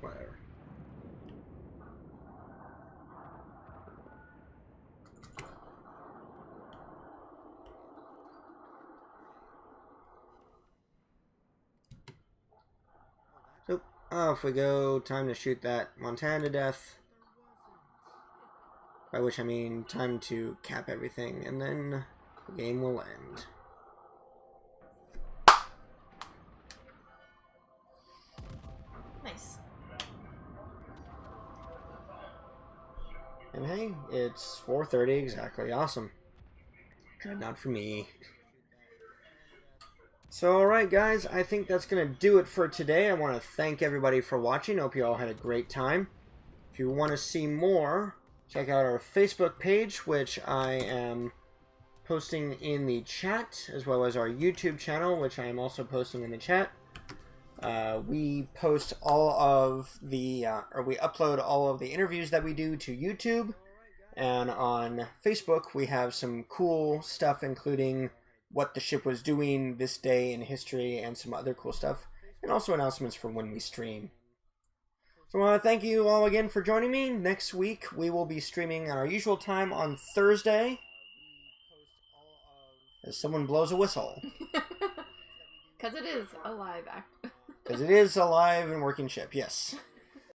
Whatever. So, off we go. Time to shoot that Montana to death. By which I mean time to cap everything, and then the game will end. Nice. And hey, it's 4:30 exactly. Awesome. Good, not for me. So, alright guys, I think that's going to do it for today. I want to thank everybody for watching. Hope you all had a great time. If you want to see more, check out our Facebook page, which I am posting in the chat, as well as our YouTube channel, which I am also posting in the chat. We post all of the, or we upload all of the interviews that we do to YouTube, and on Facebook we have some cool stuff, including what the ship was doing this day in history, and some other cool stuff, and also announcements for when we stream. So I want to thank you all again for joining me. Next week we will be streaming at our usual time on Thursday, as someone blows a whistle. Because it is a live act. Because it is a live and working ship, yes.